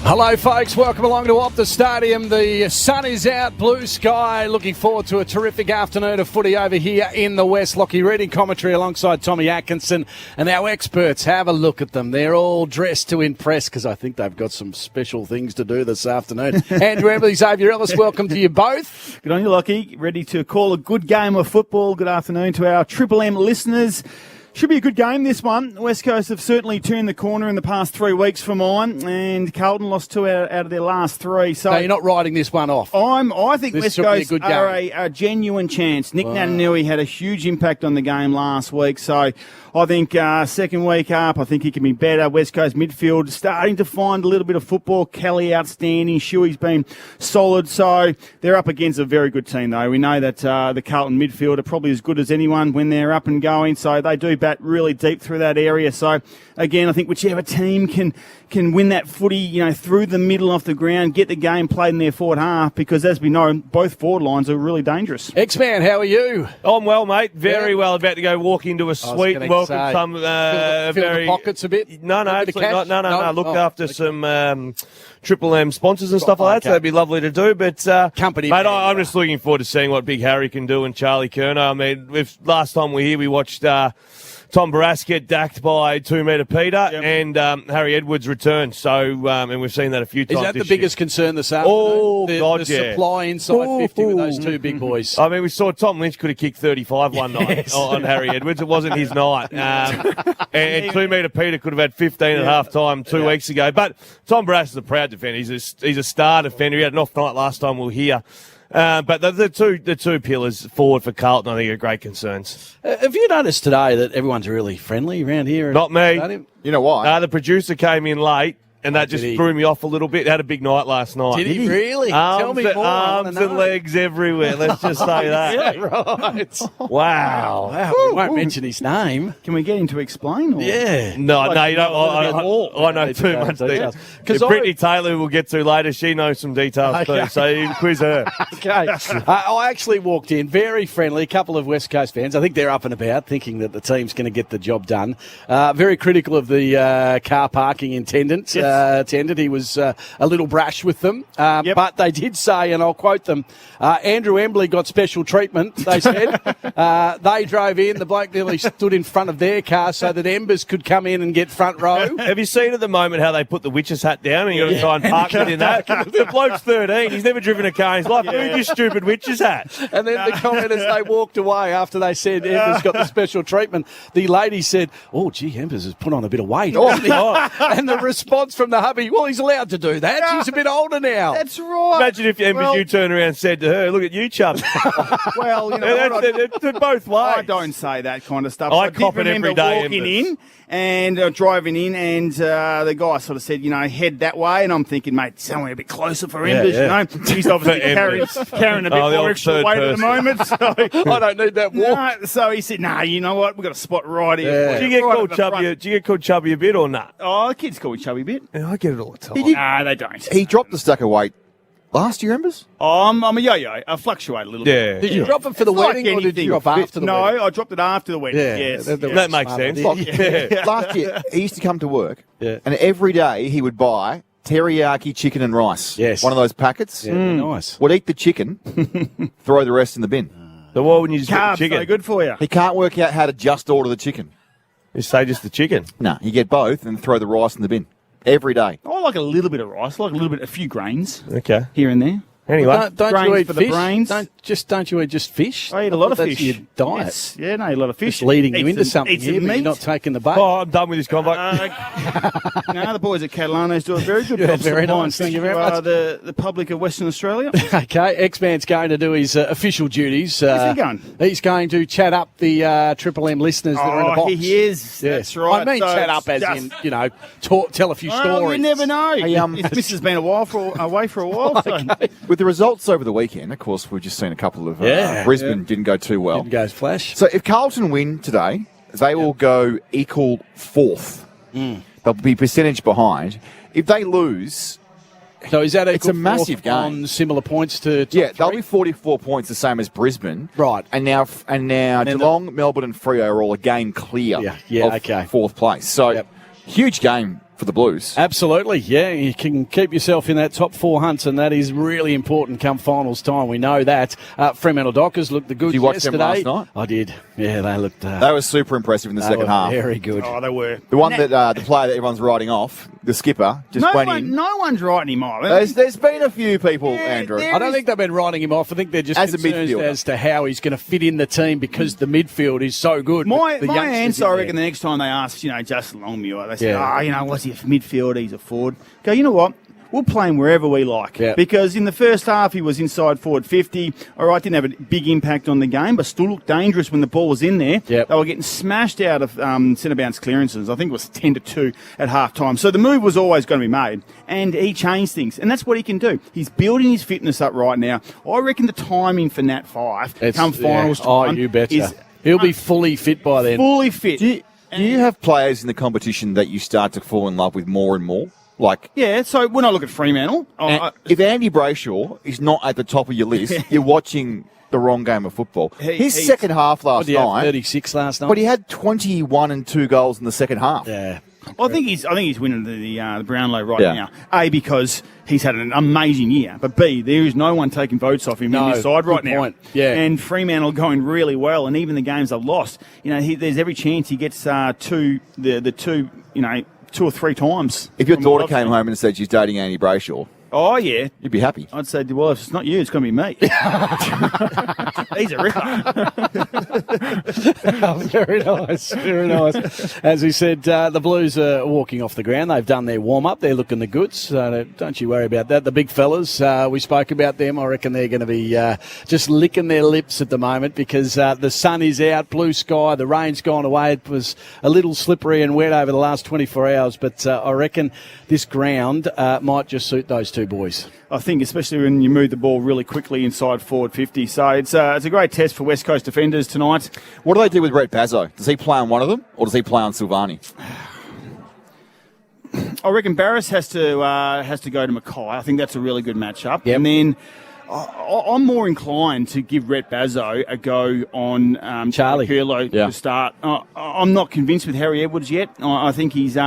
Hello, folks. Welcome along to Optus Stadium. The sun is out, blue sky. Looking forward to a terrific afternoon of footy over here in the West. Lockie reading commentary alongside Tommy Atkinson. And our experts, have a look at them. They're all dressed to impress because I think they've got some special things to do this afternoon. Andrew Embley, Xavier Ellis, welcome to you both. Good on you, Lockie. Ready to call a good game of football. Good afternoon to our Triple M listeners. Should be a good game, this one. West Coast have certainly turned the corner in the past 3 weeks for mine, and Carlton lost 2 out of their last 3. So you're not writing this one off. I think This West should be a Coast good are game. a genuine chance. Nick Natanui had a huge impact on the game last week, so I think second week up, I think he can be better. West Coast midfield starting to find a little bit of football. Kelly outstanding. Shuey's been solid, so they're up against a very good team, though. We know that the Carlton midfield are probably as good as anyone when they're up and going, so they do bat really deep through that area. So, again, I think whichever team can win that footy, through the middle of the ground, get the game played in their forward half, because as we know, both forward lines are really dangerous. X-Man, how are you? I'm well, mate. Very well. About to go walk into a suite. Welcome some fill the pockets a bit? No, absolutely not. No. Look after okay. some Triple M sponsors and stuff like that, so that'd be lovely to do. But, company, mate, I'm just looking forward to seeing what Big Harry can do and Charlie Kerner. I mean, last time we were here, we watched Tom Barrass get dacked by 2-metre Peter and Harry Edwards return. So, and we've seen that a few times. Is that the biggest concern this afternoon? Oh, the supply inside 50 with those two big boys. I mean, we saw Tom Lynch could have kicked 35 one night on Harry Edwards. It wasn't his night. And 2-metre Peter could have had 15 at half time 2 weeks ago. But Tom Barrass is a proud defender. He's a star defender. He had an off night last time we were here. But the two pillars forward for Carlton, I think, are great concerns. Have you noticed today that everyone's really friendly around here? Not me. You know why? The producer came in late, and that just threw me off a little bit. Had a big night last night. Did he really? Tell me more. Arms and legs everywhere. Let's just say that. Yeah, right. Wow. We won't mention his name. Can we get him to explain? Or? Yeah. No, you don't. I know too much details. Because Brittany Taylor we'll get to later. She knows some details too, so you can quiz her. Okay. I actually walked in, very friendly, a couple of West Coast fans. I think they're up and about, thinking that the team's going to get the job done. Very critical of the car parking attendant. Yes. He was a little brash with them. But they did say, and I'll quote them, Andrew Embley got special treatment, they said. They drove in. The bloke nearly stood in front of their car so that Embers could come in and get front row. Have you seen at the moment how they put the witch's hat down and you've got to try and park it in that? The bloke's 13. He's never driven a car in his life. Move your stupid witch's hat. And then the comment as they walked away after they said Embers got the special treatment, the lady said, oh, gee, Embers has put on a bit of weight. And the response from the hubby, well, he's allowed to do that. She's a bit older now. That's right. Imagine if Embers, you turned around and said to her, look at you, chub. Well, they're both ways. I don't say that kind of stuff. I cop it every day. Walking in and driving in, and the guy sort of said, head that way, and I'm thinking, mate, somewhere a bit closer for Embers. He's obviously carrying a bit more extra weight at the moment. So I don't need that walk. No, so he said, you know what, we've got a spot right here. Yeah. Do you get called chubby a bit or not? Oh, the kids call me chubby a bit. Yeah, I get it all the time. No, they don't. He dropped a stack of weight last year, Embers? I'm a yo-yo. I fluctuate a little bit. Did you drop it for the wedding or did you drop after the wedding? No, I dropped it after the wedding. Yeah, yes. That makes sense. Last year, he used to come to work, and every day he would buy teriyaki chicken and rice. Yes. One of those packets. Yeah, nice. Would eat the chicken, throw the rest in the bin. So why wouldn't you just get Carbs, the chicken? so good for you. He can't work out how to just order the chicken. You say just the chicken. No, you get both and throw the rice in the bin. Every day. I like a little bit of rice. I like a few grains Okay. here and there. Anyway. Don't you Grains eat for the fish? brains. Don't you eat just fish? I eat a lot of That's fish. your diet. Yes. Yeah, no, a lot of fish. It's leading you Eat into some- something eat some here, but meat. you're not taking the bait. Oh, I'm done with this convo. No, the boys at Catalano's do a very good Yeah, job. very supplying nice. Thank fish you very to, much. the public of Western Australia. Okay, X-Man's going to do his official duties. Where's he going? He's going to chat up the Triple M listeners that are in the box. He is. Yes. That's right. I mean So chat up as just- in, tell a few Well, stories. you never know. Hey, His missus has been away for a while. So. With the results over the weekend, of course, we've just seen a couple of Brisbane didn't go too well. Didn't go as flash. So if Carlton win today, they will go equal fourth. They'll be percentage behind. If they lose, So is that It's a massive game. on similar points to top they'll three? be 44 points, the same as Brisbane. Right. And now Geelong, Melbourne and Freo are all a game clear Yeah, of okay. fourth place. So Yep. huge game for the Blues. Absolutely, yeah. You can keep yourself in that top 4 hunts, and that is really important come finals time. We know that. Fremantle Dockers looked the goods Did you watch yesterday. them last night? I did. Yeah, they looked. They were super impressive in the second half. Very good. Oh, they were. The one that the player that everyone's writing off, the skipper, just went in. No one's writing him off. There's been a few people, Andrew. I don't think they've been writing him off. I think they're just As a concerned midfielder. as to how he's going to fit in the team because the midfield is so good. My with the youngsters answer, in I there. reckon, the next time they ask, Justin Longmuir, they say, Yeah. what's he, a midfielder, he's a forward. Go, you know what? We'll play him wherever we like. Yeah. Because in the first half, he was inside forward 50. All right, didn't have a big impact on the game, but still looked dangerous when the ball was in there. Yep. They were getting smashed out of centre bounce clearances. I think it was 10-2 at half time. So the move was always going to be made, and he changed things. And that's what he can do. He's building his fitness up right now. I reckon the timing for Nat 5 come finals time Oh, you betcha. is He'll be fully fit by then. fully fit. Do you have players in the competition that you start to fall in love with more and more? Like, Yeah, so when I look at Fremantle, if Andy Brayshaw is not at the top of your list, you're watching the wrong game of football. His he's- second half What last did he have, night, 36 last night? but he had 21 and 2 goals in the second half. Yeah. I think he's winning the Brownlow right Yeah. now. A, because he's had an amazing year, but B, there is no one taking votes off him No, in this side right good now. point. Yeah. And Fremantle going really well, and even the games they've lost, there's every chance he gets two or three times. If your from daughter what came I've seen. home and said she's dating Andy Brayshaw, Oh yeah, you'd be happy. I'd say, well, if it's not you, it's going to be me. He's a ripper. Very nice, very nice. As we said, the Blues are walking off the ground. They've done their warm-up. They're looking the goods, so don't you worry about that. The big fellas, we spoke about them. I reckon they're going to be just licking their lips at the moment because the sun is out, blue sky, the rain's gone away. It was a little slippery and wet over the last 24 hours, but I reckon this ground might just suit those two boys. I think, especially when you move the ball really quickly inside forward 50. So it's a great test for West Coast defenders tonight. What do they do with Rhett Bazzo? Does he play on one of them, or does he play on Silvani? I reckon Barris has to go to Mackay. I think that's a really good matchup. Yep. And then I'm more inclined to give Rhett Bazzo a go on Charlie. Curlo Yeah. to start. I'm not convinced with Harry Edwards yet. I think he's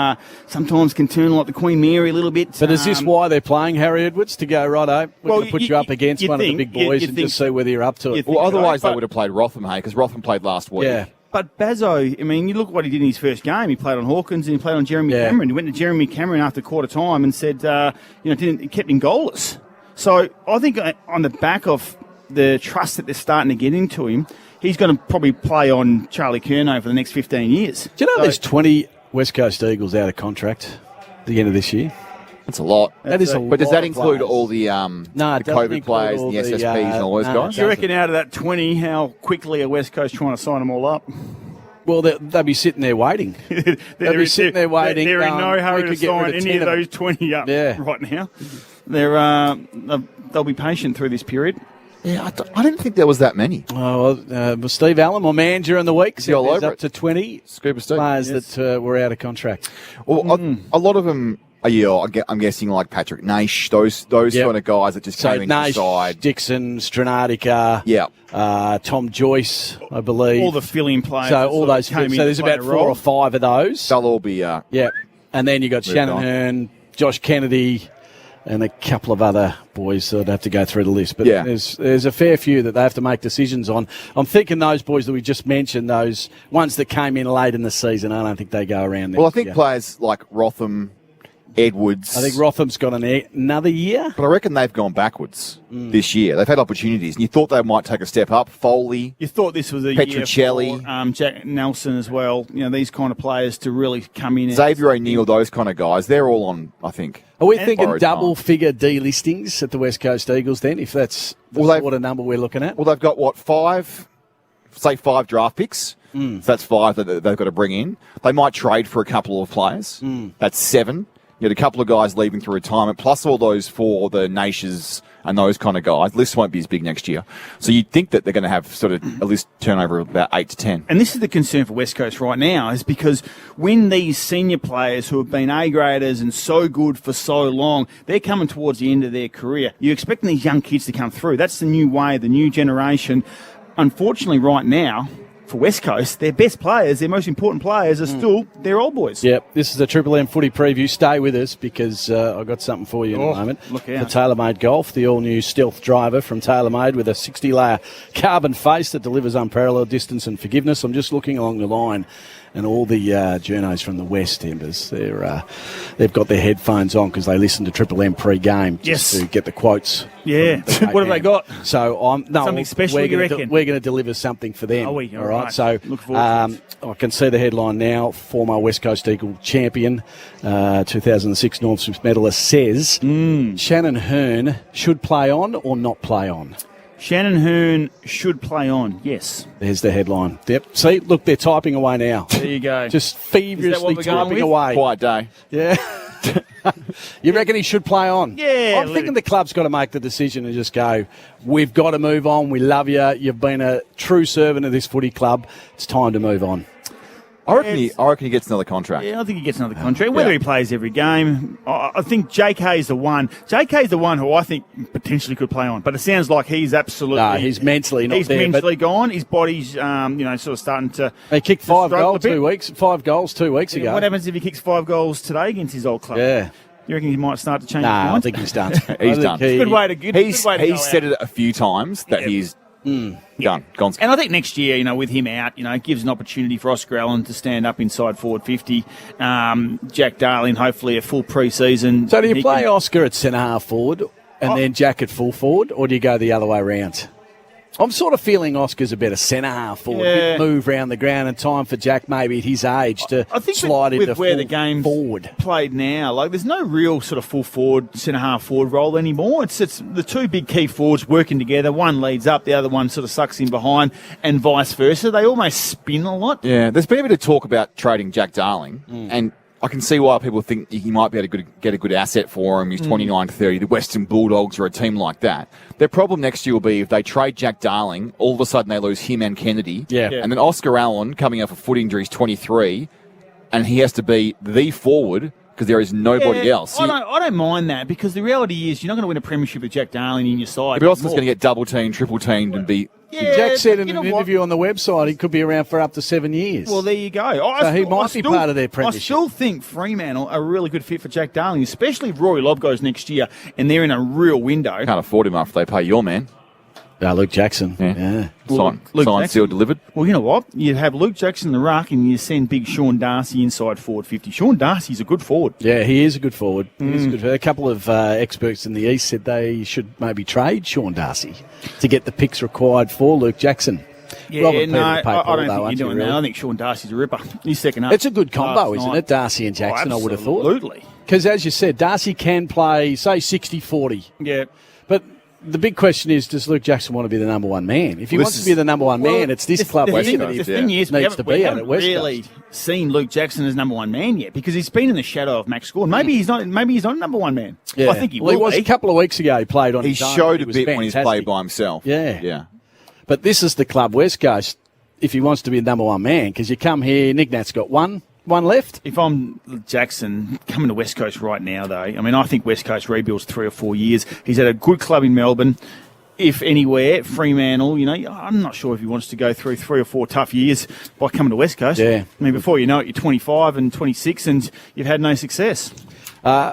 sometimes can turn like the Queen Mary a little bit. But is this why they're playing Harry Edwards to go, righto, we're Well, going to put you- you up against you one of think- the big you boys think and just see whether you're up to you it? think- Well, otherwise but- they would have played Rotham, hey, because Rotham played last week. Yeah. But Bazzo, I mean, you look what he did in his first game. He played on Hawkins and he played on Jeremy Yeah. Cameron. He went to Jeremy Cameron after quarter time and said, kept him goalless. So I think on the back of the trust that they're starting to get into him, he's going to probably play on Charlie Curnow for the next 15 years. Do you know So- there's 20 West Coast Eagles out of contract at the end of this year? That's a lot. That is a But does lot that of include players. all the No, it doesn't COVID include players, all the the, SSPs, and all those no, guys? Do you reckon out of that 20, how quickly are West Coast trying to sign them all up? Well, they'll be sitting there waiting. They'll be sitting there waiting. They're in no we hurry to could get rid sign any 10 of those 20 up Yeah. right now. They'll be patient through this period. Yeah, I didn't think there was that many. Oh, well, Steve Allen, my man during the week, said all there's over up it. to 20 Scuba Steve. players Yes. that were out of contract. Well, a lot of them are, I'm guessing, like Patrick Naish, those Yep. kind of guys that just So came into the Nash, side. Dixon, Stranatica, Yeah. Tom Joyce, I believe. All the fill-in players. so that all sort of those. came in So to there's play about a 4 role. or 5 of those. They'll all be. Yeah, and then you got Moved Shannon on. Hearn, Josh Kennedy, and a couple of other boys that have to go through the list. But Yeah. there's a fair few that they have to make decisions on. I'm thinking those boys that we just mentioned, those ones that came in late in the season, I don't think they go around there. Well, I think players like Rotham, Edwards. I think Rotham's got another year. But I reckon they've gone backwards this year. They've had opportunities, and you thought they might take a step up. Foley. You thought this was a Petruccelli. year for Jack Nelson as well. These kind of players to really come in. Xavier O'Neill, those kind of guys, they're all on, I think. Are we And- thinking Borrowed double-figure delistings at the West Coast Eagles then, if that's the Well, sort of number we're looking at? Well, they've got, 5 draft picks. So that's 5 that they've got to bring in. They might trade for a couple of players. That's 7. You had a couple of guys leaving through retirement, plus all those for the Nations and those kind of guys. List won't be as big next year. So you'd think that they're going to have sort of a list turnover of about 8 to 10. And this is the concern for West Coast right now, is because when these senior players who have been A-graders and so good for so long, they're coming towards the end of their career. You're expecting these young kids to come through. That's the new way, the new generation. Unfortunately, right now, for West Coast, their best players, their most important players are still their old boys. Yep, this is the Triple M footy preview. Stay with us because I've got something for you in a moment. Look out. The TaylorMade Golf, the all-new stealth driver from TaylorMade with a 60-layer carbon face that delivers unparalleled distance and forgiveness. I'm just looking along the line, and all the journos from the West Embers, they've got their headphones on because they listen to Triple M pre-game just to get the quotes. Yeah. What have they got? So something special, you reckon? We're going to deliver something for them. Are we? All right. So look forward to I can see the headline now. Former West Coast Eagle champion, 2006 Norm Smith medalist says Shannon Hearn should play on or not play on. Shannon Hearn should play on, yes. There's the headline. Yep. See, look, they're typing away now. There you go. Just feverishly typing away. Quiet day. Yeah. You reckon he should play on? Yeah. I'm thinking the club's got to make the decision and just go, we've got to move on. We love you. You've been a true servant of this footy club. It's time to move on. I reckon he gets another contract. Yeah, I think he gets another contract. Whether he plays every game, I think JK is the one. JK is the one who I think potentially could play on. But it sounds like he's absolutely... No, he's mentally not there. He's mentally gone. His body's, sort of starting to... He kicked 5 goals 2 weeks Yeah, ago. what happens if he kicks 5 goals today against his old club? Yeah. You reckon he might start to change his Nah, mind? I think he's done. He's done. It's a good way to go He's said out. it a few times that he's done. Gone. And I think next year, with him out, it gives an opportunity for Oscar Allen to stand up inside forward 50. Jack Darling, hopefully a full pre-season. So do you play Oscar at centre-half forward and then Jack at full forward, or do you go the other way around? I'm sort of feeling Oscar's a better centre-half forward. Bit move around the ground and time for Jack, maybe at his age, to I think slide with into where full the game's forward. played now, there's no real sort of full forward, centre-half forward role anymore. It's the two big key forwards working together. One leads up, the other one sort of sucks in behind, and vice versa. They almost spin a lot. Yeah, there's been a bit of talk about trading Jack Darling, and I can see why people think he might be able to get a good asset for him. He's 29-30. The Western Bulldogs are a team like that. Their problem next year will be if they trade Jack Darling, all of a sudden they lose him and Kennedy. Yeah. And then Oscar Allen, coming out for foot injuries, 23, and he has to be the forward because there is nobody else. I don't mind that because the reality is you're not going to win a premiership with Jack Darling in your side. But Oscar's going to get double-teamed, triple-teamed and be... Jack said in an interview on the website he could be around for up to 7 years. Well, there you go. He might be part of their premiership. I still think Fremantle are a really good fit for Jack Darling, especially if Rory Lobb goes next year and they're in a real window. Can't afford him after they pay your man. Luke Jackson. Yeah. Signed, sealed, delivered. Well, you know what? You have Luke Jackson in the ruck and you send big Sean Darcy inside forward 50. Sean Darcy's a good forward. Yeah, he is a good forward. A couple of experts in the East said they should maybe trade Sean Darcy to get the picks required for Luke Jackson. Yeah, I don't think you're doing that. I think Sean Darcy's a ripper. He's second up. It's a good combo, isn't it? Darcy and Jackson, I would have thought. Absolutely. Because as you said, Darcy can play, say, 60-40. Yeah. But the big question is, does Luke Jackson want to be the number one man? If he wants to be the number one man, it's this club the thing is, we haven't really seen Luke Jackson as number one man yet because he's been in the shadow of Max Gordon. Maybe he's not. Maybe he's not number one man. Yeah. I think he was a couple of weeks ago. He played on. He his own. showed a was bit fantastic. when he's played by himself. Yeah. But this is the club West Coast. If he wants to be the number one man, because you come here, Nick Nat's got one left. If I'm Jackson coming to West Coast right now, though, I think West Coast rebuilds 3 or 4 years. He's at a good club in Melbourne. If anywhere, Fremantle, I'm not sure if he wants to go through 3 or 4 tough years by coming to West Coast. Yeah. Before you know it, you're 25 and 26 and you've had no success.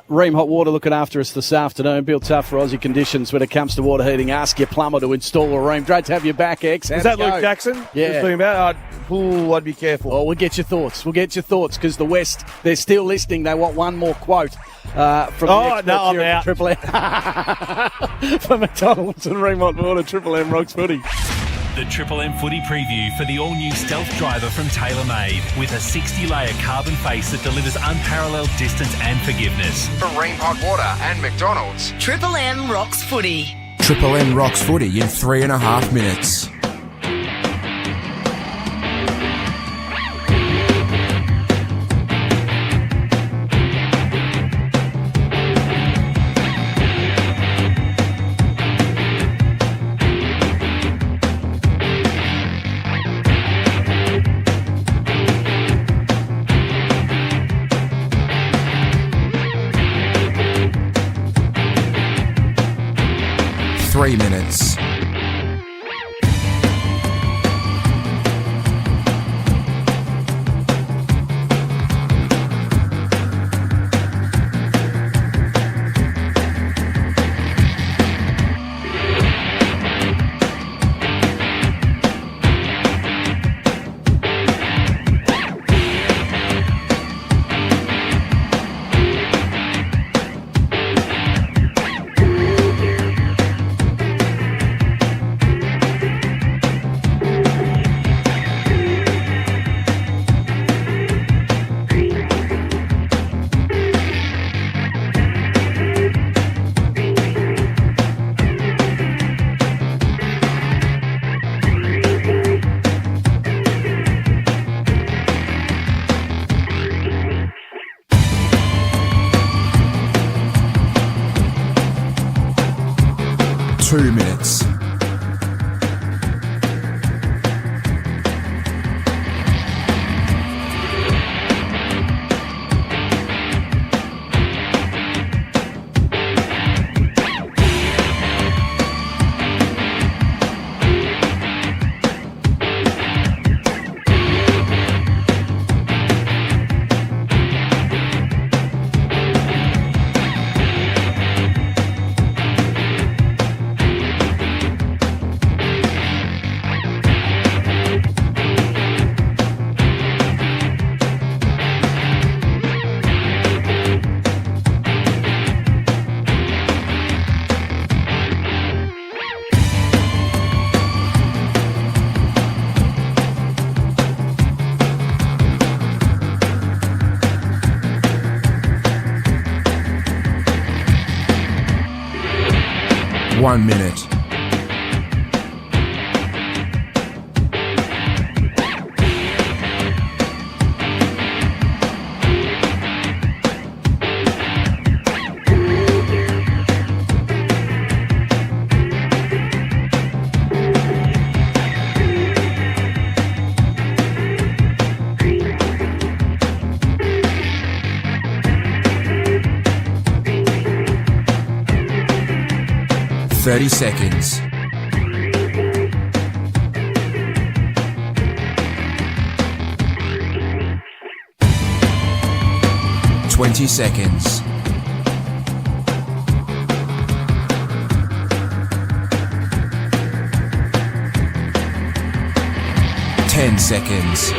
Ream Hot Water looking after us this afternoon. Built tough for Aussie conditions when it comes to water heating. Ask your plumber to install a Ream. Great to have you back, X. Is that Luke Jackson? Yeah. Just talking about? I'd be careful. Well, we'll get your thoughts. Because the West, they're still listening. They want one more quote from the experts I'm here at out. Triple M. For McDonald's and Ream Hot Water, Triple M rocks footy. The Triple M footy preview for the all-new stealth driver from TaylorMade with a 60-layer carbon face that delivers unparalleled distance and forgiveness. From Ream Hot Water and McDonald's. Triple M rocks footy. Triple M rocks footy in 3.5 minutes. 2 minutes. One minute. Thirty seconds. 20 seconds. 10 seconds.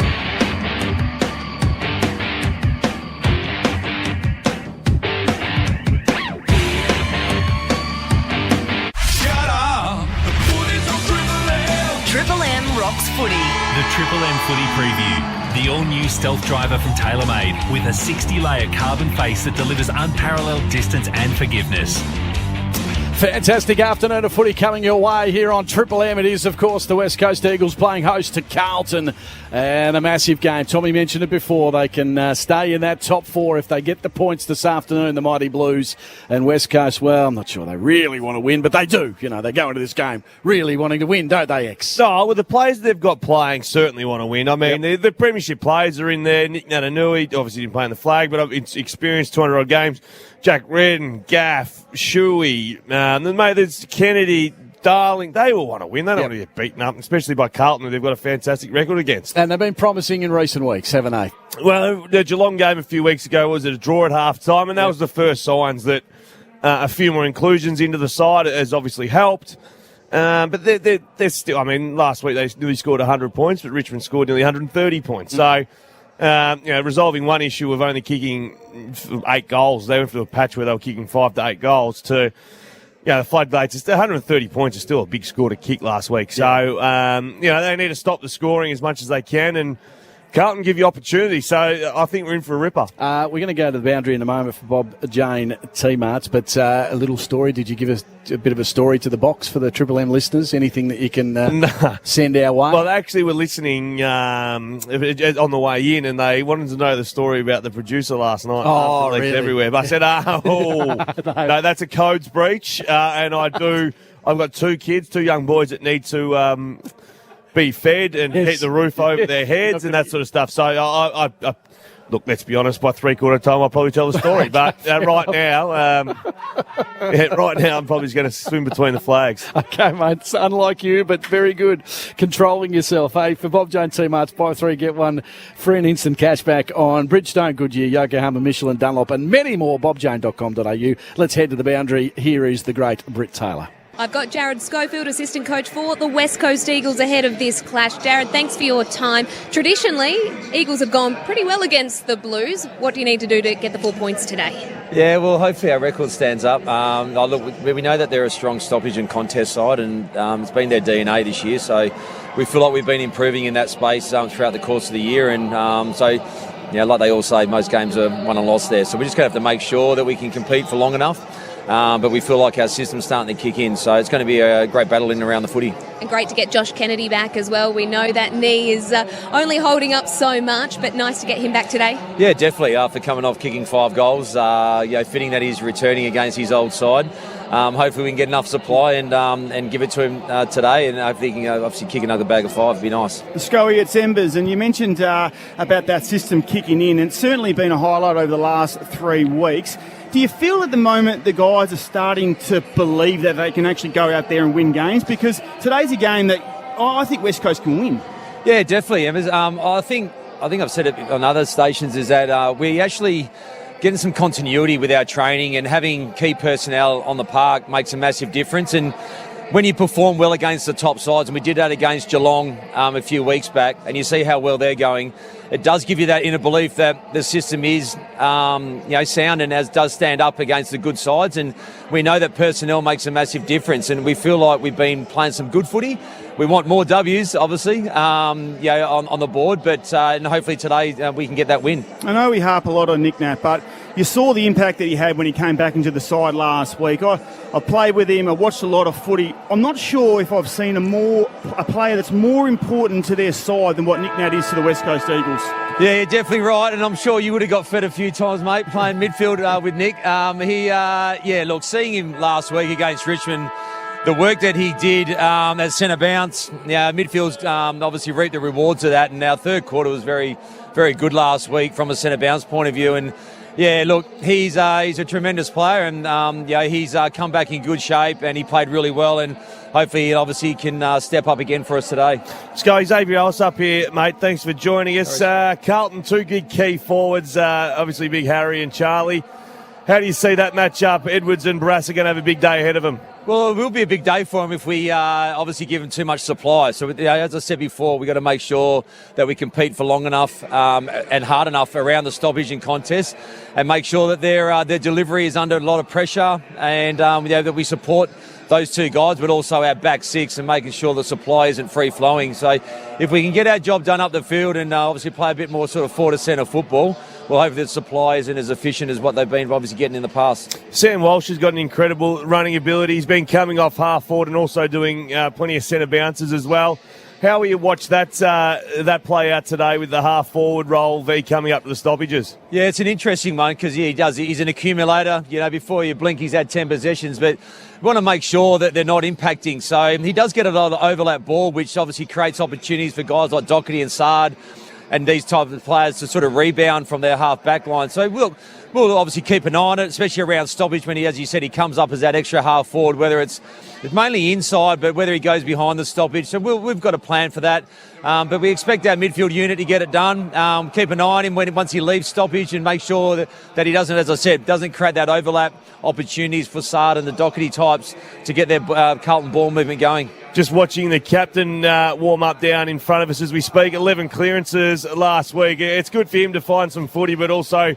'M Rocks Footy. The Triple M Footy Preview. The all-new stealth driver from TaylorMade with a 60-layer carbon face that delivers unparalleled distance and forgiveness. Fantastic afternoon of footy coming your way here on Triple M. It is, of course, the West Coast Eagles playing host to Carlton, and a massive game. Tommy mentioned it before. They can stay in that top four if they get the points this afternoon, the Mighty Blues. And West Coast, well, I'm not sure they really want to win, but they do. You know, they go into this game really wanting to win, don't they, X? No, well, the players they've got playing certainly want to win. I mean, the premiership players are in there. Nick Natanui, obviously didn't play in the flag, but it's experienced 200-odd games. Jack Redden, Gaff, Shuey, mate, there's Kennedy, Darling. They all want to win. They don't want to get beaten up, especially by Carlton, who they've got a fantastic record against. And they've been promising in recent weeks, haven't they? Well, the Geelong game a few weeks ago was a draw at half-time, and that was the first signs that a few more inclusions into the side has obviously helped. But they're still, I mean, last week they nearly scored 100 points, but Richmond scored nearly 130 points. So, resolving one issue of only kicking 8 goals, they went through a patch where they were kicking 5 to 8 goals to, the floodgates. 130 points is still a big score to kick last week. So, they need to stop the scoring as much as they can, and Carlton give you opportunity, so I think we're in for a ripper. We're going to go to the boundary in a moment for Bob Jane T-Marts, but a little story. Did you give us a bit of a story to the box for the Triple M listeners? Anything that you can send our way? Well, they actually were listening on the way in, and they wanted to know the story about the producer last night. Oh, really? Everywhere. But I said, no, that's a codes breach, and I've got 2 kids, 2 young boys that need to be fed and keep the roof over their heads and that sort of stuff. So I look, let's be honest, by 3/4 time I'll probably tell the story. But right now, I'm probably going to swim between the flags. Okay, mate. It's unlike you, but very good. Controlling yourself. Hey, for Bob Jane T-Marts, buy 3, get 1 free and instant cashback on Bridgestone, Goodyear, Yokohama, Michelin, Dunlop, and many more. BobJane.com.au. Let's head to the boundary. Here is the great Britt Taylor. I've got Jared Schofield, assistant coach for the West Coast Eagles, ahead of this clash. Jared, thanks for your time. Traditionally, Eagles have gone pretty well against the Blues. What do you need to do to get the 4 points today? Yeah, well, hopefully our record stands up. We know that they're a strong stoppage and contest side, and it's been their DNA this year, so we feel like we've been improving in that space throughout the course of the year, and like they all say, most games are won and lost there. So we're just going to have to make sure that we can compete for long enough. But we feel like our system's starting to kick in, so it's going to be a great battle in and around the footy. And great to get Josh Kennedy back as well. We know that knee is only holding up so much, but nice to get him back today. Yeah, definitely. After coming off kicking 5 goals, fitting that he's returning against his old side. hopefully we can get enough supply and give it to him today, and hopefully he can obviously kick another bag of 5. It'd be nice. Scully, it's Embers, and you mentioned about that system kicking in, and it's certainly been a highlight over the last 3 weeks. Do you feel at the moment the guys are starting to believe that they can actually go out there and win games? Because today's a game that I think West Coast can win. Yeah, definitely, Embers. I think I've said it on other stations, is that we actually getting some continuity with our training, and having key personnel on the park makes a massive difference. And when you perform well against the top sides, and we did that against Geelong a few weeks back, and you see how well they're going, it does give you that inner belief that the system is sound and does stand up against the good sides. And we know that personnel makes a massive difference, and we feel like we've been playing some good footy. We want more W's, obviously, on the board, but and hopefully today we can get that win. I know we harp a lot on Nick Nat, but you saw the impact that he had when he came back into the side last week. I played with him, I watched a lot of footy. I'm not sure if I've seen a player that's more important to their side than what Nick Nat is to the West Coast Eagles. Yeah, you're definitely right, and I'm sure you would have got fed a few times, mate, playing midfield with Nick. Seeing him last week against Richmond, the work that he did as centre bounce, midfield's obviously reaped the rewards of that, and our third quarter was very, very good last week from a centre bounce point of view. And he's a tremendous player, and he's come back in good shape, and he played really well, and hopefully he can step up again for us today. Scully, Xavier Ellis up here, mate. Thanks for joining us. Carlton, 2 good key forwards, obviously Big Harry and Charlie. How do you see that matchup? Edwards and Barrass are going to have a big day ahead of them. Well, it will be a big day for him if we obviously give him too much supply. So, as I said before, we've got to make sure that we compete for long enough and hard enough around the stoppage and contest, and make sure that their delivery is under a lot of pressure, and that we support those two guys, but also our back six, and making sure the supply isn't free-flowing. So if we can get our job done up the field and obviously play a bit more sort of forward-to-centre football, well, hopefully the supply isn't as efficient as what they've been obviously getting in the past. Sam Walsh has got an incredible running ability. He's been coming off half forward and also doing plenty of centre bounces as well. How will you watch that play out today with the half forward role coming up to the stoppages? Yeah, it's an interesting one because he does. He's an accumulator. Before you blink, he's had 10 possessions, but we want to make sure that they're not impacting. So he does get a lot of overlap ball, which obviously creates opportunities for guys like Doherty and Sard and these types of players to sort of rebound from their half back line. So we'll obviously keep an eye on it, especially around stoppage when he, as you said, he comes up as that extra half forward, whether it's mainly inside, but whether he goes behind the stoppage. So we've got a plan for that. But we expect our midfield unit to get it done. Keep an eye on him once he leaves stoppage, and make sure that he doesn't, as I said, doesn't create that overlap opportunities for Sard and the Doherty types to get their Carlton ball movement going. Just watching the captain warm up down in front of us as we speak. 11 clearances last week. It's good for him to find some footy, but also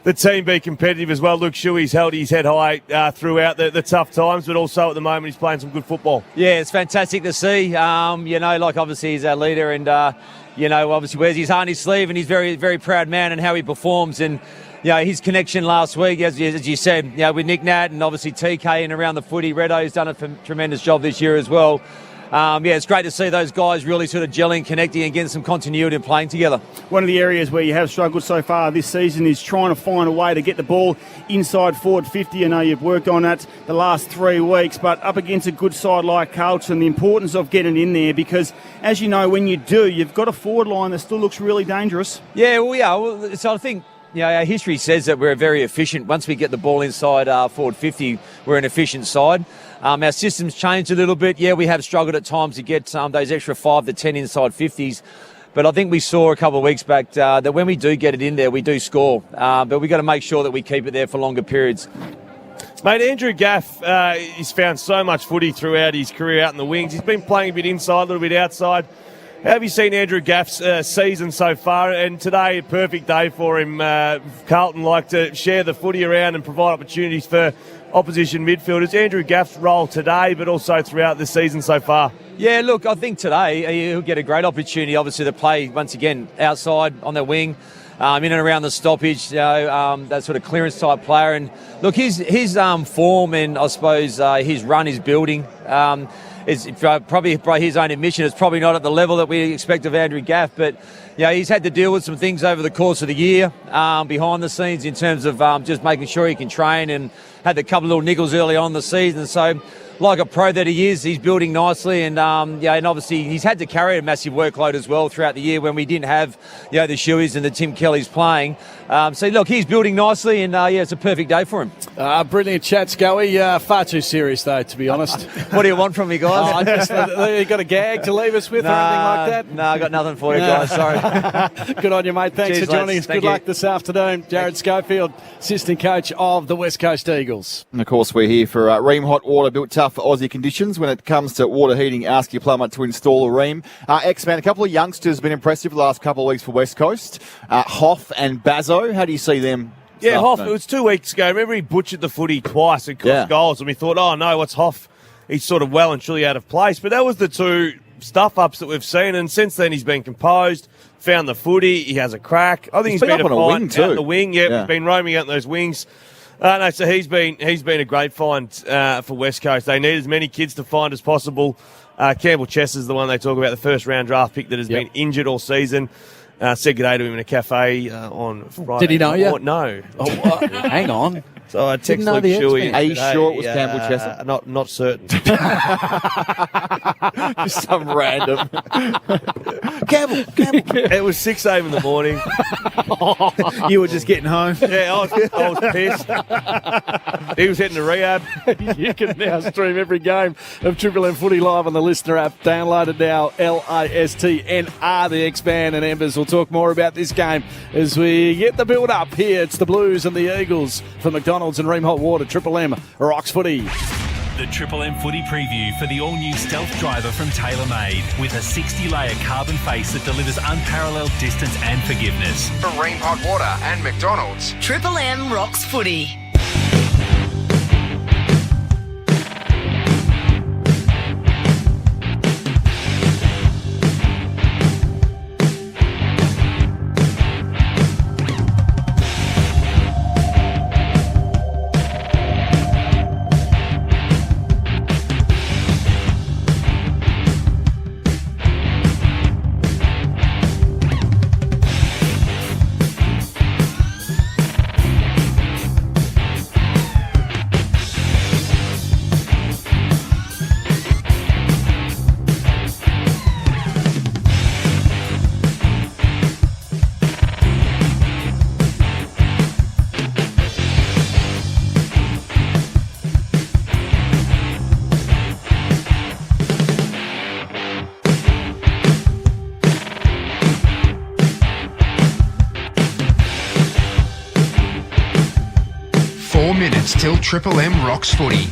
the team be competitive as well. Luke Shuey's held his head high throughout the tough times, but also at the moment he's playing some good football. Yeah, it's fantastic to see. Obviously he's our leader, and obviously wears his heart on his sleeve, and he's very, very proud man and how he performs. And his connection last week, as you said, with Nick Nat and obviously TK and around the footy. Redo's done a tremendous job this year as well. It's great to see those guys really sort of gelling, connecting, and getting some continuity and playing together. One of the areas where you have struggled so far this season is trying to find a way to get the ball inside forward 50. I know you've worked on that the last 3 weeks, but up against a good side like Carlton, the importance of getting in there, because as you know, when you do, you've got a forward line that still looks really dangerous. Yeah, well, yeah. So I think our history says that we're very efficient. Once we get the ball inside forward 50, we're an efficient side. Our system's changed a little bit. Yeah, we have struggled at times to get those extra 5 to 10 inside 50s. But I think we saw a couple of weeks back that when we do get it in there, we do score. But we've got to make sure that we keep it there for longer periods. Mate, Andrew Gaff, he's found so much footy throughout his career out in the wings. He's been playing a bit inside, a little bit outside. How have you seen Andrew Gaff's season so far? And today, a perfect day for him. Carlton like to share the footy around and provide opportunities for opposition midfielders. Andrew Gaff's role today, but also throughout the season so far. Yeah, look, I think today he'll get a great opportunity, obviously, to play once again outside on the wing, in and around the stoppage, that sort of clearance type player. And look, his form and I suppose his run is building. It's probably by his own admission, it's probably not at the level that we expect of Andrew Gaff, but he's had to deal with some things over the course of the year behind the scenes in terms of just making sure he can train, and had a couple of little niggles early on in the season. So, like a pro that he is, he's building nicely, and and obviously he's had to carry a massive workload as well throughout the year when we didn't have the Shueys and the Tim Kellys playing. So look, he's building nicely, and it's a perfect day for him. Brilliant chat, Scully. Far too serious though, to be honest. What do you want from me, guys? You got a gag to leave us with or anything like that? No, I got nothing for you guys. Sorry. Good on you, mate. Thanks Cheers, for joining lads. us. Good luck this afternoon. Jared Schofield, assistant coach of the West Coast Eagles. And of course, we're here for Ream Hot Water, built tough for Aussie conditions. When it comes to water heating, ask your plumber to install a Ream. X-Man, a couple of youngsters have been impressive the last couple of weeks for West Coast. Hoff and Bazzo, how do you see them? Yeah, Hoff, it was 2 weeks ago. Remember he butchered the footy twice and cost goals, and we thought, oh no, what's Hoff? He's sort of well and truly out of place. But that was the two stuff-ups that we've seen, and since then he's been composed, found the footy, he has a crack. I think he's been up on a wing too. out on the wing. Yeah, been roaming out in those wings. So he's been a great find for West Coast. They need as many kids to find as possible. Campbell Chess is the one they talk about, the first-round draft pick that has been injured all season. Said good day to him in a cafe on Friday. Did he know you? No. Oh, hang on. So I Didn't texted know Luke the Shuey. X-Men. Are you sure it was Campbell Chesser? Not certain. Just some random. Campbell. It was 6 a.m. in the morning. You were just getting home. Yeah, I was pissed. He was heading to rehab. You can now stream every game of Triple M Footy live on the Listener app. Download it now, LASTNR. The X-Man and Embers will talk more about this game as we get the build-up here. It's the Blues and the Eagles for McDonald's and Ream Hot Water. Triple M rocks footy. The Triple M Footy preview for the all-new Stealth Driver from TaylorMade, with a 60-layer carbon face that delivers unparalleled distance and forgiveness. For Ream Hot Water and McDonald's. Triple M rocks footy. Till Triple M rocks footy.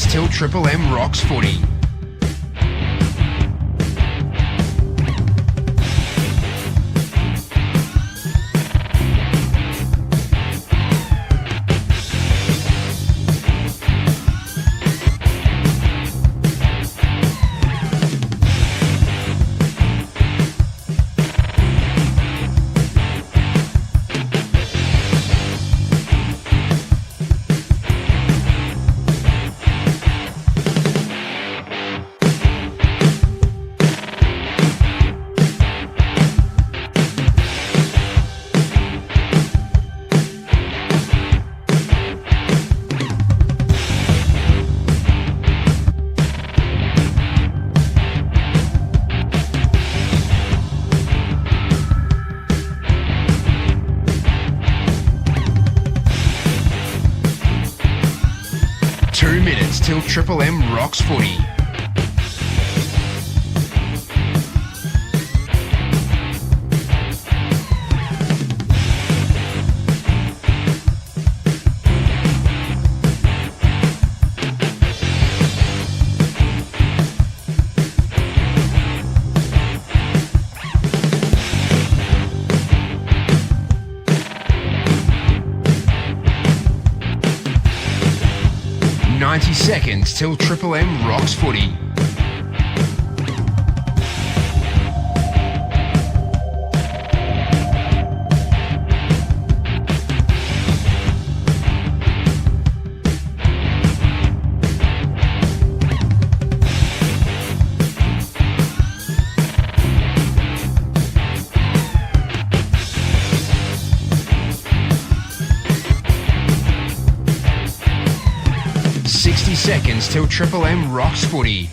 Till Triple M rocks footy. till Triple M rocks footy. Seconds till Triple M rocks footy. Seconds till Triple M rocks footy.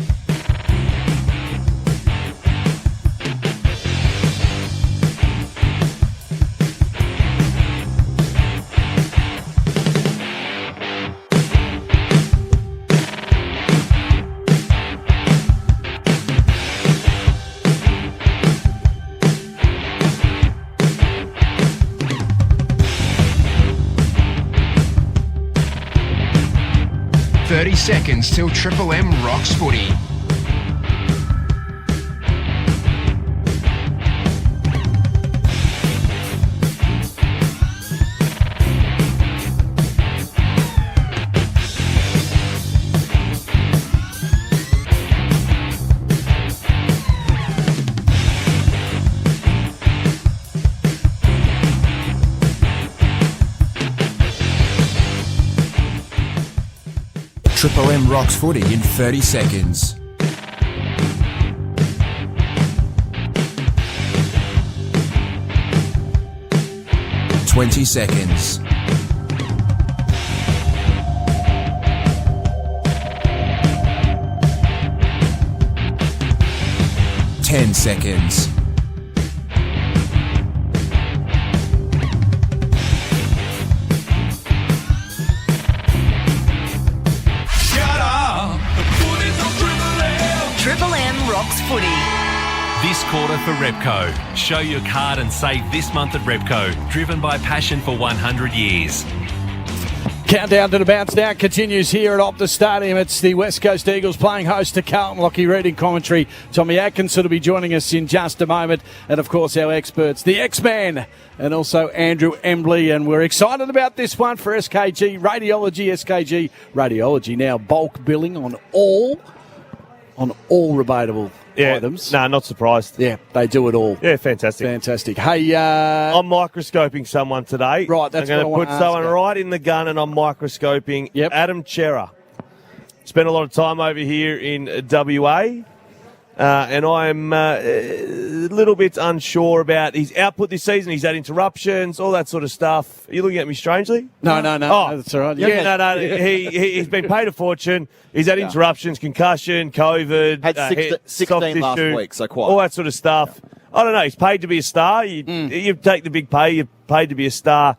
Seconds till Triple M rocks footy. Triple M rocks footy in 30 seconds. Twenty seconds. 10 seconds. 'Triple-M rocks footy. This quarter for Repco. Show your card and save this month at Repco. Driven by passion for 100 years. Countdown to the bounce now continues here at Optus Stadium. It's the West Coast Eagles playing host to Carlton. Lockie Reading commentary. Tommy Atkinson will be joining us in just a moment. And, of course, our experts, the X-Man and also Andrew Embley. And we're excited about this one for SKG Radiology. SKG Radiology now bulk billing on all rebatable items. No, not surprised. Yeah, they do it all. Yeah, fantastic. Fantastic. Hey, I'm microscoping someone today. Right, that's I'm what I going want to to put someone ask you. right in the gun, and I'm microscoping Adam Chera. Spent a lot of time over here in WA, and I'm a little bit unsure about his output this season. He's had interruptions, all that sort of stuff. Are you looking at me strangely? No. Oh, That's all right. Yeah, no. He's been paid a fortune. He's had interruptions, concussion, COVID. Had 16 last tissue, week, so quite. all that sort of stuff. I don't know. He's paid to be a star. You take the big pay. You're paid to be a star.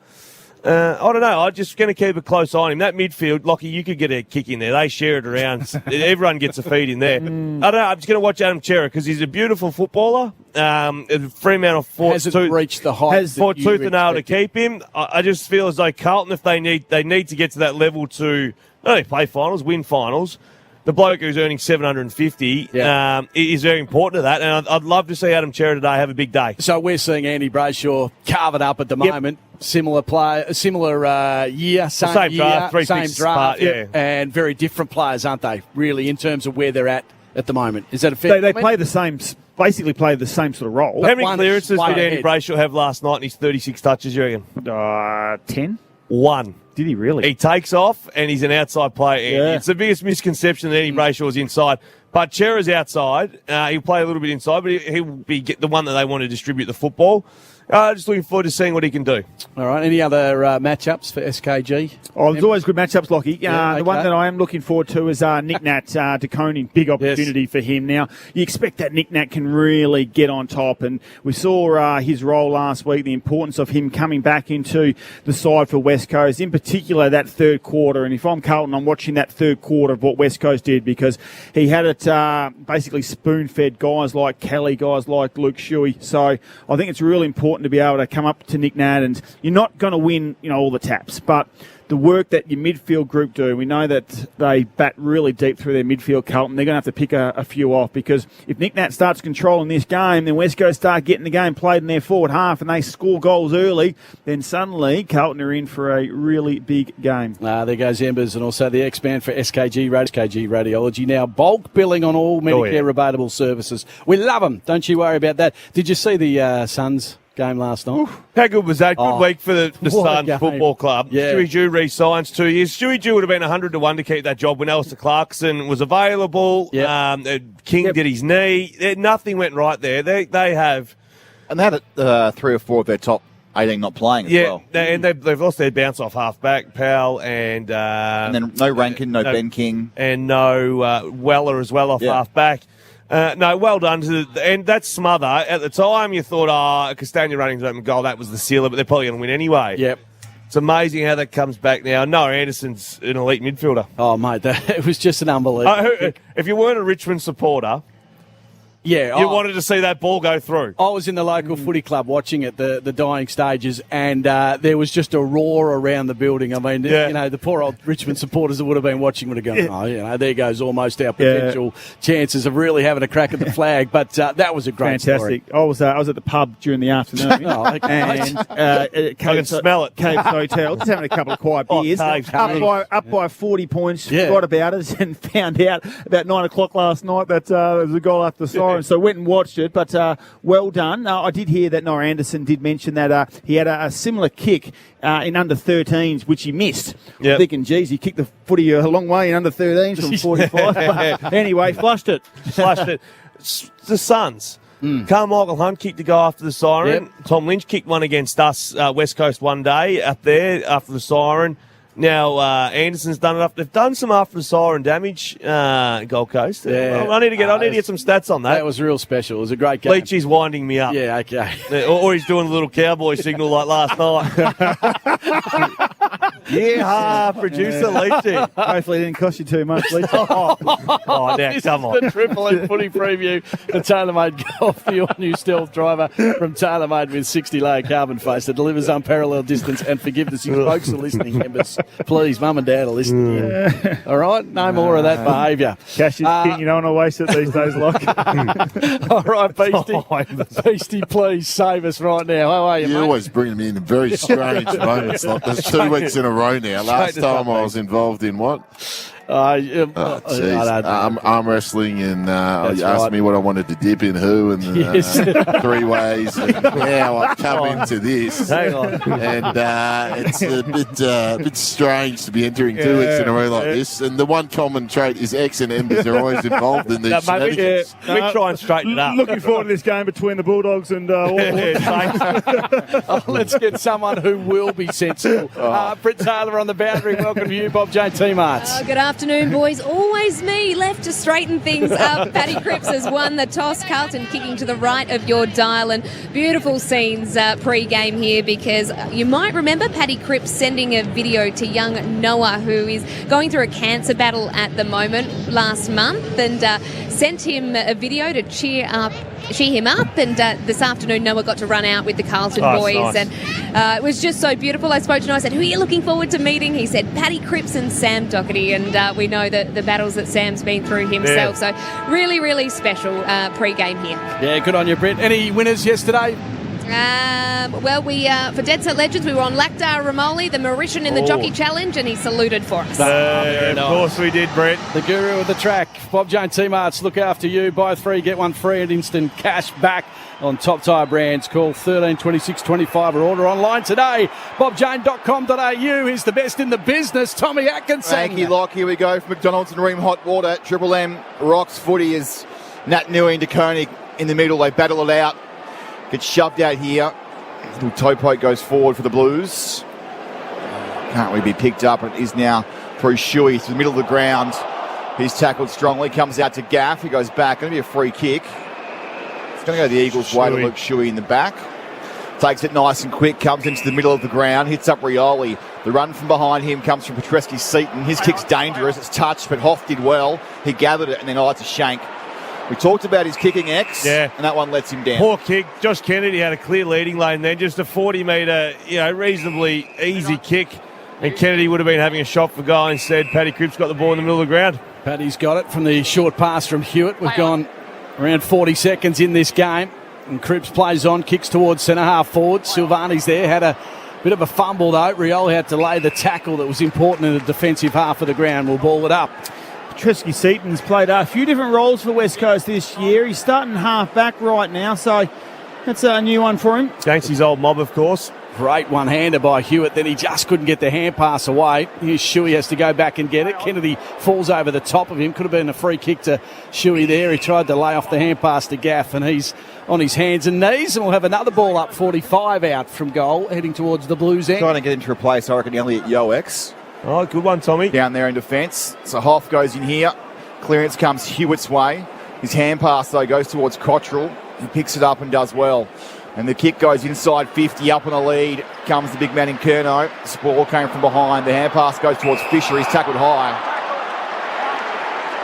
I don't know. I'm just going to keep a close eye on him. That midfield, Lockie, you could get a kick in there. They share it around. Everyone gets a feed in there. I don't know. I'm just going to watch Adam Chera because he's a beautiful footballer. Fremantle fought reached the height. Fought tooth and nail to keep him. I just feel as though Carlton, if they need to get to that level to not only play finals, win finals. The bloke who's earning $750 is very important to that, and I'd love to see Adam Chera today have a big day. So we're seeing Andy Brayshaw carve it up at the moment. Similar year, same draft, year, 3 same picks draft, apart, and very different players, aren't they? Really, in terms of where they're at the moment. Is that a fair? They play the same, basically play the same sort of role. How many clearances did Andy Brayshaw have last night in his 36 touches? You reckon? 10. 1. Did he really? He takes off and he's an outside player. Yeah. It's the biggest misconception that Andy Brayshaw is inside. But Chera's outside. He'll play a little bit inside, but he'll be the one that they want to distribute the football. Just looking forward to seeing what he can do. All right. Any other matchups for SKG? Oh, there's always good matchups, Lockie. Yeah, The one okay. that I am looking forward to is Nick Nat de Koning. Big opportunity for him. Now, you expect that Nick Nat can really get on top, and we saw his role last week, the importance of him coming back into the side for West Coast, in particular that third quarter. And if I'm Carlton, I'm watching that third quarter of what West Coast did, because he had it basically spoon-fed guys like Kelly, guys like Luke Shuey. So I think it's really important to be able to come up to Nick Nat, and you're not going to win, all the taps, but the work that your midfield group do, we know that they bat really deep through their midfield, Carlton. They're going to have to pick a few off, because if Nick Nat starts controlling this game, then West Coast start getting the game played in their forward half and they score goals early, then suddenly Carlton are in for a really big game. There goes Embers, and also the X-Man for SKG Radiology. Now, bulk billing on all Medicare rebatable services. We love them. Don't you worry about that. Did you see the Suns game last night? How good was that? Good week for the Suns Football Club. Yeah. Stewie Dew re-signs 2 years. Stewie Dew would have been 100-1 to keep that job when Alistair Clarkson was available. Yep. King did his knee. Nothing went right there. They have... And they had 3 or 4 of their top 18 not playing as well. And they've lost their bounce-off half-back, Powell, and then no Rankin, no Ben King. And no Weller as well off half-back. No, well done. And that smother, at the time you thought, Castagna running to open goal, that was the sealer, but they're probably going to win anyway. Yep. It's amazing how that comes back now. Noah Anderson's an elite midfielder. Oh, mate, it was just an unbelievable... If you weren't a Richmond supporter... Yeah, you wanted to see that ball go through. I was in the local footy club watching it, the dying stages, and there was just a roar around the building. I mean, the poor old Richmond supporters that would have been watching would have gone, there goes almost our potential chances of really having a crack at the flag. But that was a great Fantastic. story. I was at the pub during the afternoon. Okay. And I can smell it. Caves Hotel, just having a couple of quiet beers. Up by 40 points, forgot about it, and found out about 9 o'clock last night that there was a goal after the siren. So went and watched it, but well done. I did hear that Noah Anderson did mention that he had a similar kick in under 13s, which he missed. Yep. I'm thinking, geez, he kicked the footy a long way in under 13s from 45. But anyway, flushed it. The Suns. Carmichael Hunt kicked a goal after the siren. Yep. Tom Lynch kicked one against us, West Coast, one day up there after the siren. Now, Anderson's done enough. They've done some after the siren damage, Gold Coast. Yeah. I need to get some stats on that. That was real special. It was a great game. Leachy's winding me up. Yeah, okay. Or he's doing a little cowboy signal like last night. Yeah, producer Leachy. Hopefully it didn't cost you too much, Leachy. Oh, now, This come is on. the Triple M footy preview. The TaylorMade Golf, the all-new stealth driver from TaylorMade with 60-layer carbon face that delivers unparalleled distance and forgiveness. You folks are listening, members. Please, Mum and Dad are listening. Yeah. All right? No more of that behaviour. Cash is king. You don't want to waste it these days, Locke. All right, Beastie. Beastie, please save us right now. How are you, You mate? always bring me in very strange moments. Like there's 2 weeks in a row now. Last time I was involved in what? Arm wrestling, and you asked me what I wanted to dip in who, and 3 ways. And now I've come into this, Hang on. and it's a bit strange to be entering 2 weeks in a row like this. And the one common trait is X and Embers are always involved in these shenanigans. We try and straighten it up. Looking forward to this game between the Bulldogs and Let's get someone who will be sensible. Britt Taylor on the boundary. Welcome to you, Bob Jane T-Marts. Good afternoon, boys. Always me left to straighten things up. Paddy Cripps has won the toss. Carlton kicking to the right of your dial, and beautiful scenes pre-game here, because you might remember Paddy Cripps sending a video to young Noah, who is going through a cancer battle at the moment, last month, and sent him a video to cheer him up, and this afternoon Noah got to run out with the Carlton boys, nice. and it was just so beautiful. I spoke to Noah, I said, who are you looking forward to meeting? He said Paddy Cripps and Sam Doherty, and we know that the battles that Sam's been through himself, so really, really special pre-game here. Yeah, good on you, Britt. Any winners yesterday? Well, we for Dead Set Legends, we were on Lakdar Ramoli, the Mauritian in the Jockey Challenge, and he saluted for us. Of course we did, Brett. The guru of the track, Bob Jane T-Marts, look after you. Buy 3, get 1 free and instant cash back on Top Tyre Brands. Call 13 26 25 or order online today. BobJane.com.au is the best in the business. Tommy Atkinson. Thank you, Locke. Here we go from McDonald's and Ream Hot Water. Triple M rocks footy as Nat Nui and De Koning in the middle. They battle it out. Gets shoved out here. Little toe poke goes forward for the Blues. Can't really be picked up. It is now through Shuey to the middle of the ground. He's tackled strongly. Comes out to Gaff. He goes back. Going to be a free kick. It's going to go the Eagles' way to Luke Shuey in the back. Takes it nice and quick. Comes into the middle of the ground. Hits up Rioli. The run from behind him comes from Petreski-Seaton. His kick's dangerous. It's touched, but Hoff did well. He gathered it and then it's a shank. We talked about his kicking X, and that one lets him down. Poor kick. Josh Kennedy had a clear leading lane then. Just a 40-metre, reasonably easy kick. And Kennedy would have been having a shot for goal. Instead, Paddy Cripps got the ball in the middle of the ground. Paddy's got it from the short pass from Hewitt. We've gone around 40 seconds in this game. And Cripps plays on, kicks towards centre-half forward. Silvani's there, had a bit of a fumble though. Rioli had to lay the tackle that was important in the defensive half of the ground. We'll ball it up. Petreski-Seaton's played a few different roles for West Coast this year. He's starting half-back right now, so that's a new one for him. Against his old mob, of course. Great one-hander by Hewitt. Then he just couldn't get the hand pass away. Here's Shuey has to go back and get it. Kennedy falls over the top of him. Could have been a free kick to Shuey there. He tried to lay off the hand pass to Gaff, and he's on his hands and knees. And we'll have another ball up, 45 out from goal, heading towards the Blues end. Trying to get him to replace, I reckon, Elliot Yoex. Oh, good one, Tommy. Down there in defence. So Hoff goes in here. Clearance comes Hewitt's way. His hand pass, though, goes towards Cottrell. He picks it up and does well. And the kick goes inside 50, up on the lead. Comes the big man in Curnow. The ball came from behind. The hand pass goes towards Fisher. He's tackled high.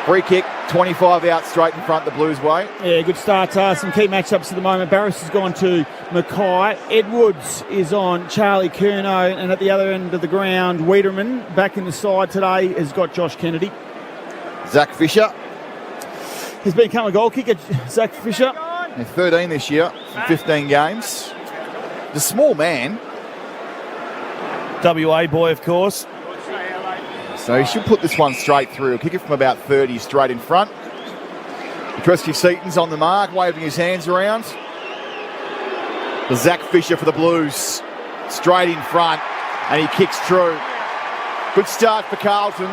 Free kick, 25 out straight in front, the Blues way. Yeah, good start. Some key matchups at the moment. Barris has gone to Mackay. Edwards is on Charlie Curnow. And at the other end of the ground, Wiedemann, back in the side today, has got Josh Kennedy. Zach Fisher. He's become a goal kicker, Zach Fisher. They're 13 this year, 15 games. The small man. WA boy, of course. So he should put this one straight through. He'll kick it from about 30 straight in front. Petreski-Seaton's on the mark, waving his hands around. The Zach Fisher for the Blues. Straight in front, and he kicks true. Good start for Carlton.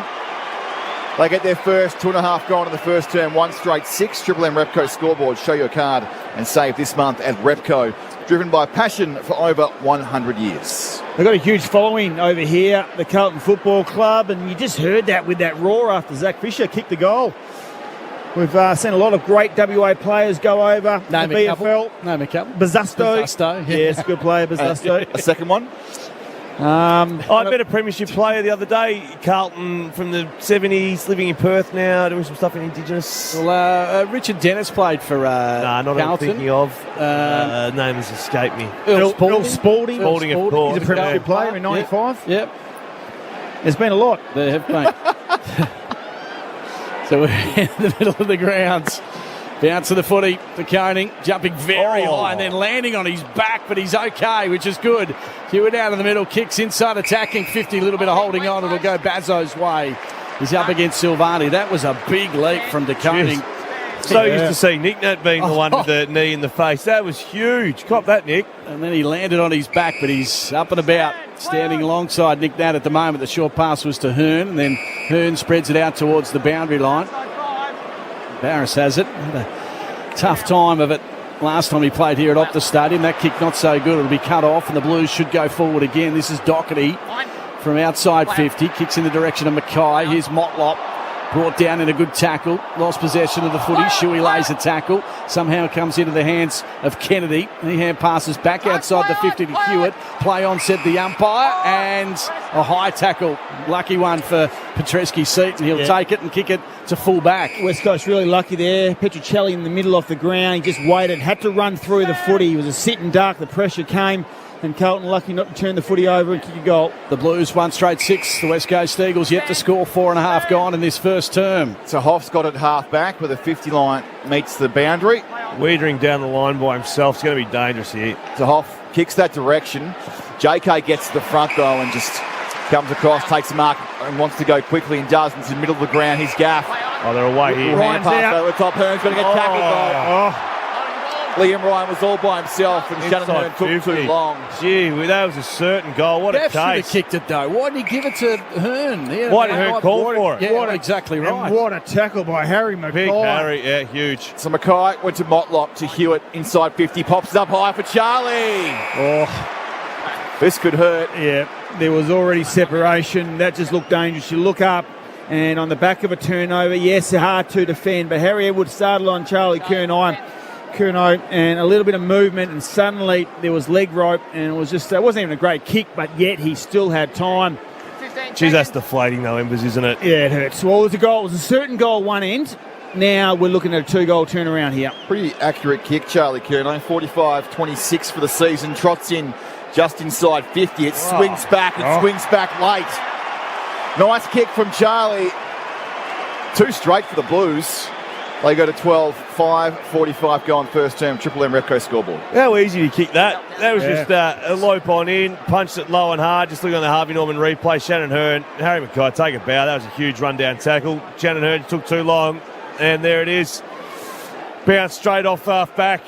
They get their first 2.5 goal in the first term, 1 straight 6. Triple M Repco scoreboard. Show your card and save this month at Repco. Driven by passion for over 100 years. They've got a huge following over here, the Carlton Football Club, and you just heard that with that roar after Zach Fisher kicked the goal. We've seen a lot of great WA players go over the VFL. No, McCouple. Bazasto. Yes, good player, Bazasto. A second one? I met a premiership player the other day, Carlton from the 70s, living in Perth now, doing some stuff in Indigenous. Well, Richard Dennis played for not Carlton. I'm thinking of. Name has escaped me. Earl Spalding. Spalding, of course. He's a premiership player in 95. Yep. There's been a lot. There have been. So we're in the middle of the grounds. Bounce of the footy for Koning, jumping very high and then landing on his back, but he's okay, which is good. Hewitt out of the middle, kicks inside, attacking 50, a little bit of holding on. It'll go Bazzo's way. He's up against Silvani. That was a big leap from De Koning. So used to see Nick Nat being the one with the knee in the face. That was huge. Cop that, Nick. And then he landed on his back, but he's up and about, standing alongside Nick Nat at the moment. The short pass was to Hearn, and then Hearn spreads it out towards the boundary line. Barris has it. Had a tough time of it last time he played here at Optus Stadium. That kick not so good. It'll be cut off, and the Blues should go forward again. This is Doherty from outside 50. Kicks in the direction of Mackay. Here's Motlop. Brought down in a good tackle. Lost possession of the footy. Shuey lays a tackle. Somehow it comes into the hands of Kennedy. He hand passes back outside the 50 to Hewitt. Play on, said the umpire. And a high tackle. Lucky one for Petreski-Seaton. He'll take it and kick it to full back. West Coast really lucky there. Petruccelli in the middle off the ground. He just waited. Had to run through the footy. It was a sitting duck. The pressure came. And Carlton lucky not to turn the footy over and kick a goal. The Blues 1 straight 6. The West Coast Eagles yet to score 4.5 gone in this first term. So Hoff's got it half back where the 50 line meets the boundary. Wiedering down the line by himself. It's going to be dangerous here. So Hoff kicks that direction. JK gets to the front though and just comes across, takes a mark and wants to go quickly and does. It's in the middle of the ground. He's Gaff. Oh, they're away here. Hand pass over the top. Hearn's going to get tackled though. Liam Ryan was all by himself, and Shannon Hearn took too long. Gee, that was a certain goal. What Def a should have case. kicked it, though. Why didn't he give it to Hearn? Yeah, Why didn't Hearn call for it? Yeah, exactly right. And what a tackle by Harry Mackay. Big Harry, yeah, huge. So Mackay went to Motlop to Hewitt inside 50, pops it up high for Charlie. Oh, This could hurt. yeah. There was already separation. That just looked dangerous. You look up, and on the back of a turnover, yes, hard to defend, but Harry Edwards started on Charlie Curnow, and a little bit of movement, and suddenly there was leg rope, and it wasn't even a great kick, but yet he still had time. Geez, that's deflating though, Embers, isn't it? Yeah, it hurts. Well, it was a certain goal one end. Now we're looking at a 2-goal turnaround here. Pretty accurate kick, Charlie Curnow. 45-26 for the season. Trots in just inside 50. It swings back. It swings back late. Nice kick from Charlie. 2 straight for the Blues. They go to 12-5, 45 go on first term, Triple M Repco scoreboard. How easy to kick that. That was just a lope on in, punched it low and hard, just look on the Harvey Norman replay. Shannon Hearn, Harry Mackay, take a bow. That was a huge rundown tackle. Shannon Hearn took too long, and there it is. Bounced straight off half back.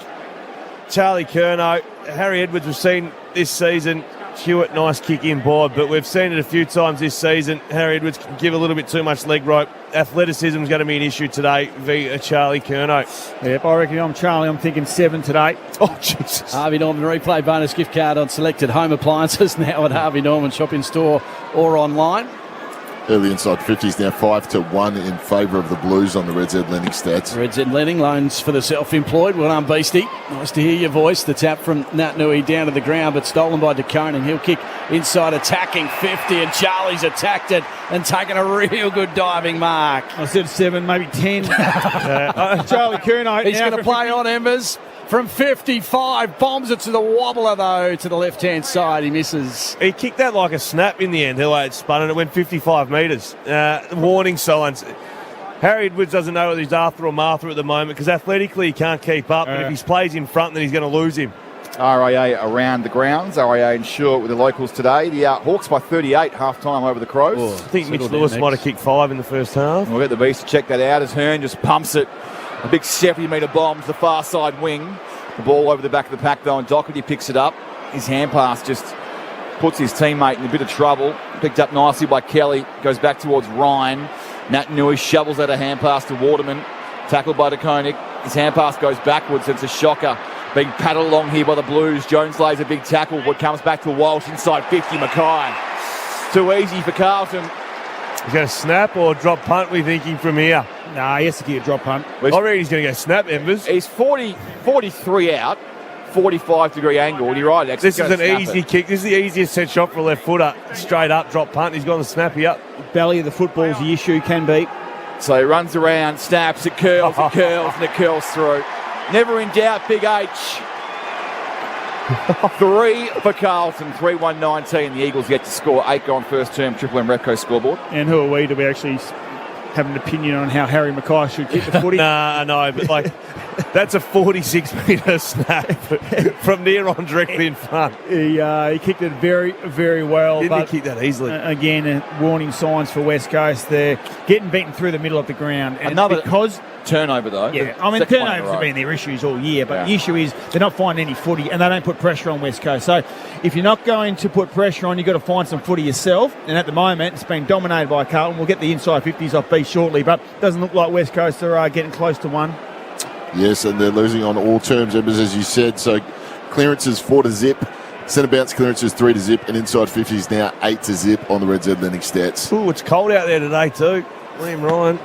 Charlie Curnow. Harry Edwards we've seen this season. Hewitt, nice kick in board, but we've seen it a few times this season. Harry Edwards can give a little bit too much leg rope. Athleticism is going to be an issue today via Charlie Curnow. Yep, I reckon I'm Charlie. I'm thinking 7 today. Oh, Jesus. Harvey Norman replay bonus gift card on selected home appliances now at Harvey Norman shop in store or online. Early inside 50s now 5-1 in favour of the Blues on the Red Z Lending stats. Red Z Lending, loans for the self-employed. Well done, Beastie. Nice to hear your voice. The tap from Nat Nui down to the ground, but stolen by DeConan. He'll kick inside, attacking 50, and Charlie's attacked it and taken a real good diving mark. I said 7, maybe 10. Charlie Curnow. He's going to play on Embers from 55. Bombs it to the wobbler, though, to the left-hand side. He misses. He kicked that like a snap in the end. The way it spun, and it went 55 metres. Warning signs. Harry Edwards doesn't know whether he's Arthur or Martha at the moment because athletically he can't keep up. And if he plays in front, then he's going to lose him. RIA around the grounds. RIA insured with the locals today. The Hawks by 38, half-time over the Crows. I think Mitch Lewis might have kicked 5 in the first half. We'll get the Beast to check that out as Hearn just pumps it. A big 70-metre bomb to the far side wing. The ball over the back of the pack, though, and Doherty picks it up. His hand pass just puts his teammate in a bit of trouble. Picked up nicely by Kelly. Goes back towards Ryan. Nat Nui shovels out a hand pass to Waterman. Tackled by DeConing. His hand pass goes backwards. It's a shocker. Being paddled along here by the Blues. Jones lays a big tackle, but comes back to Walsh inside 50. Mackay. Too easy for Carlton. He's going to snap or drop punt, we thinking, from here? Nah, he has to get a drop punt. I reckon he's going to go snap, Embers. He's 43 out, 45-degree angle. And you're right, Lex. This is an easy kick. This is the easiest set shot for a left footer. Straight up, drop punt. He's gone to snappy up. Belly of the football's the issue, can be. So he runs around, snaps, it curls, and it curls through. Never in doubt, Big H. 3 for Carlton, 3-1-19. The Eagles yet to score 8 go on first term, Triple M Repco scoreboard. And who are we to be actually have an opinion on how Harry Mackay should kick the footy? Nah, no, but like that's a 46-metre snap from near on directly in front. He kicked it very, very well. Didn't but he kick that easily? Again, warning signs for West Coast. They're getting beaten through the middle of the ground. And Another because turnover, though. Yeah, I mean, turnovers have been their issues all year, but the issue is they're not finding any footy and they don't put pressure on West Coast. So if you're not going to put pressure on, you've got to find some footy yourself. And at the moment, it's been dominated by Carlton. We'll get the inside 50s off B shortly, but it doesn't look like West Coast are getting close to one. Yes, and they're losing on all terms, Embers, as you said. So clearances 4-0. Centre bounce clearances 3-0, and inside 50s now 8-0 on the Red Z Lending stats. Ooh, it's cold out there today too. Liam Ryan,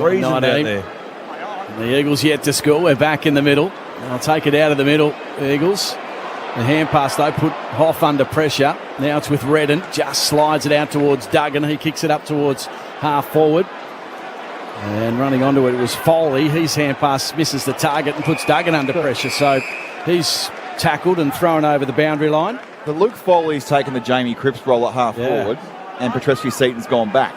freezing out there. The Eagles yet to score. We're back in the middle. I'll take it out of the middle, Eagles. The hand pass, though, put Hoff under pressure. Now it's with Redden. Just slides it out towards Duggan. He kicks it up towards half forward. And running onto it was Foley. His hand pass misses the target and puts Duggan under pressure. So he's tackled and thrown over the boundary line. The Luke Foley's taken the Jamie Cripps role at half forward, and Petrescu-Seaton's gone back.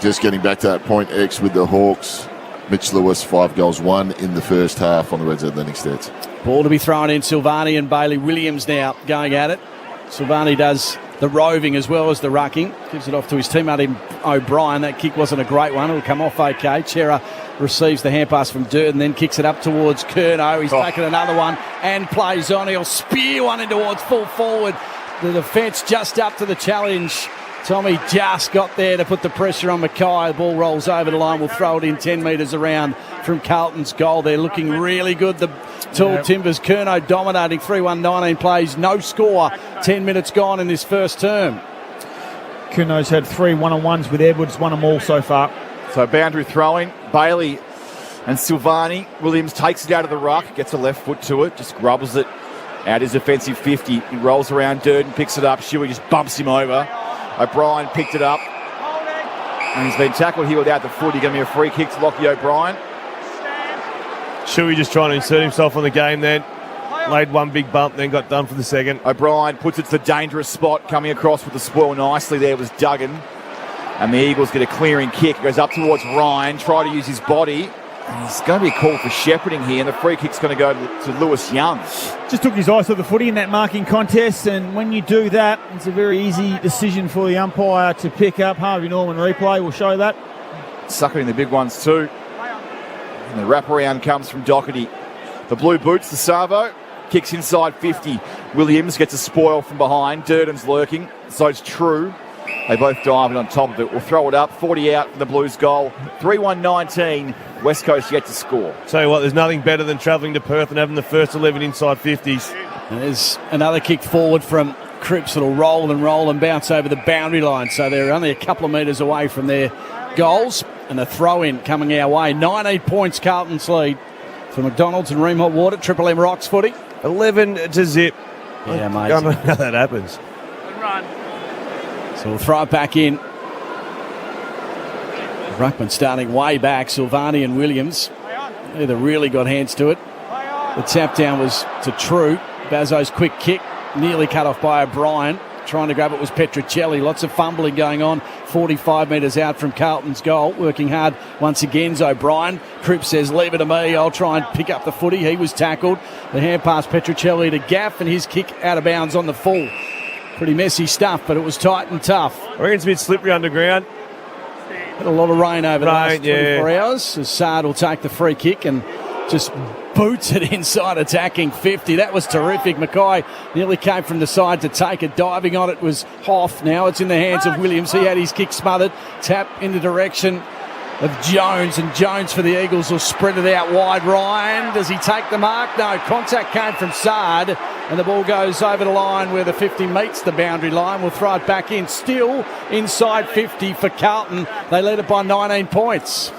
Just getting back to that point, X, with the Hawks. Mitch Lewis, 5 goals, 1 in the first half on the Red Z Lending stats. Ball to be thrown in. Silvani and Bailey Williams now going at it. Silvani does the roving as well as the rucking. Gives it off to his teammate O'Brien. That kick wasn't a great one. It'll come off okay. Chera receives the hand pass from Durden, then kicks it up towards Curnow. He's taken another one and plays on. He'll spear one in towards full forward. The defence just up to the challenge. Tommy just got there to put the pressure on Mackay. The ball rolls over the line. We'll throw it in 10 metres around from Carlton's goal. They're looking really good. The tall Timbers. Curnow dominating 3-1-19 plays. No score. 10 minutes gone in this first term. Curnow's had 3 one-on-ones with Edwards, won them all so far. So boundary throwing. Bailey and Silvani. Williams takes it out of the ruck, gets a left foot to it, just grubbles it out his offensive 50. He rolls around Durden, picks it up. Shuey just bumps him over. O'Brien picked it up. And he's been tackled here without the foot. He's going to be a free kick to Lockie O'Brien. Shuey just trying to insert himself on the game then. Laid one big bump, then got done for the second. O'Brien puts it to the dangerous spot. Coming across with the spoil nicely there was Duggan. And the Eagles get a clearing kick. It goes up towards Ryan. Try to use his body. And he's going to be called for shepherding here. And the free kick's going to go to Lewis Young. Just took his eyes off the footy in that marking contest. And when you do that, it's a very easy decision for the umpire to pick up. Harvey Norman replay will show that. Sucking the big ones too. And the wraparound comes from Doherty. The blue boots, the Savo. Kicks inside 50. Williams gets a spoil from behind. Durden's lurking. So it's True. They both diving on top of it. We'll throw it up. 40 out from the Blues goal. 3-1-19. West Coast yet to score. Tell you what, there's nothing better than travelling to Perth and having the first 11 inside 50s. And there's another kick forward from Cripps that'll roll and bounce over the boundary line. So they're only a couple of metres away from their goals. And a throw-in coming our way. 19 points Carlton's lead. For McDonald's and Ream Hot Water, Triple M Rocks footy. 11-0. Yeah, mate. I don't know how that happens. So we'll throw it back in. Ruckman starting way back. Silvani and Williams. Either really got hands to it. The tap down was to True. Bazzo's quick kick. Nearly cut off by O'Brien. Trying to grab it was Petricelli. Lots of fumbling going on. 45 metres out from Carlton's goal. Working hard once again. O'Brien. Cripps says, leave it to me. I'll try and pick up the footy. He was tackled. The hand pass Petricelli to Gaff and his kick out of bounds on the full. Pretty messy stuff, but it was tight and tough. I reckon it's a bit slippery underground. Had a lot of rain over the last 24 hours. As Saad will take the free kick and just boots it inside attacking 50. That was terrific. Mackay nearly came from the side to take it. Diving on it was Hoff. Now it's in the hands of Williams. He had his kick smothered. Tap in the direction of Jones. And Jones for the Eagles will spread it out wide. Ryan, does he take the mark? No. Contact came from Saad. And the ball goes over the line where the 50 meets the boundary line. We'll throw it back in. Still inside 50 for Carlton. They led it by 19 points.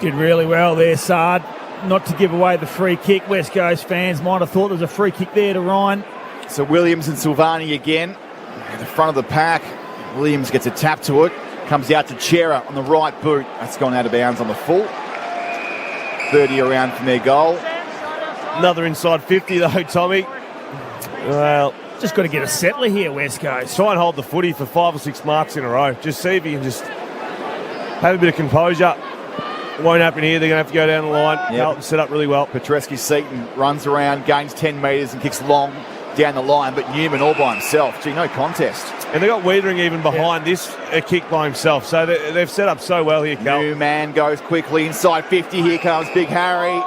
Did really well there, Saad. Not to give away the free kick. West Coast fans might have thought there was a free kick there to Ryan. So Williams and Silvani again at the front of the pack. Williams gets a tap to it. Comes out to Chera on the right boot. That's gone out of bounds on the full. 30 around from their goal. Another inside 50 though, Tommy. Well, just got to get a settler here, West Coast. Try and hold the footy for 5 or 6 marks in a row. Just see if you can just have a bit of composure. It won't happen here. They're going to have to go down the line. Yep. Carlton set up really well. Petreski-Seaton runs around, gains 10 metres and kicks long down the line, but Newman all by himself. Gee, no contest. And they got Wiedering even behind this kick by himself. So they've set up so well here, Carlton. Newman goes quickly inside 50. Here comes Big Harry.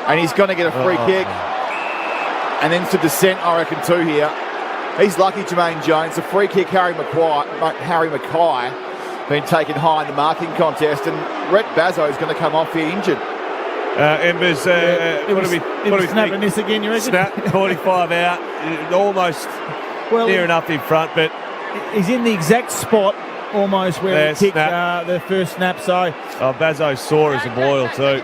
And he's going to get a free kick. And then to descent, I reckon, too here. He's lucky, Jermaine Jones. A free kick, Harry Mackay, been taken high in the marking contest. And Rhett Bazzo is going to come off here injured. Embers, what are we snapping this again, you reckon? Snap, 45 out. Almost near enough in front, but he's in the exact spot almost where he kicked the first snap. So Bazzo sore as a boil too.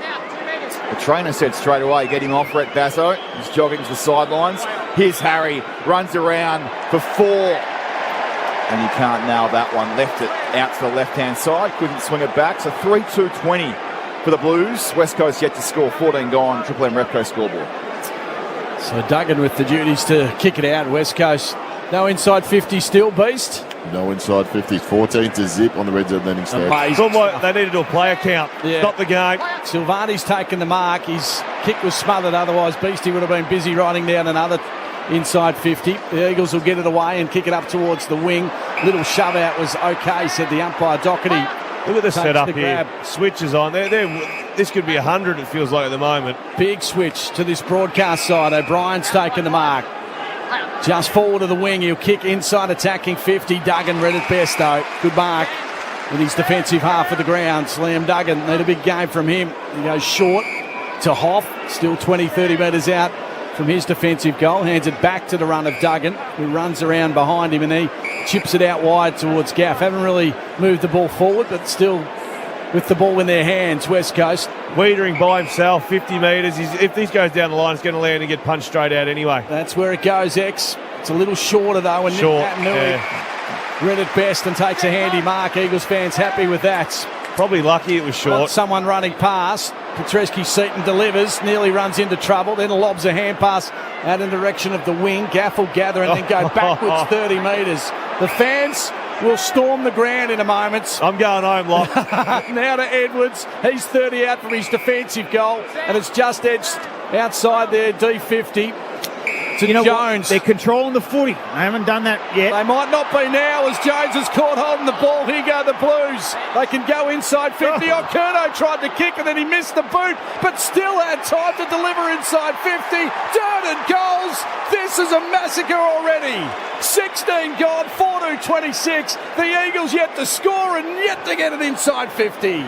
The trainer said straight away, get him off Rhett Bazzo. He's jogging to the sidelines. Here's Harry, runs around for 4. And you can't nail that one. Left it out to the left-hand side. Couldn't swing it back. So 3-2-20 for the Blues. West Coast yet to score. 14 gone. Triple M Repco scoreboard. So Duggan with the duties to kick it out. West Coast. No inside 50 still, Beast. No inside 50. 14-0 on the red zone landing stage. They need to do a player count. Yeah. Stop the game. Silvani's taken the mark. His kick was smothered. Otherwise, Beastie would have been busy riding down another inside 50. The Eagles will get it away and kick it up towards the wing. Little shove out was okay, said the umpire. Doherty Look at the Takes setup the here. grab. Switches on. This could be 100, it feels like, at the moment. Big switch to this broadcast side. O'Brien's taken the mark. Just forward of the wing. He'll kick inside attacking 50. Duggan read it best, though. Good mark in his defensive half of the ground. Liam Duggan need a big game from him. He goes short to Hoff. Still 20, 30 metres out from his defensive goal. Hands it back to the run of Duggan, who runs around behind him and he chips it out wide towards Gaff. Haven't really moved the ball forward, but still with the ball in their hands, West Coast. Wiedering by himself, 50 metres. If this goes down the line, it's going to land and get punched straight out anyway. That's where it goes, X. It's a little shorter, though, and Short, Nick Nui read it best and takes a handy mark. Eagles fans happy with that. Probably lucky it was short. Got someone running past. Petreski-Seaton delivers, nearly runs into trouble, then lobs a hand pass out in the direction of the wing. Gaff will gather and then go backwards 30 metres. The fans will storm the ground in a moment. I'm going home, Locke. Now to Edwards. He's 30 out from his defensive goal, and it's just edged outside their D50 to Jones. They're controlling the footy. They haven't done that yet. They might not be now as Jones is caught holding the ball. Here go the Blues. They can go inside 50. Curnow tried to kick and then he missed the boot, but still had time to deliver inside 50. Durden goals. This is a massacre already. 16 gone, 4-26. The Eagles yet to score and yet to get it inside 50.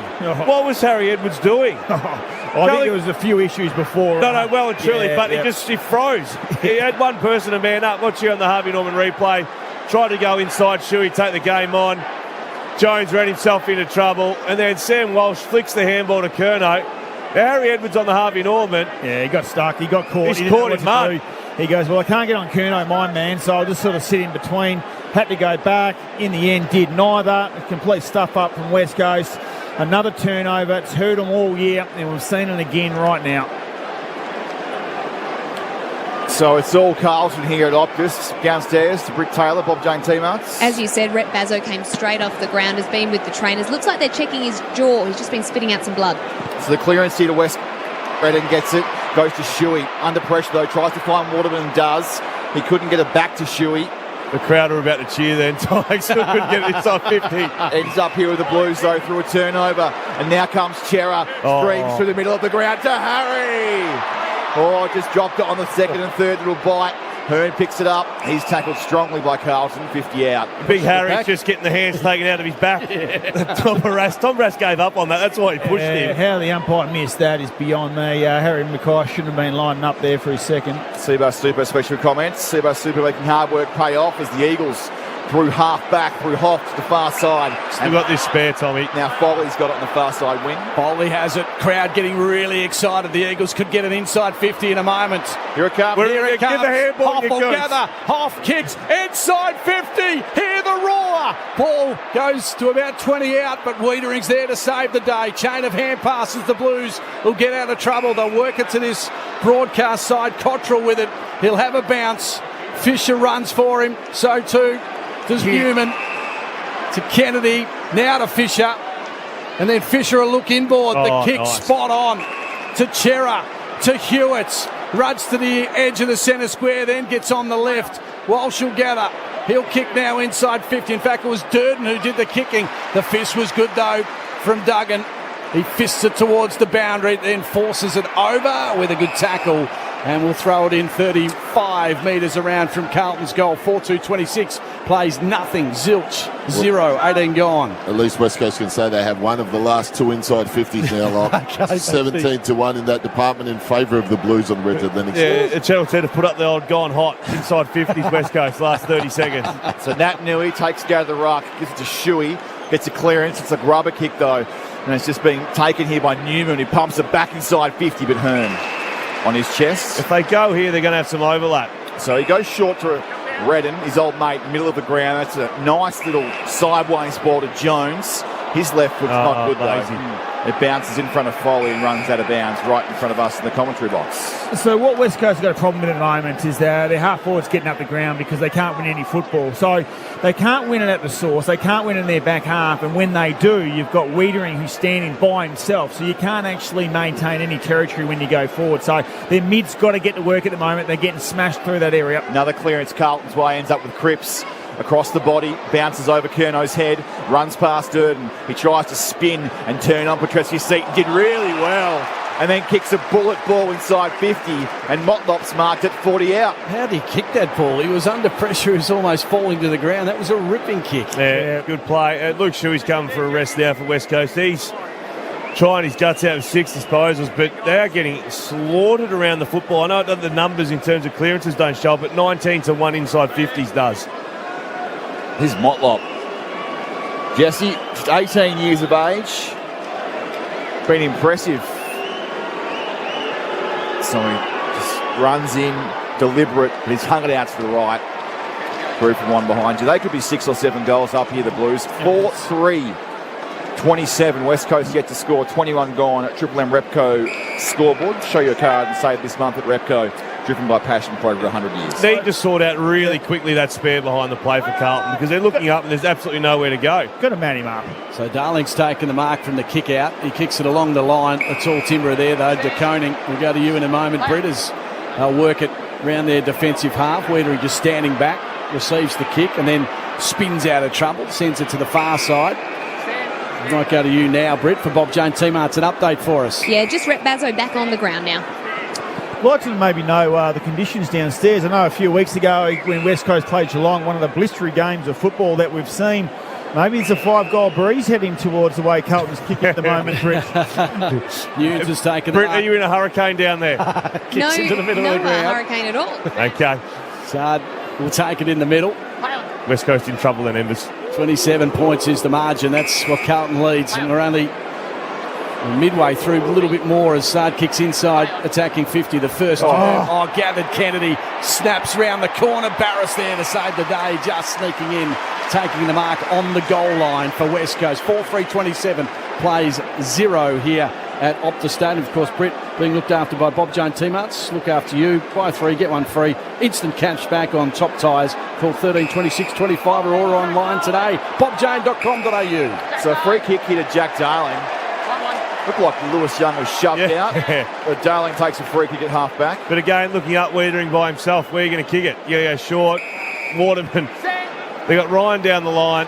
What was Harry Edwards doing? I think there was a few issues before. No, well and truly, but he froze. He had one person a man up. Watch here on the Harvey Norman replay. Tried to go inside Shuey, take the game on. Jones ran himself into trouble, and then Sam Walsh flicks the handball to Curnow. Harry Edwards on the Harvey Norman. Yeah, he got stuck. He got caught. He's caught in mud. He goes, well, I can't get on Curnow, my man, so I'll just sort of sit in between. Had to go back. In the end, did neither. A complete stuff up from West Coast. Another turnover. It's hurt them all year, and we've seen it again right now. So it's all Carlton here at Optus. Downstairs to Brick Taylor, Bob Jane teammates. As you said, Rhett Bazzo came straight off the ground, has been with the trainers. Looks like they're checking his jaw. He's just been spitting out some blood. So the clearance here to West. Redden gets it. Goes to Shuey. Under pressure, though. Tries to find Waterman and does. He couldn't get it back to Shuey. The crowd were about to cheer then. Tyke still couldn't get it inside 50. Ends up here with the Blues, though, through a turnover. And now comes Chera. Streams through the middle of the ground to Harry. Oh, just dropped it on the second and third little bite. Hearn picks it up. He's tackled strongly by Carlton. 50 out. Big Harry's just getting the hands taken out of his back. Tom Barrass gave up on that. That's why he pushed him. How the umpire missed that is beyond me. Harry Mackay shouldn't have been lining up there for his second. Sebo Super special comments. Sebo Super making hard work pay off as the Eagles through half back, through Hoff to the far side. Still got this spare, Tommy. Now Foley's got it on the far side wing. Foley has it. Crowd getting really excited. The Eagles could get it inside 50 in a moment. Here it comes. Here it comes. Give the handball. Hoff will gather. Hoff kicks inside 50. Hear the roar. Ball goes to about 20 out, but Wiedering's there to save the day. Chain of hand passes. The Blues will get out of trouble. They'll work it to this broadcast side. Cottrell with it. He'll have a bounce. Fisher runs for him. So too does Newman. To Kennedy. Now to Fisher. And then Fisher will look inboard. The kick spot on to Chera. To Hewitt. Ruds to the edge of the centre square. Then gets on the left. Walsh will gather. He'll kick now inside 50. In fact, it was Durden who did the kicking. The fist was good, though, from Duggan. He fists it towards the boundary, then forces it over with a good tackle. And we'll throw it in 35 metres around from Carlton's goal. 4-2-26 plays nothing. Zilch, 0, 18 gone. At least West Coast can say they have one of the last two inside 50s now, Locke. 17-1 in that department in favour of the Blues on Red Atlantic. Yeah, Channel 10 have put up the old gone hot inside 50s West Coast last 30 seconds. So Nat Nui takes go to the ruck, gives it to Shuey, gets a clearance. It's a rubber kick, though. And it's just been taken here by Newman, who pumps it back inside 50, but Hearn on his chest. If they go here, they're going to have some overlap. So he goes short to Redden, his old mate, middle of the ground. That's a nice little sideways ball to Jones. His left foot's not good, though. It bounces in front of Foley and runs out of bounds right in front of us in the commentary box. So what West Coast have got a problem with at the moment is that their half forwards getting up the ground because they can't win any football. So they can't win it at the source. They can't win in their back half. And when they do, you've got Wiedering who's standing by himself. So you can't actually maintain any territory when you go forward. So their mid's got to get to work at the moment. They're getting smashed through that area. Another clearance Carlton's way, ends up with Cripps. across the body, bounces over Kernow's head, runs past Durden. He tries to spin and turn on Petreski-Seton, did really well, and then kicks a bullet ball inside 50, and Motlop's marked at 40 out. How did he kick that ball? He was under pressure. He was almost falling to the ground. That was a ripping kick. Yeah, good play. Luke Shuey's coming for a rest now for West Coast. He's trying his guts out with 6 disposals, but they are getting slaughtered around the football. I know that the numbers in terms of clearances don't show, but 19-1 inside 50s does. Here's Motlop. Jesse, just 18 years of age. Been impressive. So he just runs in, deliberate, but he's hung it out to the right. 3 from 1 behind you. They could be 6 or 7 goals up here, the Blues. 4-3. 27. West Coast yet to score. 21 gone at Triple M Repco scoreboard. Show your card and save this month at Repco. Driven by passion for over 100 years. Need to sort out really quickly that spare behind the play for Carlton, because they're looking up and there's absolutely nowhere to go. Got to man him up. So Darling's taken the mark from the kick out. He kicks it along the line. It's all Timber there, though. De Koning, we'll go to you in a moment. Britt, as they'll work it around their defensive half. Wiedering just standing back, receives the kick and then spins out of trouble, sends it to the far side. I might go to you now, Britt, for Bob Jane T-Mart's an update for us. Yeah, just Rep Bazzo back on the ground now. I'd like to maybe know the conditions downstairs. I know a few weeks ago when West Coast played Geelong, one of the blistery games of football that we've seen, maybe it's a 5-goal breeze heading towards the way Carlton's kicking at the moment, Britt. Newnes has taken Britt, are you in a hurricane down there? Kicks into the middle of the ground. Hurricane at all. Okay. Sard will take it in the middle. West Coast in trouble then, Embers. 27 points is the margin. That's what Carlton leads. And we're only midway through, a little bit more as Sard kicks inside, attacking 50. The first time. Gathered Kennedy snaps round the corner. Barris there to save the day, just sneaking in, taking the mark on the goal line for West Coast. 4-3-27 plays 0 here at Optus Stadium. Of course, Britt being looked after by Bob Jane T-Marts. Look after you. Buy 3, get 1 free. Instant cash back on top tyres. Call 13 26 25 or order online today. bobjane.com.au. So a free kick here to Jack Darling. Looked like Lewis Young was shoved out. But Darling takes a free kick at half back. But again, looking up, Wiedering by himself. Where are you going to kick it? You go short. Waterman. They got Ryan down the line.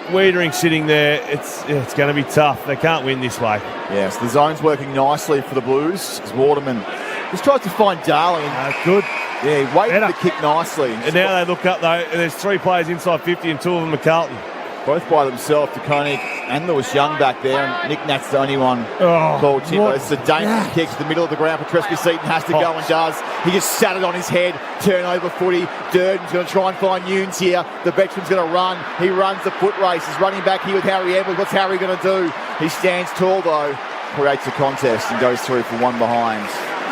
Wiedering sitting there. It's going to be tough. They can't win this way. Yes, the zone's working nicely for the Blues as Waterman just tries to find Darling. Good. Yeah, he waited the kick nicely. And now they look up, though, and there's 3 players inside 50 and 2 of them are Carlton. Both by themselves, DeKoning and Lewis Young back there. And Nick Nat's the only one called Timber. It's a dangerous kick to the middle of the ground. Petreski-Seton has to go and does. He just sat it on his head. Turnover footy. Durden's going to try and find Newnes here. The veteran's going to run. He runs the foot race. He's running back here with Harry Edwards. What's Harry going to do? He stands tall, though. Creates a contest and goes through for 1 behind.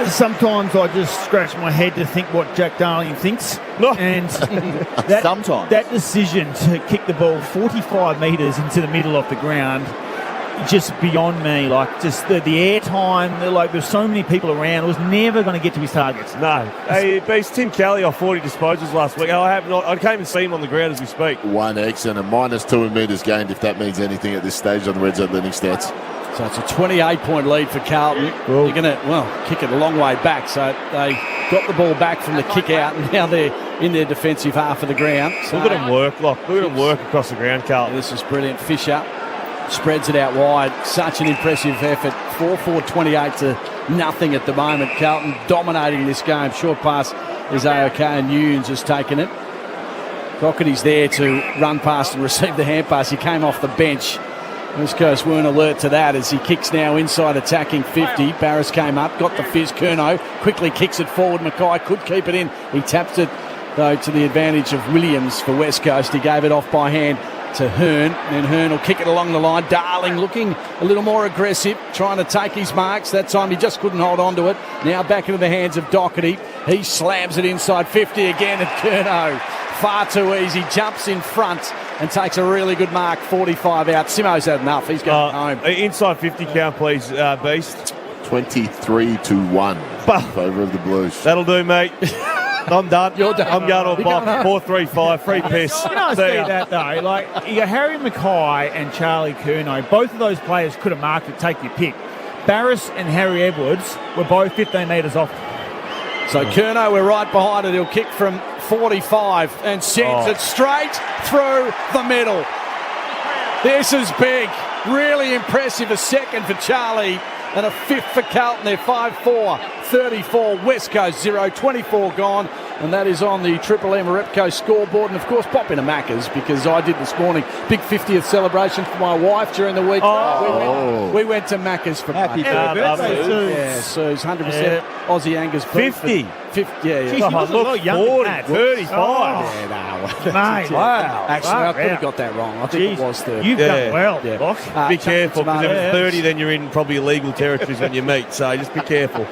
Sometimes I just scratch my head to think what Jack Darling thinks. And that decision to kick the ball 45 metres into the middle of the ground, just beyond me. Like, just the air time, there's so many people around. It was never going to get to his targets. No. Hey, it beats Tim Kelly off 40 disposals last week. I can't even see him on the ground as we speak. 1x and a -2 in metres gained, if that means anything at this stage on the Red Zone Learning Stats. So it's a 28-point lead for Carlton. They're going to, kick it a long way back. So they got the ball back from the kick out, and now they're in their defensive half of the ground. So look at them work, Look at them work across the ground, Carlton. This is brilliant. Fisher spreads it out wide. Such an impressive effort. 4-4-28 to nothing at the moment. Carlton dominating this game. Short pass is A-OK, and Newnes has taken it. Doherty's there to run past and receive the hand pass. He came off the bench. West Coast weren't alert to that as he kicks now inside attacking 50. Barris came up, got the fizz. Curnow quickly kicks it forward. Mackay could keep it in. He tapped it, though, to the advantage of Williams for West Coast. He gave it off by hand to Hearn. Then Hearn will kick it along the line. Darling looking a little more aggressive, trying to take his marks. That time he just couldn't hold on to it. Now back into the hands of Doherty. He slams it inside 50 again, and Curnow, far too easy, jumps in front and takes a really good mark. 45 out. Simo's had enough. He's going home. Inside 50 count, please, Beast. 23-1 in favour of the Blues. That'll do, mate. I'm done. You're done. I'm going to a block. 4-3-5. Free piss. You know, I see that, though. Like, you got Harry Mackay and Charlie Curnow. Both of those players could have marked it. Take your pick. Barris and Harry Edwards were both 15 metres off. So Curnow, we're right behind it. He'll kick from 45 and sends it straight through the middle. This is big. Really impressive. A second for Charlie and a fifth for Carlton. They're 5-4, 34. West Coast 0, 24 gone. And that is on the Triple M Repco scoreboard. And, of course, pop into Macca's because I did this morning. Big 50th celebration for my wife during the week. We went to Macca's for Happy birthday, Sue. Yeah, Sue's 100% Aussie Angus beef. 50. 50, yeah. Jeez, you look a lot younger 40, than that. 35. Yeah, no. Mate, wow. Actually, I could have got that wrong. I think it was 30. You've done well, Yeah. Box. Be careful, because if tomato. it's 30, then you're in probably illegal territories when you meet, so just be careful.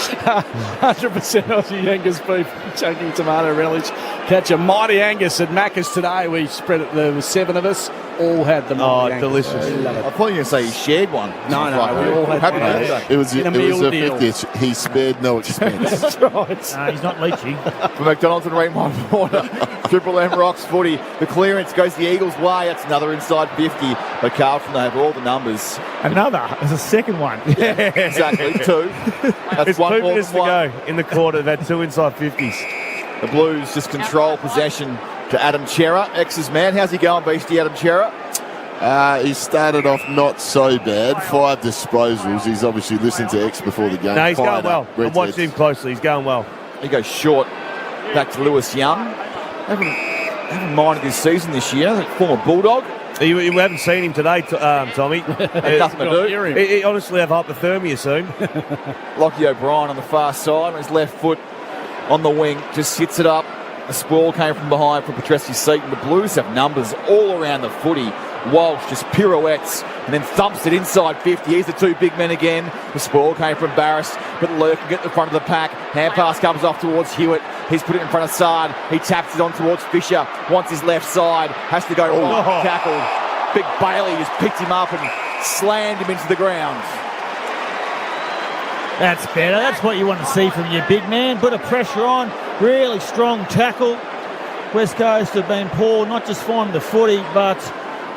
100% Aussie Angus beef, chunky tomato relish. Catch a mighty Angus at Macca's today. We spread it. There were 7 of us. All had the mighty Angus. Delicious. We love I it. thought you were going to say he shared one. No, we all had Happy one. birthday. It was In a a meal deal. 50th. He spared no expense. That's right. He's not leechy. For McDonald's and Raymond Water. Triple M Rocks footy. The clearance goes the Eagles' way. That's another inside 50. But Carlton, they have all the numbers. Another. There's a second one. Exactly, 2. That's It's 1 2 more minutes than to 1. go in the quarter. They've had 2 inside 50s. The Blues just control possession to Adam Chera. X's man. How's he going, Beastie, Adam Chera? He started off not so bad. 5 disposals. He's obviously listened to X before the game. No, he's Fired going well. up. I'm Reds watching heads. him closely. He's going well. He goes short. Back to Lewis Young. Haven't minded this season this year. Former Bulldog. You haven't seen him today, Tommy. Had nothing to do. He honestly have hypothermia soon. Lockie O'Brien on the far side on his left foot on the wing. Just hits it up. A sprawl came from behind from Petreski Seaton. The Blues have numbers all around the footy. Walsh just pirouettes and then thumps it inside 50. Here's the 2 big men again. The sprawl came from Barris, but Lurk can get the front of the pack. Hand pass comes off towards Hewitt. He's put it in front of Sard. He taps it on towards Fisher. Wants his left side. Has to go right. Tackled. Big Bailey just picked him up and slammed him into the ground. That's better. That's what you want to see from your big man. Put a pressure on. Really strong tackle. West Coast have been poor, not just finding the footy, but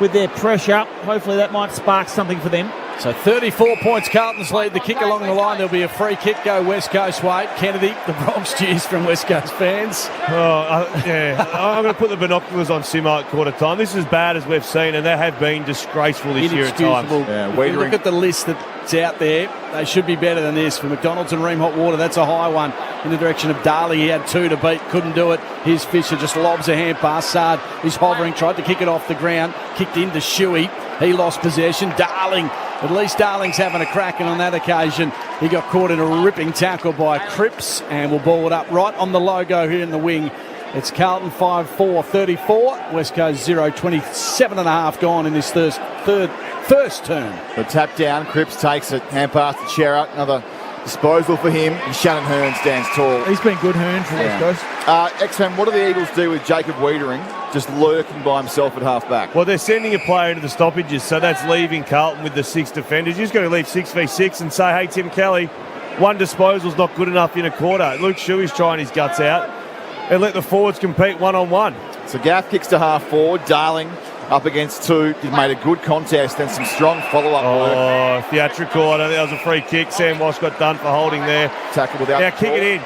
with their pressure. Hopefully that might spark something for them. So 34 points, Carlton's lead. The kick along the line, there'll be a free kick, go West Coast way. Kennedy, the Bronx cheers from West Coast fans. I'm going to put the binoculars on Simo at quarter time. This is as bad as we've seen, and they have been disgraceful this year at times. Yeah, if you look at the list that's out there, they should be better than this. For McDonald's and Ream Hot Water, that's a high one in the direction of Darley. He had 2 to beat, couldn't do it. Here's Fisher, just lobs a hand pass. Sard is hovering, tried to kick it off the ground, kicked into Shuey. He lost possession. Darling, at least Darling's having a crack, and on that occasion, he got caught in a ripping tackle by Cripps, and will ball it up right on the logo here in the wing. It's Carlton 5-4, 34. West Coast 0, 27.5 gone in this first term. The tap down, Cripps takes it, hand pass to Chera, another disposal for him, and Shannon Hearn stands tall. He's been good, Hearn, for West Coast. X-Man, what do the Eagles do with Jacob Wiedering just lurking by himself at half-back? Well, they're sending a player into the stoppages, so that's leaving Carlton with the 6 defenders. You just got to leave 6v6 and say, hey, Tim Kelly, 1 disposal's not good enough in a quarter. Luke Shuey's trying his guts out, and let the forwards compete one-on-one. So Gaff kicks to half-forward, Darling up against 2. He's made a good contest and some strong follow-up work. Oh, theatrical. I don't think that was a free kick. Sam Walsh got done for holding there. Tackle without Now the kick ball. it in.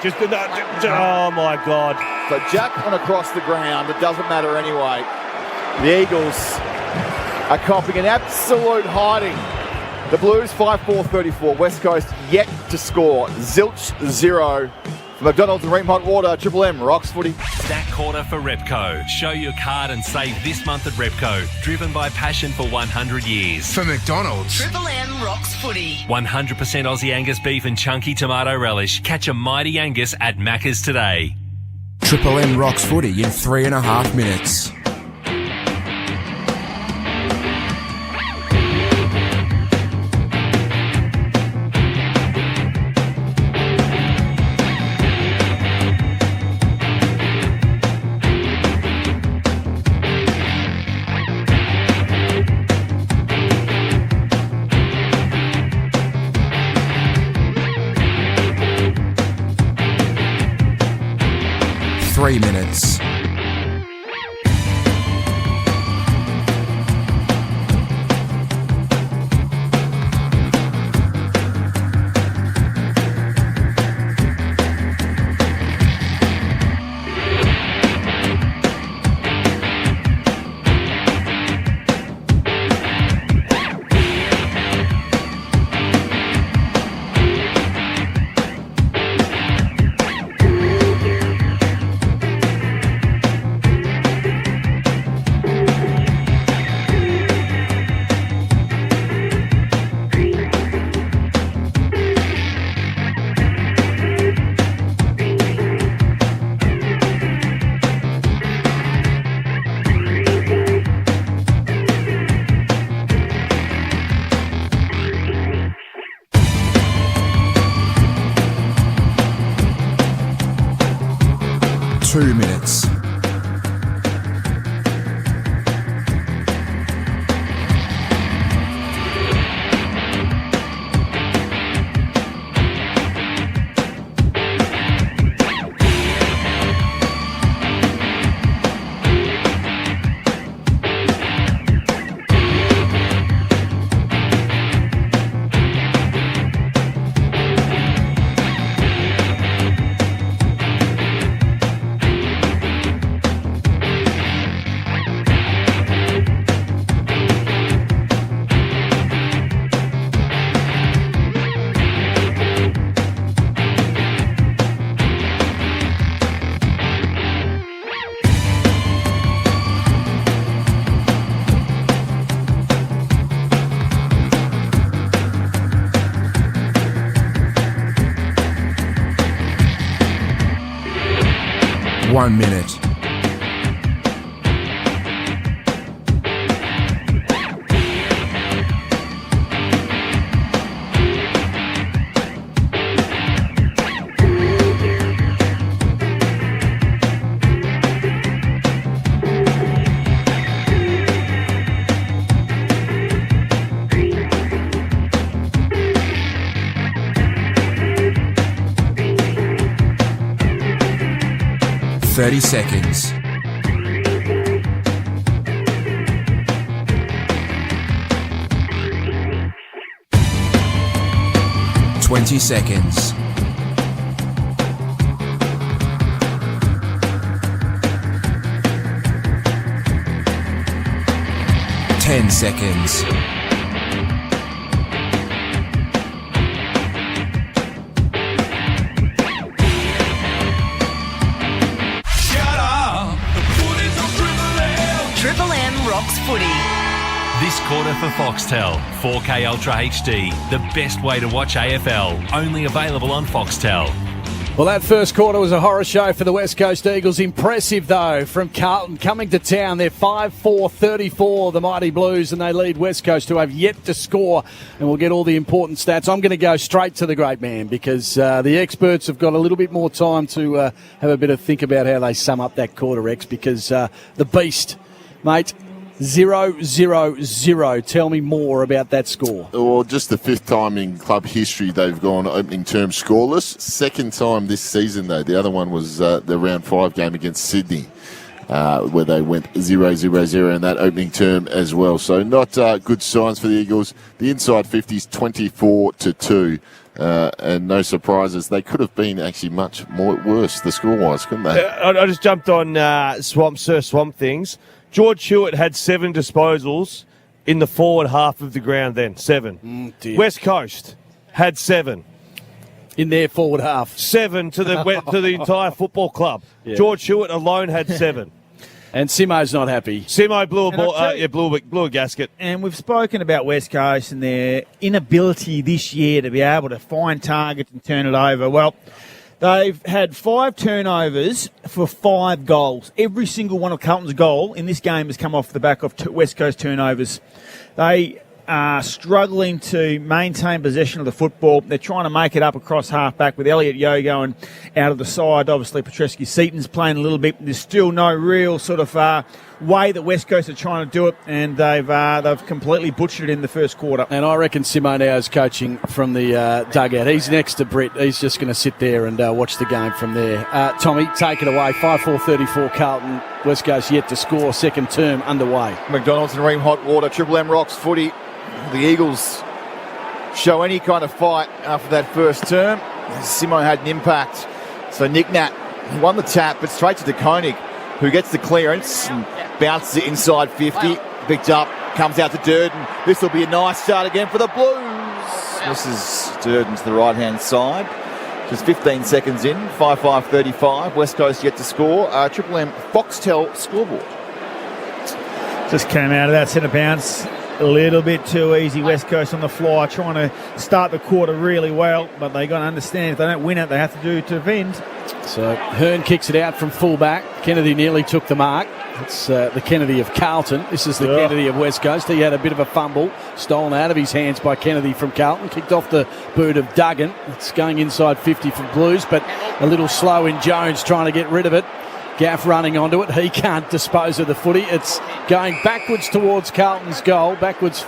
Oh, my God. So Jack on across the ground. It doesn't matter anyway. The Eagles are copping an absolute hiding. The Blues 5-4-34. West Coast yet to score. Zilch 0. For McDonald's and Ream Hot Water, Triple M Rocks footy. Stack quarter for Repco. Show your card and save this month at Repco. Driven by passion for 100 years. For McDonald's. Triple M Rocks Footy. 100% Aussie Angus beef and chunky tomato relish. Catch a mighty Angus at Macca's today. Triple M rocks footy in 3.5 minutes. Three minutes. 2 minutes. One minute. Thirty seconds. 20 seconds. 10 seconds. 'Triple-M rocks footy. This quarter for Foxtel, 4K Ultra HD, the best way to watch AFL. Only available on Foxtel. Well, that first quarter was a horror show for the West Coast Eagles. Impressive, though, from Carlton coming to town. They're 5-4-34, the Mighty Blues, and they lead West Coast, who have yet to score. And we'll get all the important stats. I'm going to go straight to the great man because the experts have got a little bit more time to have a bit of think about how they sum up that quarter, Rex, because the beast, mate, 0-0-0. Tell me more about that score. Well, just the fifth time in club history they've gone opening term scoreless. Second time this season, though. The other one was the round 5 game against Sydney, where they went 0-0-0 in that opening term as well. So not good signs for the Eagles. The inside 50s 24-2. And no surprises. They could have been actually much more worse, the score-wise, couldn't they? I just jumped on Swamp Things. George Hewitt had 7 disposals in the forward half of the ground then. 7. West Coast had 7. In their forward half. 7 to the entire football club. Yeah. George Hewitt alone had 7. And Simo's not happy. Simo blew a gasket. And we've spoken about West Coast and their inability this year to be able to find targets and turn it over. Well, they've had 5 turnovers for 5 goals. Every single one of Carlton's goal in this game has come off the back of West Coast turnovers. They are struggling to maintain possession of the football. They're trying to make it up across half-back with Elliot Yeo going out of the side. Obviously, Petrescu-Seaton's playing a little bit. There's still no real sort of way that West Coast are trying to do it, and they've completely butchered it in the first quarter. And I reckon Simo now is coaching from the dugout. He's next to Britt. He's just going to sit there and watch the game from there. Tommy, take it away. 5-4-34 Carlton. West Coast yet to score. Second term underway. McDonald's and Ream Hot Water. Triple M rocks footy. The Eagles show any kind of fight after that first term. Simo had an impact. So Nick Nat won the tap, but straight to DeKoning, who gets the clearance and bounces it inside 50. Picked up, comes out to Durden. This will be a nice start again for the Blues. This is Durden to the right-hand side. Just 15 seconds in, 5-5-35. West Coast yet to score. Triple M Foxtel scoreboard. Just came out of that centre bounce. A little bit too easy. West Coast on the fly, trying to start the quarter really well, but they got to understand if they don't win it, they have to do it to defend. So Hearn kicks it out from fullback. Kennedy nearly took the mark. It's the Kennedy of Carlton. This is the Kennedy of West Coast. He had a bit of a fumble, stolen out of his hands by Kennedy from Carlton. Kicked off the boot of Duggan. It's going inside 50 for Blues, but a little slow in Jones trying to get rid of it. Gaff running onto it. He can't dispose of the footy. It's going backwards towards Carlton's goal. Backwards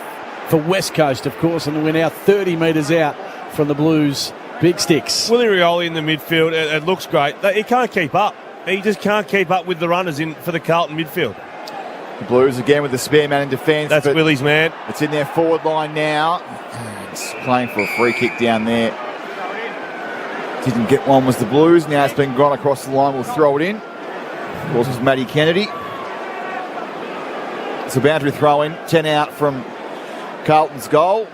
for West Coast, of course. And we're now 30 metres out from the Blues' big sticks. Willie Rioli in the midfield. It looks great. He can't keep up. He just can't keep up with the runners in for the Carlton midfield. The Blues again with the spare man in defence. That's Willie's man. It's in their forward line now. It's playing for a free kick down there. Didn't get one, was the Blues. Now it's been gone across the line. We'll throw it in. Of course, it's Matty Kennedy. It's a boundary throw in. 10 out from Carlton's goal.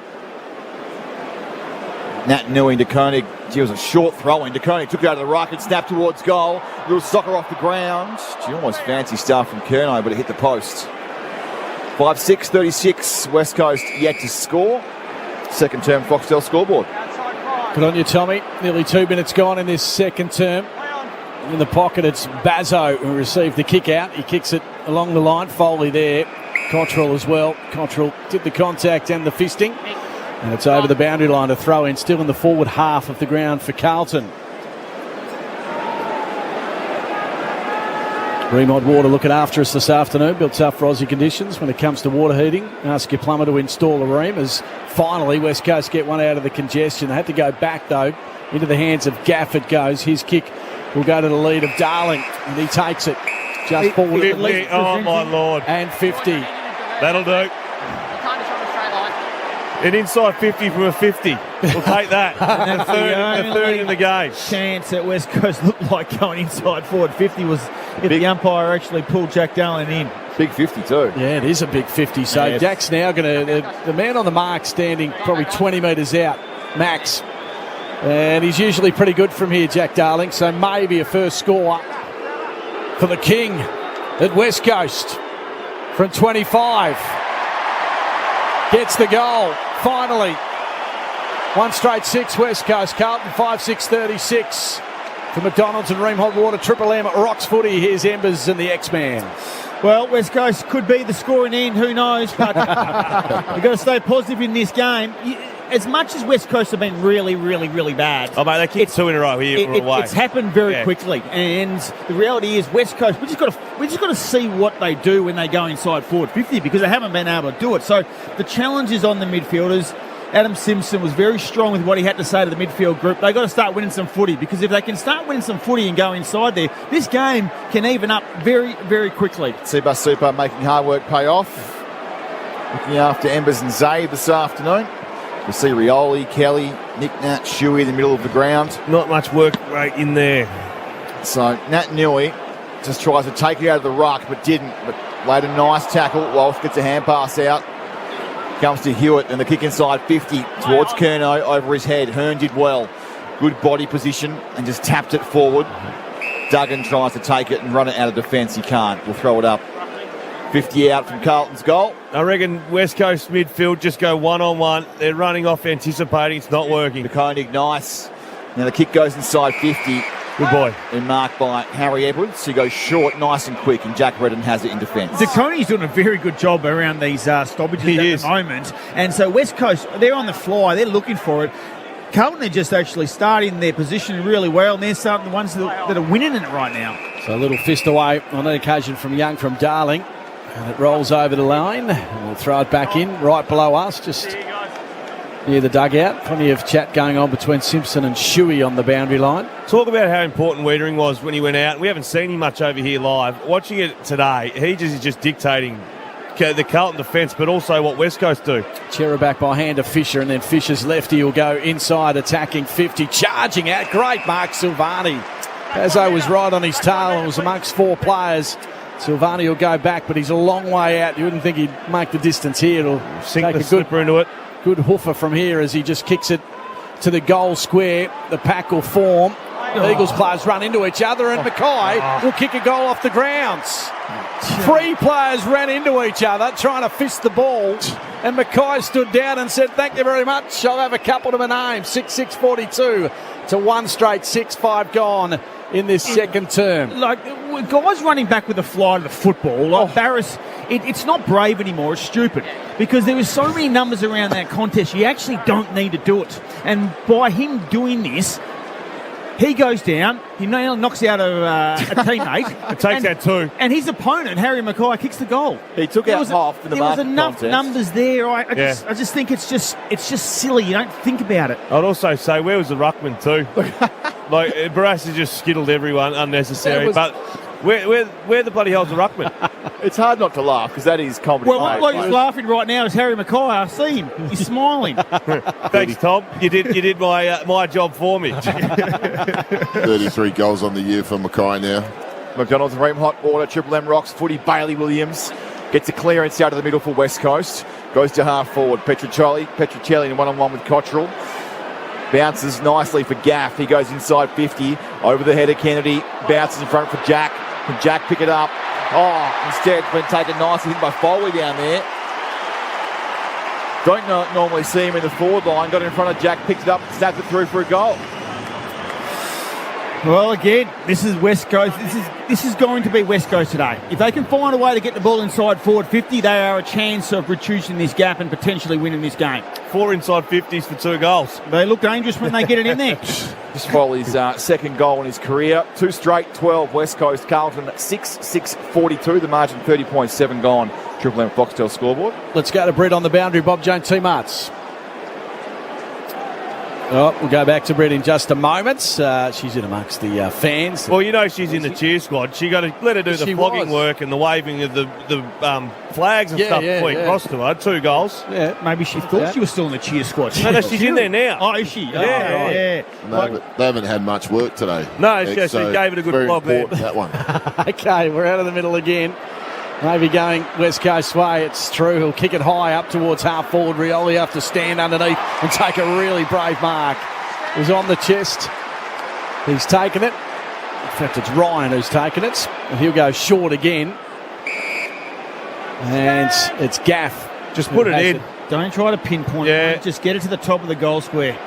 Nat Nui to Koenig. Gee, it was a short throw in. De Koenig took it out of the ruck and snapped towards goal. Little soccer off the ground. Gee, almost fancy stuff from Kerno, but it hit the post. 5-6-36. West Coast yet to score. Second term Foxtel scoreboard. Good on you, Tommy. Nearly 2 minutes gone in this second term. In the pocket, it's Bazzo who received the kick out. He kicks it along the line. Foley there. Cottrell as well. Cottrell did the contact and the fisting. And it's over the boundary line to throw in, still in the forward half of the ground for Carlton. Remod Water looking after us this afternoon. Built tough for Aussie conditions when it comes to water heating. Ask your plumber to install a ream as finally West Coast get one out of the congestion. They had to go back though. Into the hands of Gaff it goes. His kick will go to the lead of Darling. And he takes it just forward. Oh my Lord. And 50. That'll do. An inside 50 from a 50. We'll take that. And the third in the game. Chance that West Coast looked like going inside forward 50 was if the umpire actually pulled Jack Dallin in. Big 50 too. Yeah, it is a big 50. So yes. Jack's now going to, the man on the mark standing probably 20 metres out, max. And he's usually pretty good from here, Jack Darling. So maybe a first score for the King at West Coast from 25. Gets the goal, finally. One straight 6, West Coast. Carlton 5-6-36. For McDonald's and Ream Hot Water, Triple M Rocks Footy. Here's Embers and the X-Man. Well, West Coast could be the scoring end, who knows? But we've got to stay positive in this game. As much as West Coast have been really, really, really bad. Oh, mate, they kicked 2 in a row here. It's happened very quickly. And the reality is West Coast, we just got to see what they do when they go inside forward 50 because they haven't been able to do it. So the challenge is on the midfielders. Adam Simpson was very strong with what he had to say to the midfield group. They've got to start winning some footy because if they can start winning some footy and go inside there, this game can even up very, very quickly. Super Super making hard work pay off. Looking after Embers and Zabe this afternoon. We see Rioli, Kelly, Nick Nat, Shuey in the middle of the ground. Not much work rate in there. So Nat Nui just tries to take it out of the ruck but didn't. But laid a nice tackle. Walsh gets a hand pass out. Comes to Hewitt and the kick inside 50 towards Kerno over his head. Hearn did well. Good body position and just tapped it forward. Duggan tries to take it and run it out of defence. He can't. We'll throw it up. 50 out from Carlton's goal. I reckon West Coast midfield just go one-on-one. They're running off anticipating. It's not working. De Koenig, nice. Now the kick goes inside 50. Good boy. And marked by Harry Edwards. He goes short, nice and quick, and Jack Redden has it in defence. De Koenig's doing a very good job around these stoppages the moment. And so West Coast, they're on the fly. They're looking for it. Carlton are just actually starting their position really well, and they're starting the ones that are winning it right now. So a little fist away on an occasion from Young from Darling. And it rolls over the line. And we'll throw it back in right below us, just near the dugout. Plenty of chat going on between Simpson and Shuey on the boundary line. Talk about how important Wiedering was when he went out. We haven't seen him much over here live. Watching it today, he is just dictating the Carlton defence, but also what West Coast do. Chera back by hand to Fisher, and then Fisher's lefty will go inside, attacking 50, charging out. Great mark, Silvani. Pazzo was right on his tail and was amongst 4 players. Silvani will go back, but he's a long way out. You wouldn't think he'd make the distance here. It'll sink take the a slipper into it. Good hoofer from here as he just kicks it to the goal square. The pack will form. The Eagles players run into each other, and Mackay will kick a goal off the grounds. 3 players ran into each other trying to fist the ball, and Mackay stood down and said, "Thank you very much. I'll have a couple to my name." 6-6-42 to 1 straight, 6-5 gone in this second term. Like, guys running back with a fly to the football, like Barris, it's not brave anymore, it's stupid. Because there was so many numbers around that contest, you actually don't need to do it. And by him doing this, He goes down. He knocks out a teammate. It takes out two. And his opponent, Harry Mackay, kicks the goal. He took out half in the market There was enough contest. numbers there. I just think it's just silly. You don't think about it. I'd also say, where was the ruckman too? Like, Barras has just skittled everyone unnecessary. But where the bloody hell's the ruckman? It's hard not to laugh because that is comedy. Well, what bloke is laughing right now is Harry Mackay. I see him. He's smiling. Thanks, Tom. You did my job for me. 33 goals on the year for Mackay now. McDonald's Ream Hot Water, Triple M Rocks footy. Bailey Williams gets a clearance out of the middle for West Coast. Goes to half forward. Petruccelli in one-on-one with Cottrell. Bounces nicely for Gaff. He goes inside 50. Over the head of Kennedy. Bounces in front for Jack. Can Jack pick it up? Oh, instead it's been taken nicely by Foley down there. Don't normally see him in the forward line. Got it in front of Jack, picked it up, snapped it through for a goal. Well, again, this is West Coast. This is going to be West Coast today. If they can find a way to get the ball inside forward 50, they are a chance of reducing this gap and potentially winning this game. 4 inside 50s for 2 goals. They look dangerous when they get it in there. Just Foley's second goal in his career. 2 straight, 12 West Coast. Carlton 6-6-42. The margin 30.7 gone. Triple M Foxtel scoreboard. Let's go to Brett on the boundary. Bob Jones, T Marts. Oh, we'll go back to Brett in just a moment. She's in amongst the fans. Well, you know she's in the cheer squad. She got to let her do the flogging work and the waving of the flags and stuff before you cross to her. 2 goals. Yeah, maybe she thought she was still in the cheer squad. No, she's in there now. Oh, is she? Yeah. They haven't had much work today. No, she gave it a good flog there. That one. Okay, we're out of the middle again. Maybe going West Coast way. It's true. He'll kick it high up towards half forward. Rioli have to stand underneath and take a really brave mark. It was on the chest. He's taken it. In fact, it's Ryan who's taken it. And he'll go short again. And it's Gaff. Just put it in. Don't try to pinpoint it. Just get it to the top of the goal square.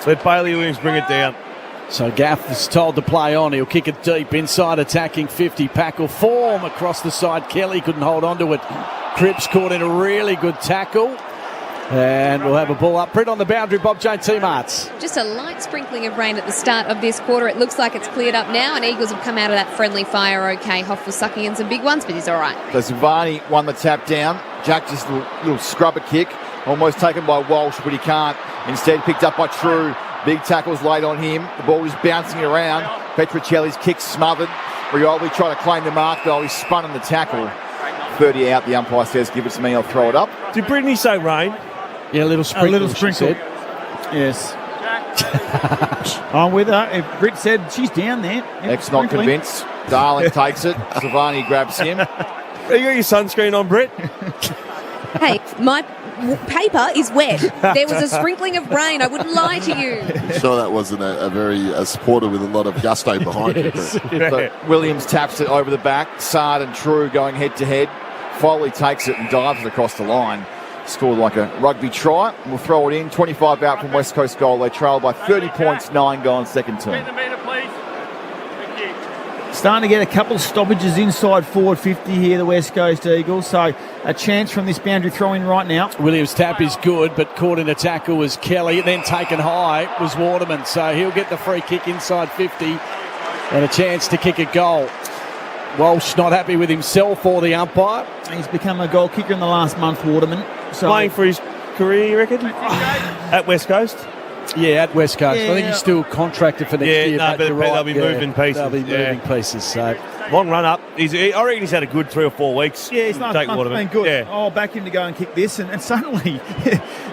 Let Bailey Williams bring it down. So Gaff is told to play on. He'll kick it deep inside attacking 50. Pack will form across the side. Kelly couldn't hold on to it. Cripps caught in a really good tackle. And we'll have a ball up. Brett on the boundary. Bob Jones, T Marts. Just a light sprinkling of rain at the start of this quarter. It looks like it's cleared up now, and Eagles have come out of that friendly fire okay. Hoff was sucking in some big ones, but he's all right. So Savani won the tap down. Jack just a little scrubber kick. Almost taken by Walsh, but he can't. Instead picked up by True. Big tackles laid on him. The ball is bouncing around. Petruccelli's kick smothered. Rioli tried to claim the mark, though. He spun on the tackle. 30 out. The umpire says, give it to me, I'll throw it up. Did Brittany say rain? Yeah, a little sprinkle. A little sprinkle. Yes. I'm with her. If Britt said she's down there. X not convinced. Darling takes it. Savani grabs him. You got your sunscreen on, Brett? Hey, my paper is wet. There was a sprinkling of rain. I wouldn't lie to you. I'm sure that wasn't a very supporter with a lot of gusto behind it. So Williams taps it over the back. Sard and True going head to head. Foley takes it and dives it across the line. Scored like a rugby try. We'll throw it in. 25 out from West Coast goal. They trail by 30 points, 9 gone second term. Starting to get a couple of stoppages inside forward 50 here, the West Coast Eagles. So a chance from this boundary throw in right now. Williams' tap is good, but caught in a tackle was Kelly. Then taken high was Waterman. So he'll get the free kick inside 50 and a chance to kick a goal. Walsh not happy with himself or the umpire. He's become a goal kicker in the last month, Waterman. So playing for his career, you reckon? At West Coast? Yeah, at West Coast. Yeah. I think he's still contracted for next year. No, but they'll be moving pieces. They'll be moving pieces. So long run up. I reckon he's had a good 3 or 4 weeks. Yeah, he's not been good. Yeah. Oh, back him to go and kick this, and suddenly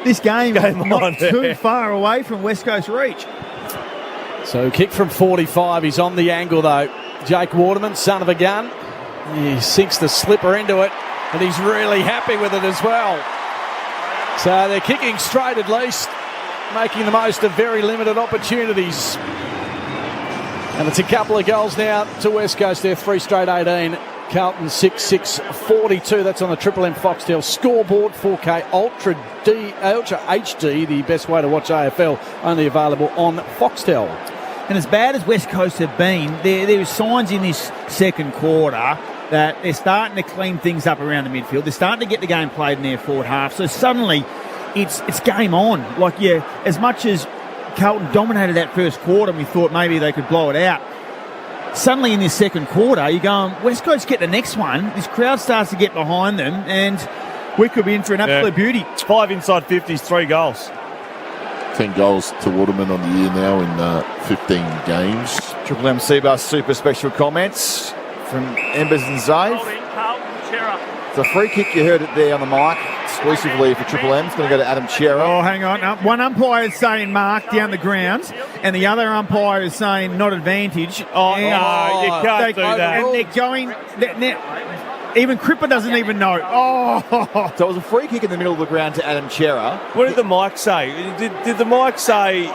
this game is not too far away from West Coast reach. So kick from 45. He's on the angle though. Jake Waterman, son of a gun. He sinks the slipper into it, and he's really happy with it as well. So they're kicking straight at least, making the most of very limited opportunities. And it's a couple of goals now to West Coast. They're 3 straight 18. Carlton 6-6-42. That's on the Triple M Foxtel scoreboard. 4K Ultra HD, the best way to watch AFL. Only available on Foxtel. And as bad as West Coast have been, there are signs in this second quarter that they're starting to clean things up around the midfield. They're starting to get the game played in their forward half. So suddenly it's game on. Like, yeah, as much as Carlton dominated that first quarter and we thought maybe they could blow it out. Suddenly in this second quarter, you're going, West Coast get the next one. This crowd starts to get behind them and we could be in for an absolute beauty. 5 inside 50s, 3 goals. 10 goals to Waterman on the year now in 15 games. Triple M Seabass super special comments from Embers and Zave. It's a free kick, you heard it there on the mic, exclusively for Triple M. It's going to go to Adam Chera. Oh, hang on. One umpire is saying mark down the ground, and the other umpire is saying not advantage. No, you can't do that. And they're going... Even Cripper doesn't even know. Oh! So it was a free kick in the middle of the ground to Adam Chera. What did the mic say? Did the mic say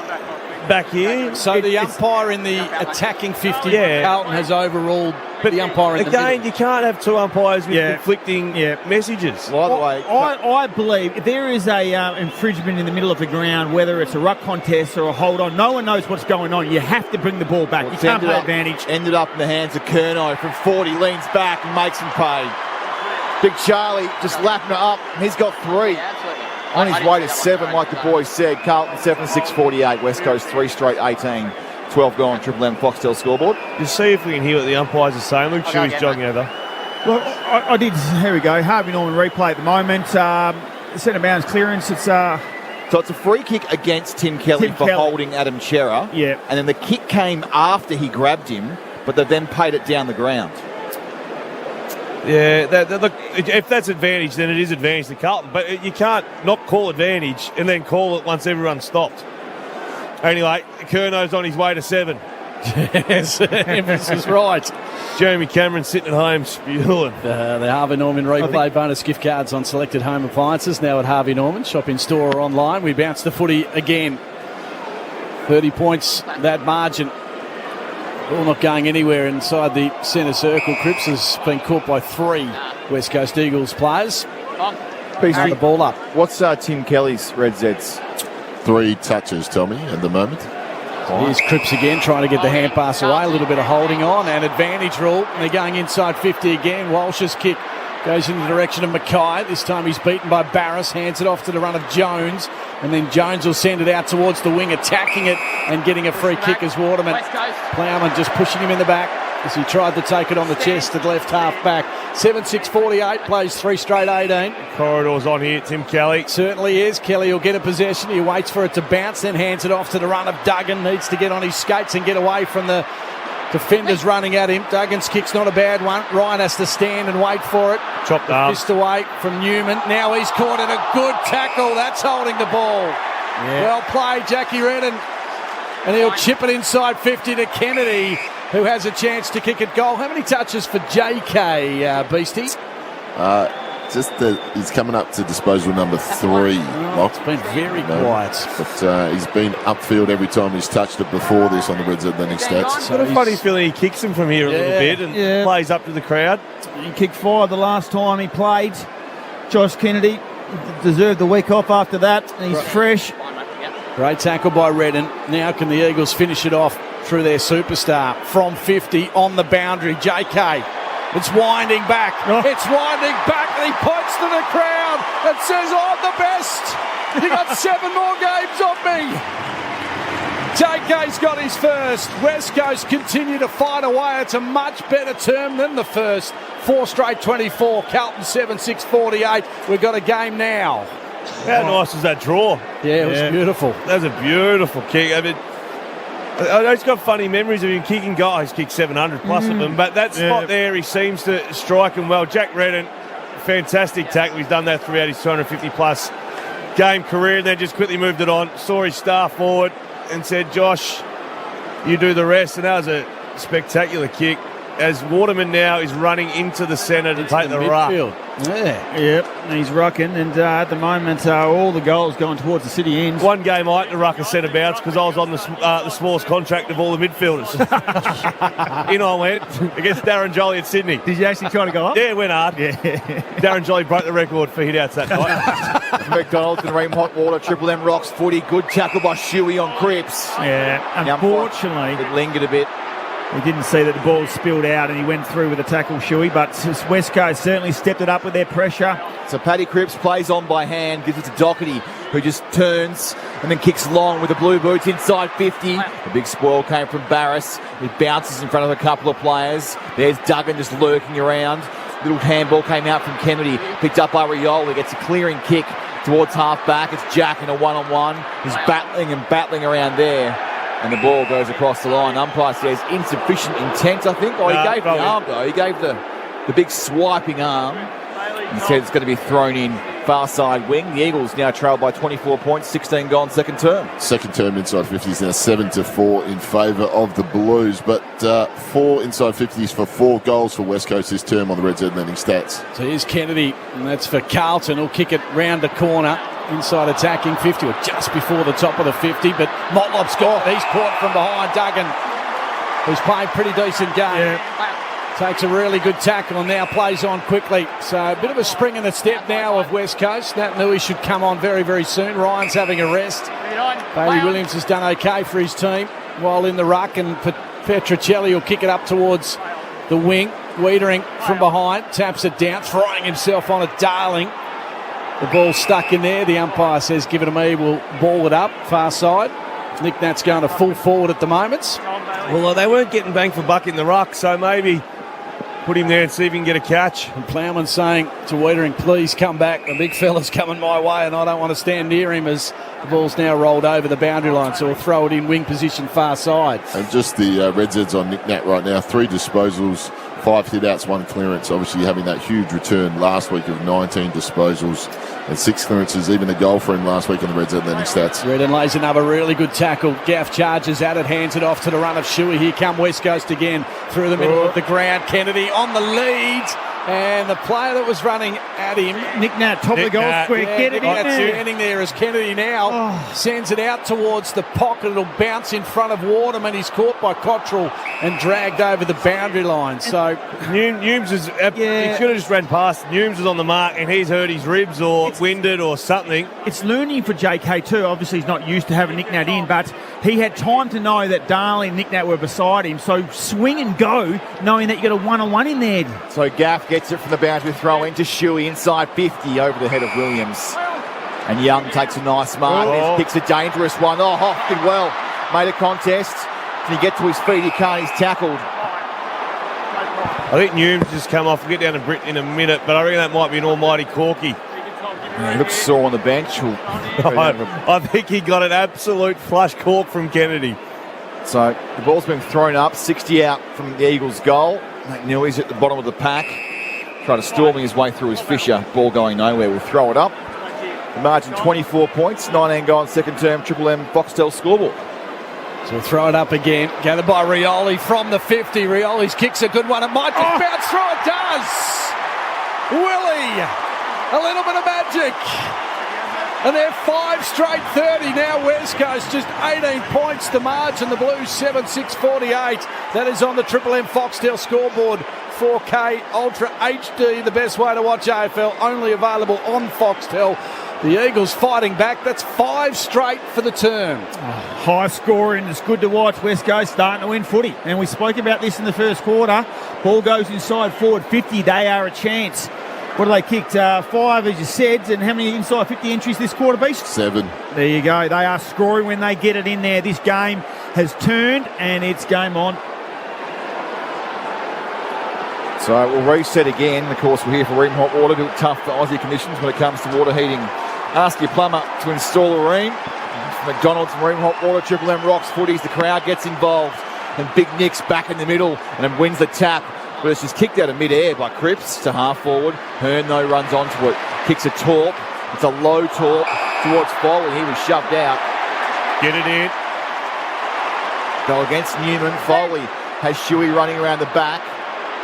back here? So the umpire in the attacking 50, Carlton has overruled the umpire in the middle. Again, you can't have 2 umpires with conflicting messages. Well, either way, I believe if there is a infringement in the middle of the ground, whether it's a ruck contest or a hold on, no one knows what's going on. You have to bring the ball back. You can't play advantage. Ended up in the hands of Curnow from 40, leans back and makes him pay. Big Charlie just lapping it up. He's got 3. On his way to 7, like the boys said. Carlton 7-6-48. West Coast 3 straight 18. 12 gone. Triple M Foxtel scoreboard. Just see if we can hear what the umpires are saying. Luke Shuey's jogging over. Well, I did. Here we go. Harvey Norman replay at the moment. Centre bounds clearance. It's So it's a free kick against Tim Kelly for holding Adam Chera. Yeah. And then the kick came after he grabbed him, but they then paid it down the ground. Yeah, look, if that's advantage, then it is advantage to Carlton. But you can't not call advantage and then call it once everyone's stopped. Anyway, Curnow's on his way to 7. Yes, Evans is right. Jeremy Cameron sitting at home spewing. The Harvey Norman replay bonus gift cards on selected home appliances now at Harvey Norman. Shop in store or online. We bounce the footy again. 30 points, that margin. Ball not going anywhere inside the centre circle. Cripps has been caught by 3 West Coast Eagles players. The ball up. What's Tim Kelly's Red Zeds? 3 touches, Tommy, at the moment. Here's Cripps again trying to get the hand pass away. A little bit of holding on and advantage rule. They're going inside 50 again. Walsh's kick goes in the direction of Mackay. This time he's beaten by Barris. Hands it off to the run of Jones. And then Jones will send it out towards the wing, attacking it and getting a free kick as Waterman. Plowman just pushing him in the back as he tried to take it on the chest at left half back. 7-6-48, plays 3 straight 18. Corridor's on here, Tim Kelly. Certainly is. Kelly will get a possession. He waits for it to bounce, then hands it off to the run of Duggan. Needs to get on his skates and get away from the defenders running at him. Duggan's kick's not a bad one. Ryan has to stand and wait for it. Chopped up. Fist away from Newman. Now he's caught in a good tackle. That's holding the ball. Yeah. Well played, Jackie Redden. And he'll chip it inside 50 to Kennedy, who has a chance to kick it goal. How many touches for JK, Beastie? He's coming up to disposal number 3. It's been very quiet. But he's been upfield every time he's touched it before this on the Red Zed stats. I've got a funny feeling he kicks him from here a little bit and plays up to the crowd. He kicked 5 the last time he played. Josh Kennedy deserved the week off after that. He's fresh. Great tackle by Redden. Now can the Eagles finish it off through their superstar from 50 on the boundary. JK. It's winding back. It's winding back. And he points to the crowd and says, I'm the best. You got 7 more games on me. JK's got his first. West Coast continue to fight away. It's a much better term than the first. 4 straight 24. Carlton 7-6-48. We've got a game now. How nice was that draw? Yeah, it was beautiful. That was a beautiful kick. I mean, I know he's got funny memories of him kicking goals. He's kicked 700 plus of them, but that spot there, he seems to strike him well. Jack Redden, fantastic tackle. He's done that throughout his 250 plus game career, and then just quickly moved it on. Saw his star forward and said, Josh, you do the rest. And that was a spectacular kick as Waterman now is running into the centre to take the ruck. Yeah. Yep, and he's rucking, and at the moment all the goals going towards the city ends. One game I had to ruck a centre bounce because I was on the smallest contract of all the midfielders. In I went against Darren Jolly at Sydney. Did you actually try to go up? Yeah, went hard. Yeah. Darren Jolly broke the record for hit-outs that night. McDonald's and Ream Hot Water, Triple M Rocks footy. Good tackle by Shuey on Cripps. Yeah, unfortunately. It lingered a bit. We didn't see that the ball spilled out and he went through with a tackle, Shuey, but West Coast certainly stepped it up with their pressure. So Paddy Cripps plays on by hand, gives it to Doherty, who just turns and then kicks long with the blue boots inside 50. The big spoil came from Barris. He bounces in front of a couple of players. There's Duggan just lurking around. Little handball came out from Kennedy, picked up by Rioli, gets a clearing kick towards half-back. It's Jack in a one-on-one. He's battling around there. And the ball goes across the line. Umpire says insufficient intent, I think. Oh, he gave the arm, though. He gave the big swiping arm. He said it's going to be thrown in far side wing. The Eagles now trail by 24 points, 16 gone second term. Second term inside 50s now 7-4 in favour of the Blues, but 4 inside 50s for 4 goals for West Coast this term on the Red Z Lending stats. So here's Kennedy, and that's for Carlton. He'll kick it round the corner. Inside attacking 50, or just before the top of the 50, but Motlop's got. He's caught from behind Duggan, who's playing pretty decent game. Yeah. Takes a really good tackle and now plays on quickly. So a bit of a spring in the step now of West Coast. Nat Nui should come on very, very soon. Ryan's having a rest. Bailey Williams has done okay for his team while in the ruck, and Petrocelli will kick it up towards the wing. Wiedering from behind, taps it down, throwing himself on it. Darling. The ball's stuck in there. The umpire says, give it to me, we'll ball it up, far side. Nick Nat's going to full forward at the moment. Well, they weren't getting bang for buck in the ruck, so maybe put him there and see if he can get a catch. And Plowman saying to Wiedering, please come back. The big fella's coming my way and I don't want to stand near him, as the ball's now rolled over the boundary line. So we'll throw it in wing position far side. And just the Red Zeds on Nick Nat right now, 3 disposals, 5 hit-outs, 1 clearance. Obviously having that huge return last week of 19 disposals and 6 clearances, even a goal for him last week on the Red Z Lending stats. Redden lays another really good tackle. Gaff charges at it, hands it off to the run of Shuey. Here come West Coast again through the middle of the ground. Kennedy on the lead. And the player that was running at him, Nick Nat, top of the goal square, get it in there. Standing there as Kennedy now sends it out towards the pocket. It'll bounce in front of Waterman. He's caught by Cottrell and dragged over the boundary line. So Newms is, he should have just ran past. Newms is on the mark and he's hurt his ribs or winded or something. It's learning for JK too. Obviously he's not used to having Nick Nat in, but he had time to know that Darley and Nick Nat were beside him. So swing and go, knowing that you got a one-on-one in there. So Gaff gets it from the boundary throw into Shuey inside 50 over the head of Williams. And Young takes a nice mark. Kicks a dangerous one. Hoff did well. Made a contest. Can he get to his feet? He can't. He's tackled. I think Newms just come off and get down to Britain in a minute, but I reckon that might be an almighty corky. Yeah, he looks sore on the bench. I think he got an absolute flush cork from Kennedy. So the ball's been thrown up, 60 out from the Eagles' goal. McNeely's at the bottom of the pack, trying to storming his way through his Fisher. Ball going nowhere. We'll throw it up. The margin 24 points, 19 gone second term, Triple M Foxtel scoreboard. So we'll throw it up again. Gathered by Rioli from the 50. Rioli's kicks a good one. It might just bounce through. It does. Willie, a little bit of magic. And they're 5 straight 30 now. West Coast just 18 points to margin. The Blues 7-6-48. That is on the Triple M Foxtel scoreboard. 4K Ultra HD, the best way to watch AFL. Only available on Foxtel. The Eagles fighting back. That's 5 straight for the term. High scoring. It's good to watch. West Coast starting to win footy. And we spoke about this in the first quarter. Ball goes inside forward 50. They are a chance. What have they kicked? 5, as you said. And how many inside 50 entries this quarter, Beast? 7. There you go. They are scoring when they get it in there. This game has turned and it's game on. So we'll reset again. Of course, we're here for Ream Hot Water. Built tough for Aussie conditions when it comes to water heating. Ask your plumber to install a Ream. McDonald's and Ream Hot Water, Triple M Rocks footies. The crowd gets involved. And Big Nick's back in the middle and then wins the tap. But it's just kicked out of mid-air by Cripps to half forward. Hearn, though, runs onto it. Kicks a torp. It's a low torp towards Foley. He was shoved out. Get it in. Go against Newman. Foley has Shuey running around the back.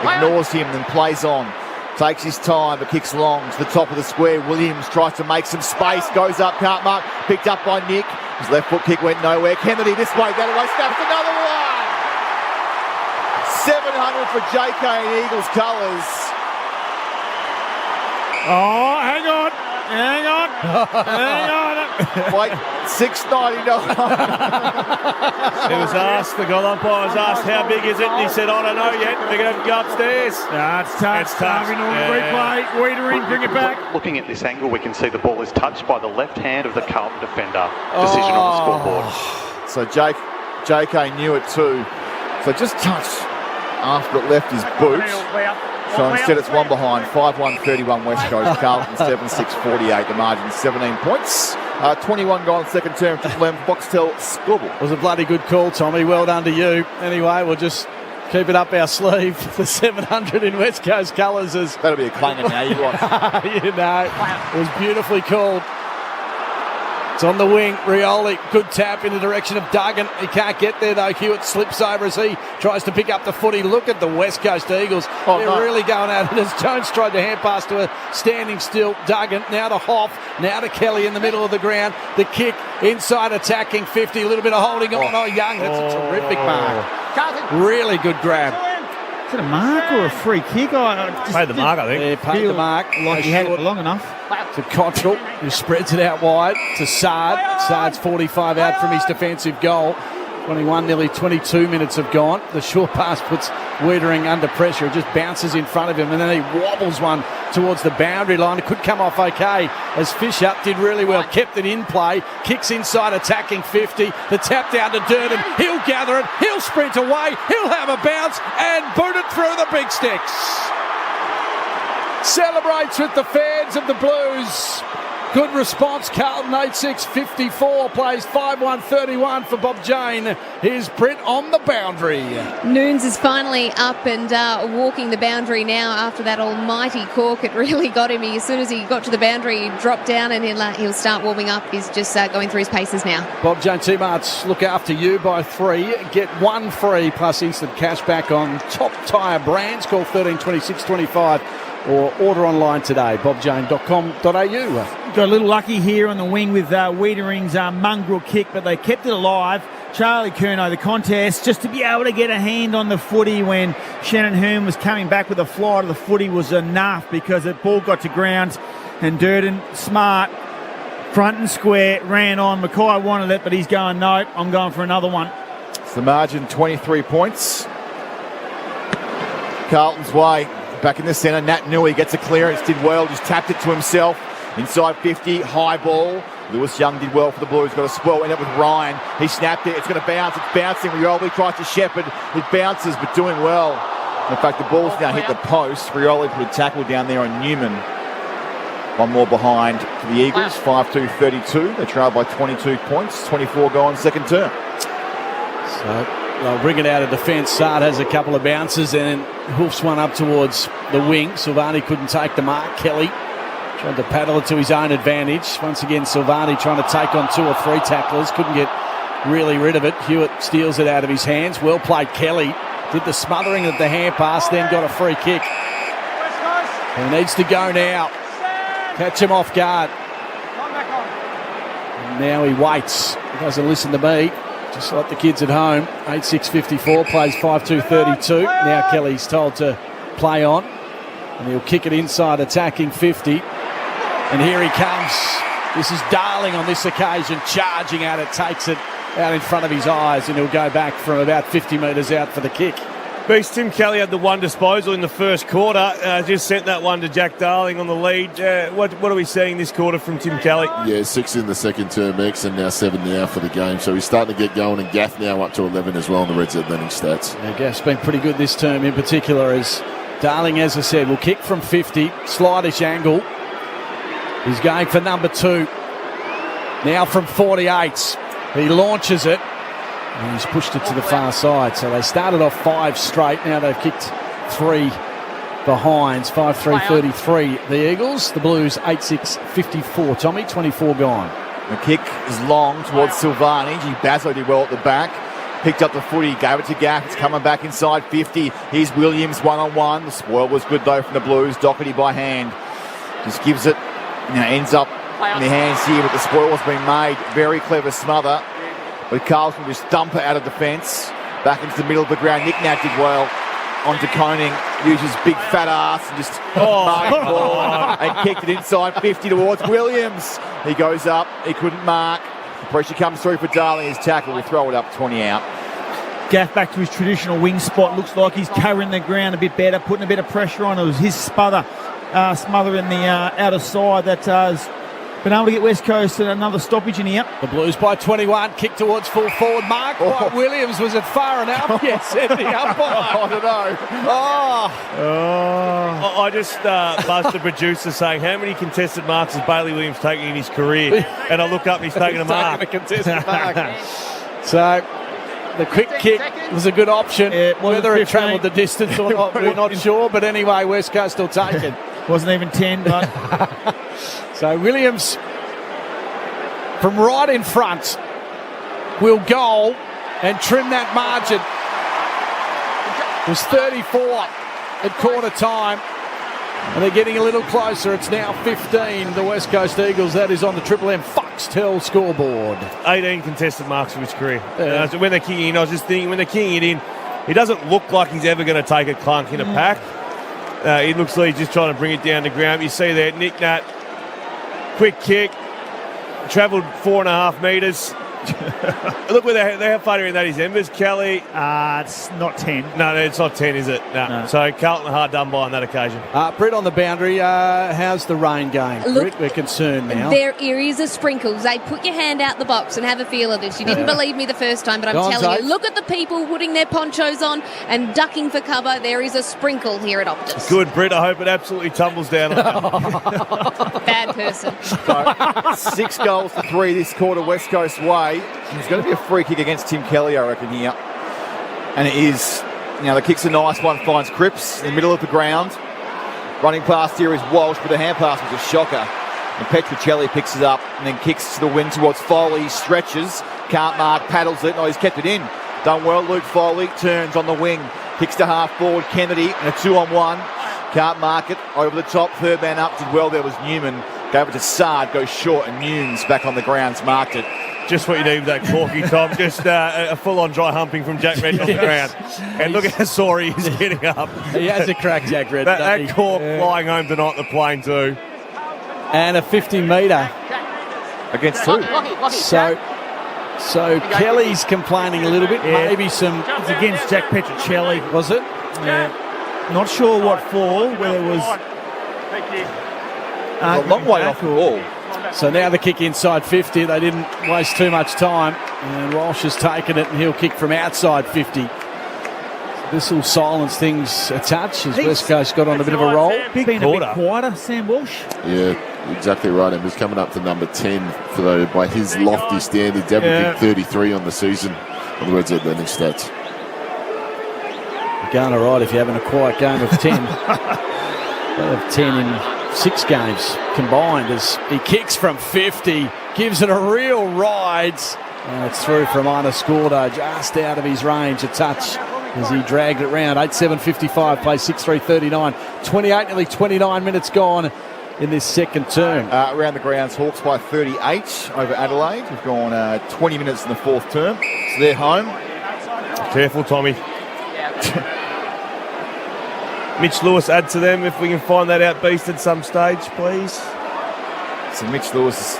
Ignores him, then plays on. Takes his time, but kicks long to the top of the square. Williams tries to make some space. Goes up, can't mark. Picked up by Nick. His left foot kick went nowhere. Kennedy this way, that way. Snaps another one. 700 for JK in Eagles colours. Oh, hang on. Hang on. Wait, $6.99. He was asked, the goal umpire was asked, how big is it? And he said, I don't know yet. They're going to go upstairs. It's touch. It's touch. Replay. Wiedering, bring it back. Looking at this angle, we can see the ball is touched by the left hand of the Carlton defender. Decision on the scoreboard. So JK knew it too. So just touched after it left his boot. So instead it's one behind, 5-1-31 West Coast, Carlton 7-6-48, the margin 17 points. 21 gone second term, Triple M, Foxtel scoreboard. It was a bloody good call, Tommy. Well done to you. Anyway, we'll just keep it up our sleeve. The 700 in West Coast colours is... That'll be a clanger now, you watch. You know, it was beautifully called. It's on the wing. Rioli, good tap in the direction of Duggan. He can't get there though. Hewitt slips over as he tries to pick up the footy. Look at the West Coast Eagles. They're really going at it as Jones tried to hand pass to a standing still Duggan. Now to Hoff. Now to Kelly in the middle of the ground. The kick inside attacking 50. A little bit of holding on. Oh, Young. That's a terrific mark. Really good grab. Is it a mark or a free kick? Paid the mark, I think. Yeah, paid the mark. Like he had it long enough. To Cottrell, who spreads it out wide to Sard. Sard's 45 out from his defensive goal. 21, nearly 22 minutes have gone. The short pass puts Wiedering under pressure. It just bounces in front of him, and then he wobbles one towards the boundary line. It could come off okay, as Fisher did really well, kept it in play, kicks inside, attacking 50. The tap down to Durden. He'll gather it. He'll sprint away. He'll have a bounce and boot it through the big sticks. Celebrates with the fans of the Blues. Good response. Carlton 8-6-54 plays 5-1-31 for Bob Jane. Here's Britt on the boundary. Noons is finally up and walking the boundary now after that almighty cork. It really got him. As soon as he got to the boundary, he dropped down and he'll start warming up. He's just going through his paces now. Bob Jane T-Marts look after you by 3. Get 1 free plus instant cash back on top tyre brands. Call 13 26 25 or order online today, bobjane.com.au. Got a little lucky here on the wing with Wiedering's mongrel kick, but they kept it alive. Charlie Curnow, the contest, just to be able to get a hand on the footy when Shannon Hearn was coming back with a fly to the footy was enough because the ball got to ground and Durden, smart, front and square, ran on. Mackay wanted it, but he's going, no, I'm going for another one. It's the margin, 23 points. Carlton's way. Back in the centre, Nat Nui gets a clearance, did well, just tapped it to himself. Inside 50, high ball. Lewis Young did well for the Blues, got a swell, ended up with Ryan. He snapped it, it's going to bounce, it's bouncing. Rioli tries to shepherd, it bounces, but doing well. In fact, the ball's now hit the post. Rioli put a tackle down there on Newman. One more behind for the Eagles, 5-2-32. They trail by 22 points, 24 gone second term. So they'll bring it out of defence. Sard has a couple of bounces and hoofs one up towards the wing. Silvani couldn't take the mark. Kelly tried to paddle it to his own advantage. Once again, Silvani trying to take on 2 or 3 tacklers. Couldn't get really rid of it. Hewitt steals it out of his hands. Well played, Kelly. Did the smothering of the hand pass, then got a free kick. He needs to go now. Catch him off guard. And now he waits. He doesn't listen to me. Just like the kids at home. 8-6-54, plays 5-2-32. Now Kelly's told to play on. And he'll kick it inside, attacking 50. And here he comes. This is Darling on this occasion, charging at it, takes it out in front of his eyes, and he'll go back from about 50 metres out for the kick. Beast Tim Kelly had the one disposal in the first quarter. Just sent that one to Jack Darling on the lead. What are we seeing this quarter from Tim Kelly? Yeah, 6 in the second term X and now 7 now for the game. So he's starting to get going, and Gaff now up to 11 as well in the Reds Atlantic stats. Yeah, Gaff's been pretty good this term in particular, as Darling, as I said, will kick from 50, slightish angle. He's going for number 2. Now from 48. He launches it. And he's pushed it to the far side. So they started off 5 straight. Now they've kicked 3 behinds. 5-3-33. The Eagles. The Blues 8-6-54. Tommy, 24 gone. The kick is long towards Silvani. Basso did well at the back. Picked up the footy, gave it to Gaff. It's coming back inside 50. Here's Williams one-on-one. The spoil was good though from the Blues. Doherty by hand. Just gives it. Now ends up in the hands here, but the spoil has been made. Very clever smother. But Carlton just dump it out of defence. Back into the middle of the ground. Nick Nat did well. onto Koning, used his big fat ass and just marked the ball and kicked it inside 50 towards Williams. He goes up, he couldn't mark. The pressure comes through for Darling. His tackle will throw it up 20 out. Gaff back to his traditional wing spot. Looks like he's covering the ground a bit better, putting a bit of pressure on. It was his smother in the outer side that has been able to get West Coast another stoppage in here. The Blues by 21, kick towards full forward. Mark by Williams. Was it far enough? Yes, ending up by. I don't know. I just buzzed the producer saying, how many contested marks has Bailey Williams taken in his career? And I look up and he's taken a mark. Taking a contested mark. So the quick kick was a good option. Whether it travelled the distance or not, we're not sure. But anyway, West Coast will take it. Wasn't even 10, but... So Williams, from right in front, will goal and trim that margin. It was 34 at quarter time. And they're getting a little closer. It's now 15, the West Coast Eagles. That is on the Triple M Foxtel scoreboard. 18 contested marks for his career. When they're kicking in, I was just thinking, when they're kicking it in, he doesn't look like he's ever going to take a clunk in a pack. He looks like he's just trying to bring it down the ground. You see there, Nick Nat, quick kick, travelled 4.5 metres. Look where how far in that is Embers, Kelly. It's not 10. No, it's not 10, is it? No. So Carlton hard done by on that occasion. Britt on the boundary. How's the rain going? Look, Britt, we're concerned now. There areas of sprinkles. They put your hand out the box and have a feel of this. You didn't believe me the first time, but I'm telling you, look at the people putting their ponchos on and ducking for cover. There is a sprinkle here at Optus. Good, Britt. I hope it absolutely tumbles down. Bad person. So, 6 goals to 3 this quarter, West Coast way. There's going to be a free kick against Tim Kelly, I reckon, here. And it is. Now, the kick's a nice one, finds Cripps in the middle of the ground. Running past here is Walsh, but the hand pass was a shocker. And Petruccelli picks it up and then kicks to the wing towards Foley. He stretches, can't mark, paddles it. No, he's kept it in. Done well, Luke Foley. Turns on the wing, kicks to half forward, Kennedy, and a 2-on-1. Can't mark it. Over the top, third man up, did well. There was Newman. Gave it to Sard, goes short, and Nunes back on the ground's marked it. Just what you need with that corky, Tom. Just a full-on dry humping from Jack Redden on the ground. And look how sore he is getting up. He has a crack, Jack Redden. That cork flying home tonight on the plane too. And a 50-metre. Against who? So Kelly's complaining a little bit. Yeah. Maybe some... It's against Jack Petruccelli. Was it? Yeah. Not sure what for, whether it was... A long way off the ball. So now the kick inside 50. They didn't waste too much time. And Walsh has taken it and he'll kick from outside 50. So this will silence things a touch as West Coast got on a bit of a roll. Been a bit quieter, Sam Walsh. Yeah, exactly right. And he's coming up to number 10 for by his lofty standards, averaging 33 on the season. On the words of the next stats. You're going all right if you're having a quiet game of 10. They have 10 in 6 games combined as he kicks from 50, gives it a real ride, and it's through from Ina Scordo, just out of his range, a touch as he dragged it round. 8:7:55, play 6:3:39, 28, nearly 29 minutes gone in this second term. Around the grounds, Hawks by 38 over Adelaide. We've gone 20 minutes in the fourth term, so they're home. Careful, Tommy. Mitch Lewis add to them if we can find that out beast at some stage, please. So Mitch Lewis is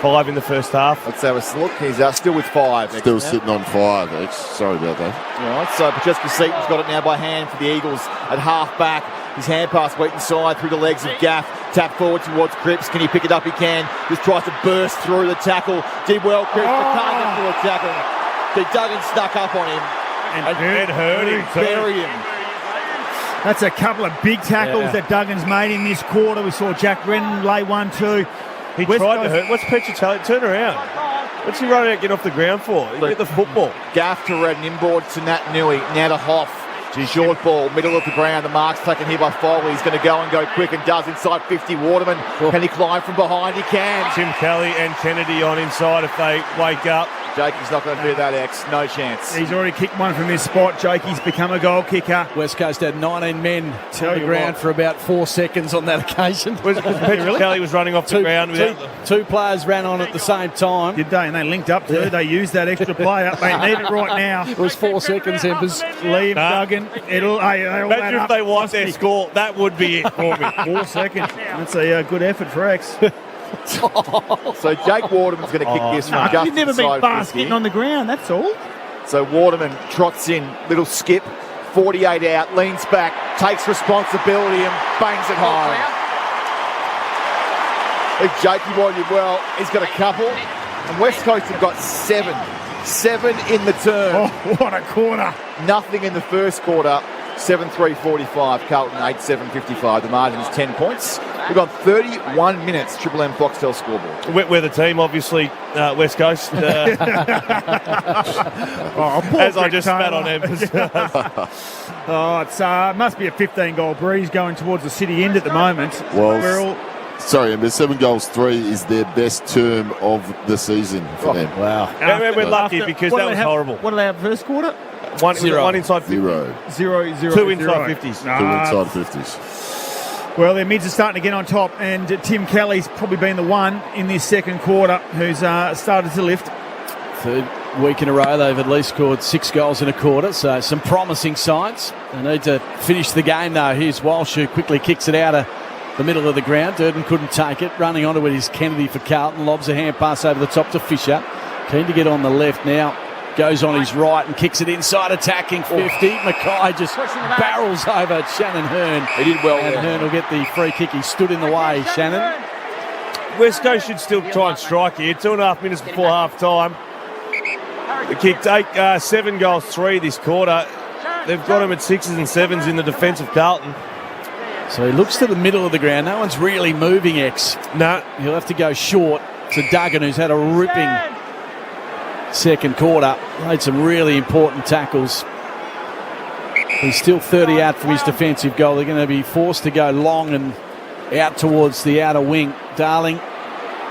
5 in the first half. Let's have a look. He's still with 5. Still sitting on 5, X. Sorry about that. All right, so Pacheco Seaton's got it now by hand for the Eagles at half back. His hand pass went inside through the legs of Gaff. Tap forward towards Cripps. Can he pick it up? He can. Just tries to burst through the tackle. Did well, Cripps, but can't get through a tackle. Duggan snuck up on him. And hurt him too. Bury him. That's a couple of big tackles that Duggan's made in this quarter. We saw Jack Redden lay 1-2. He tried to hurt. What's Petruccelli? Turn around. What's he running out, get off the ground for? Get the football. Gaff to Redden, inboard to Nat Nui. Now to Hoff. Short ball, middle of the ground. The mark's taken here by Foley. He's going to go and go quick and does inside 50. Waterman, can he climb from behind? He can. Tim Kelly and Kennedy on inside if they wake up. Jakey's not going to do that, X. No chance. He's already kicked one from his spot. Jakey's become a goal kicker. West Coast had 19 men on the ground for about 4 seconds on that occasion. Kelly was running off the ground. Two players ran on at the same time. Did they? And they linked up too. They used that extra player. They need it right now. It was 4 seconds, Embers. Leave Duggan. again. Imagine if they want their score. That would be it for me. 4 seconds. That's a good effort for X. So Jake Waterman's going to kick this from just You've never been inside fast 50. getting on the ground, that's all. So Waterman trots in, little skip, 48 out, leans back, takes responsibility and bangs it home. Big Jakey wanted well. He's got a couple. And West Coast have got 7. 7 in the turn. Oh, what a quarter. Nothing in the first quarter. 7-3-45. Carlton 8-7-55. The margin is 10 points. We've got 31 minutes. Triple M Foxtel scoreboard. We're the team, obviously, West Coast. As I just spat on them. It must be a 15-goal breeze going towards the city end at the moment. Well, sorry, but 7 goals 3 is their best term of the season for them. Wow. We're lucky because that was horrible. What did they have first quarter? 1 inside 50. 0. 2 inside 50s. 2 inside 50s. Well, their mids are starting to get on top, and Tim Kelly's probably been the one in this second quarter who's started to lift. Third week in a row, they've at least scored 6 goals in a quarter, so some promising signs. They need to finish the game, though. Here's Walsh, who quickly kicks it out of the middle of the ground. Durden couldn't take it. Running onto it is Kennedy for Carlton. Lobs a hand pass over the top to Fisher. Keen to get on the left now. Goes on his right and kicks it inside, attacking 50. Mackay just barrels over Shannon Hearn. He did well and there. Hearn will get the free kick. He stood in the way, Shannon. West Coast should still try and strike here. 2.5 minutes before half time. They kicked 7 goals 3 this quarter. They've got him at 6s and 7s in the defence of Carlton. So he looks to the middle of the ground. No one's really moving, X. No. He'll have to go short to Duggan, who's had a ripping second quarter. Made some really important tackles. He's still 30 out from his defensive goal. They're going to be forced to go long and out towards the outer wing. Darling,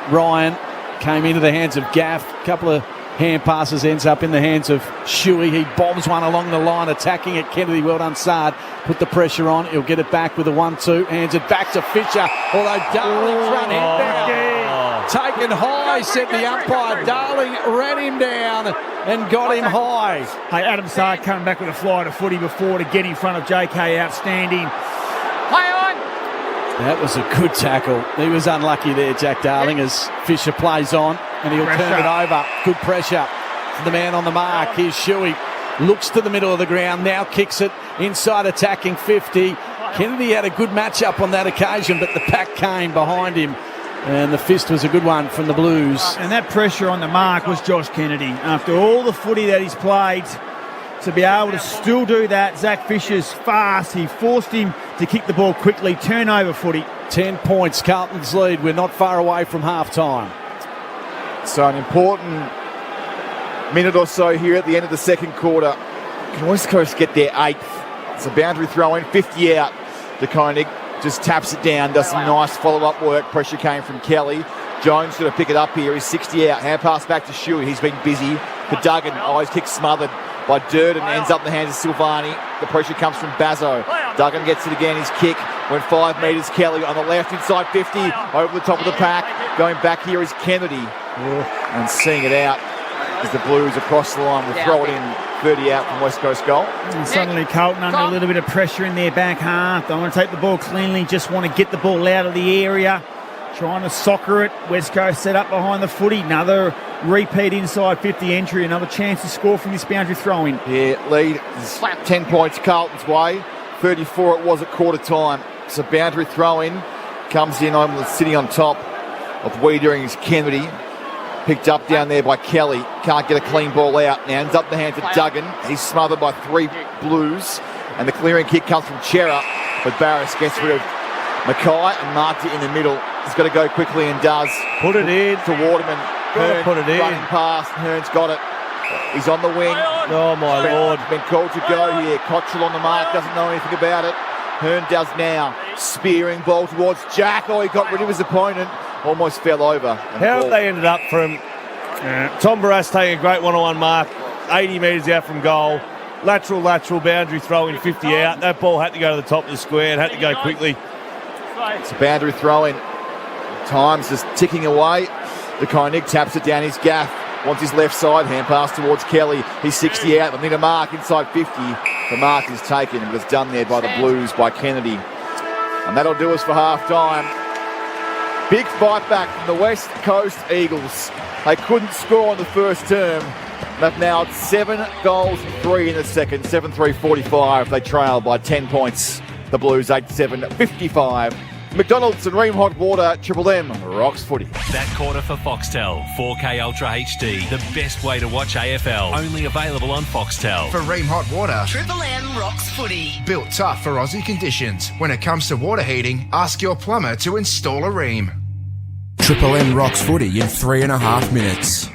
Ryan came into the hands of Gaff. A couple of hand passes, ends up in the hands of Shuey. He bombs one along the line, attacking it. Kennedy, well done, Sard. Put the pressure on. He'll get it back with a 1-2. Hands it back to Fisher. Although Darling's run him down. Taken high, said the umpire. Darling ran him down and got him high. Hey, Adam Sard coming back with a fly to footy before to get in front of JK. Outstanding. That was a good tackle. He was unlucky there, Jack Darling, as Fisher plays on and he'll turn it over. Good pressure for the man on the mark. Here's Shuey. Looks to the middle of the ground, now kicks it inside, attacking 50. Kennedy had a good matchup on that occasion, but the pack came behind him. And the fist was a good one from the Blues. And that pressure on the mark was Josh Kennedy. After all the footy that he's played, to be able to still do that, Zach Fisher's fast. He forced him to kick the ball quickly, turnover footy. 10 points, Carlton's lead. We're not far away from half-time. So an important minute or so here at the end of the second quarter. Can West Coast get their 8th? It's a boundary throw in, 50 out. De Koning just taps it down, does some nice follow-up work. Pressure came from Kelly. Jones going to pick it up here. He's 60 out. Hand pass back to Shuey. He's been busy. For Duggan. Oh, his kick smothered by Durden. Ends up in the hands of Silvani. The pressure comes from Bazzo. Duggan gets it again. His kick went 5 metres. Kelly on the left inside 50. Over the top of the pack. Going back here is Kennedy. And seeing it out as the Blues across the line will throw it in. 30 out from West Coast goal. And suddenly Carlton under a little bit of pressure in their back half. They want to take the ball cleanly, just want to get the ball out of the area. Trying to soccer it. West Coast set up behind the footy. Another repeat inside 50 entry. Another chance to score from this boundary throw-in. Yeah, lead is 10 points Carlton's way. 34 it was at quarter time. It's a boundary throw-in. Comes in on the sitting on top of Wiedering's Kennedy. Picked up down there by Kelly. Can't get a clean ball out. Now ends up in the hands of Duggan. He's smothered by 3 Blues. And the clearing kick comes from Chera. But Barris gets rid of Mackay and marked it in the middle. He's got to go quickly and does. Put it in. To Waterman. Hearn put it in. running past. Hearn's got it. He's on the wing. Oh, my Lord. Been called to go here. Cottrell on the mark. Doesn't know anything about it. Hearn does now. Spearing ball towards Jack. Oh, he got rid of his opponent. Almost fell over. How have they ended up from Tom Barras taking a great one-on-one mark, 80 metres out from goal, lateral boundary throw in 50 out. That ball had to go to the top of the square and had to go quickly. It's a boundary throw in. Time's just ticking away. De Koning taps it down his gaff. Wants his left side. Hand pass towards Kelly. He's 60 out. They need a mark inside 50. The mark is taken, but it's done there by the Blues, by Kennedy. And that'll do us for half-time. Big fight back from the West Coast Eagles. They couldn't score in the first term. They've now had 7 goals and 3 in the second. 7-3-45. They trail by 10 points. The Blues 8-7-55. McDonald's and Ream Hot Water, Triple M rocks footy. That quarter for Foxtel. 4K Ultra HD. The best way to watch AFL. Only available on Foxtel. For Ream Hot Water, Triple M rocks footy. built tough for Aussie conditions. When it comes to water heating, ask your plumber to install a Ream. Triple M rocks footy in 3.5 minutes.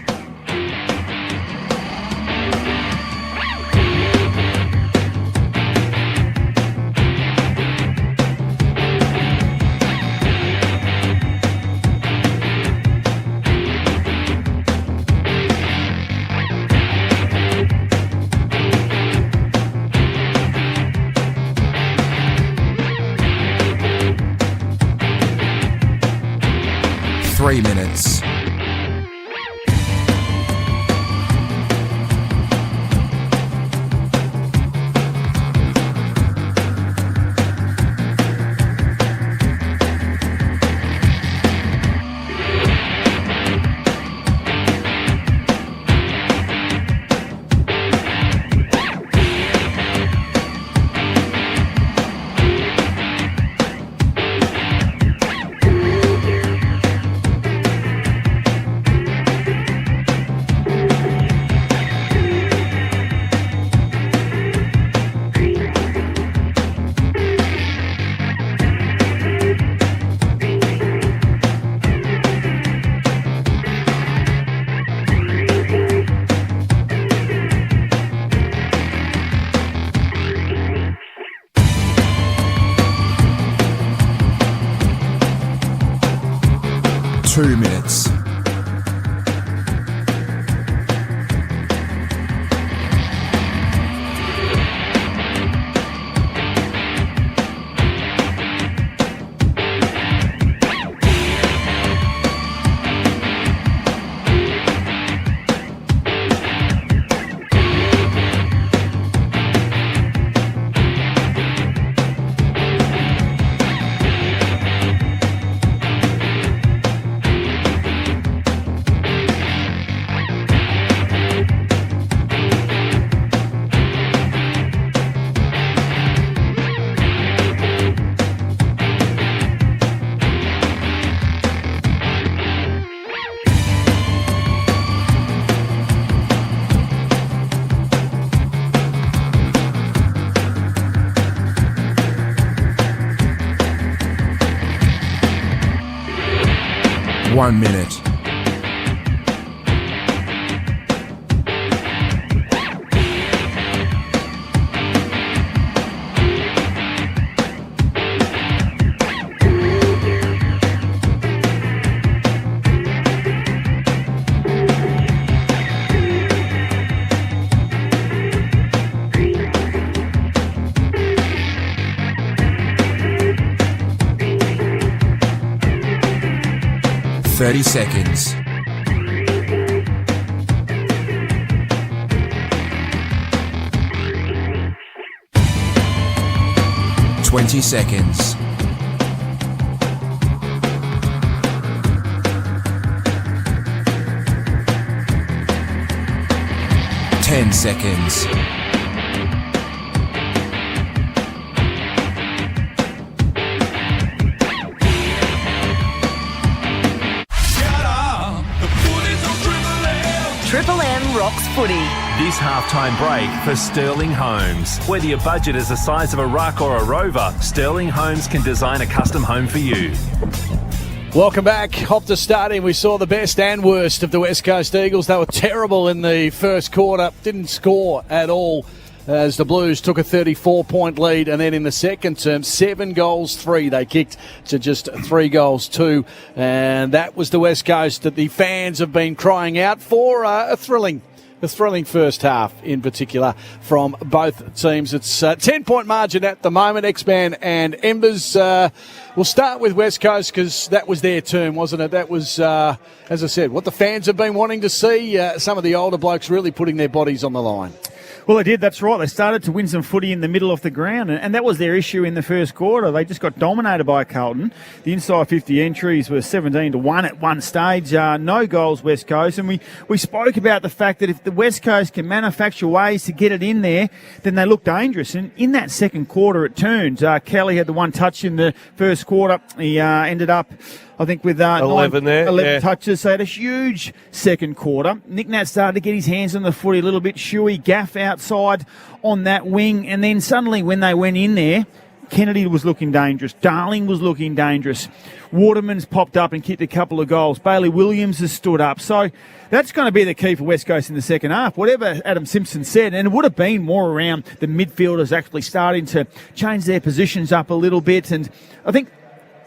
Minutes. Minutes. One minute. Thirty seconds. 20 seconds. 10 seconds. 3M rocks footy. This halftime break for Sterling Homes. Whether your budget is the size of a ruck or a rover, Sterling Homes can design a custom home for you. Welcome back. Optus Stadium. We saw the best and worst of the West Coast Eagles. They were terrible in the first quarter. Didn't score at all as the Blues took a 34-point lead. And then in the second term, 7 goals, 3. They kicked to just 3 goals, 2. And that was the West Coast that the fans have been crying out for. A thrilling first half in particular from both teams. It's a 10-point margin at the moment, X-Man and Embers. We'll start with West Coast because that was their turn, wasn't it? That was, as I said, what the fans have been wanting to see. Some of the older blokes really putting their bodies on the line. Well, they did. That's right. They started to win some footy in the middle of the ground, and that was their issue in the first quarter. They just got dominated by Carlton. The inside 50 entries were 17-1 at one stage. No goals, West Coast. And we spoke about the fact that if the West Coast can manufacture ways to get it in there, then they look dangerous. And in that second quarter, it turned. Kelly had the one touch in the first quarter. He ended up, I think, with 11 touches. So had a huge second quarter. Nick Nat started to get his hands on the footy a little bit. Shuey, Gaff outside on that wing. And then suddenly when they went in there, Kennedy was looking dangerous. Darling was looking dangerous. Waterman's popped up and kicked a couple of goals. Bailey Williams has stood up. So that's going to be the key for West Coast in the second half. Whatever Adam Simpson said, and it would have been more around the midfielders actually starting to change their positions up a little bit. And I think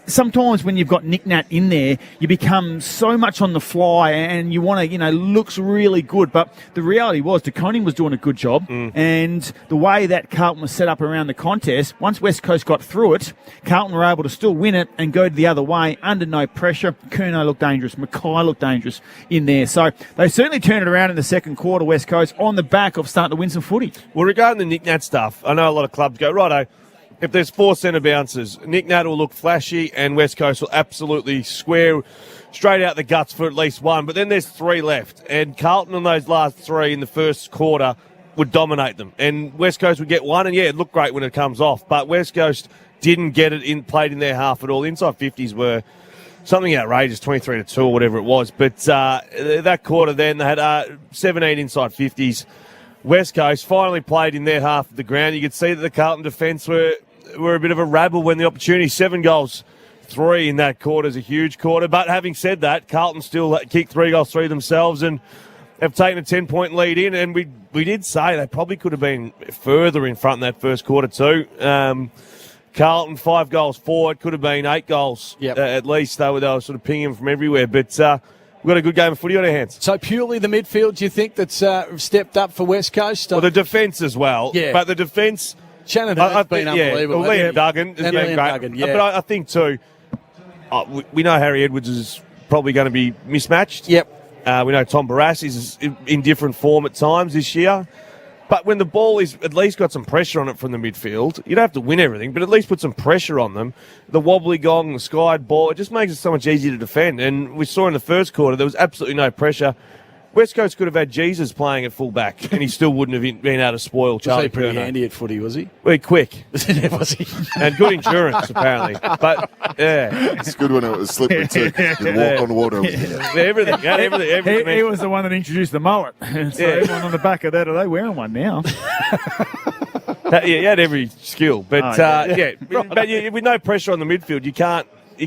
sometimes when you've got Nick Nat in there, you become so much on the fly and you want to, looks really good. But the reality was DeConing was doing a good job. And the way that Carlton was set up around the contest, once West Coast got through it, Carlton were able to still win it and go the other way under no pressure. Curnow looked dangerous. Mackay looked dangerous in there. So they certainly turned it around in the second quarter, West Coast, on the back of starting to win some footy. Well, regarding the Nick Nat stuff, I know a lot of clubs go, righto, if there's 4 centre bouncers, Nick Nat will look flashy and West Coast will absolutely square straight out the guts for at least one. But then there's 3 left. And Carlton on those last 3 in the first quarter would dominate them. And West Coast would get one. And, it looked great when it comes off. But West Coast didn't get it played in their half at all. The inside 50s were something outrageous, 23-2 or whatever it was. But that quarter then, they had 17 inside 50s. West Coast finally played in their half of the ground. You could see that the Carlton defence were a bit of a rabble when the opportunity. 7 goals, 3 in that quarter is a huge quarter. But having said that, Carlton still kicked 3 goals, 3 themselves, and have taken a 10-point lead in. And we did say they probably could have been further in front in that first quarter too. Carlton 5 goals forward, could have been 8 goals at least. They were sort of pinging from everywhere. But we've got a good game of footy on our hands. So purely the midfield, do you think, that's stepped up for West Coast? Well, the defence as well. Yeah. But the defence, Shannon Hurn's been unbelievable. Well, Liam Duggan has been great. Duggan, But I think too, we know Harry Edwards is probably going to be mismatched. Yep. We know Tom Barras is in different form at times this year. But when the ball is at least got some pressure on it from the midfield, you don't have to win everything, but at least put some pressure on them. The wobbly gong, the skied ball, it just makes it so much easier to defend. And we saw in the first quarter there was absolutely no pressure. West Coast could have had Jesus playing at full back, and he still wouldn't have been able to spoil Charlie. Was he pretty handy at footy, was he? Very quick. Was he? And good endurance, apparently. But, It's good when it was slippery, too. You walk on water. Everything. He was the one that introduced the mullet. So everyone on the back of that, are they wearing one now? He had every skill. But, but with no pressure on the midfield, you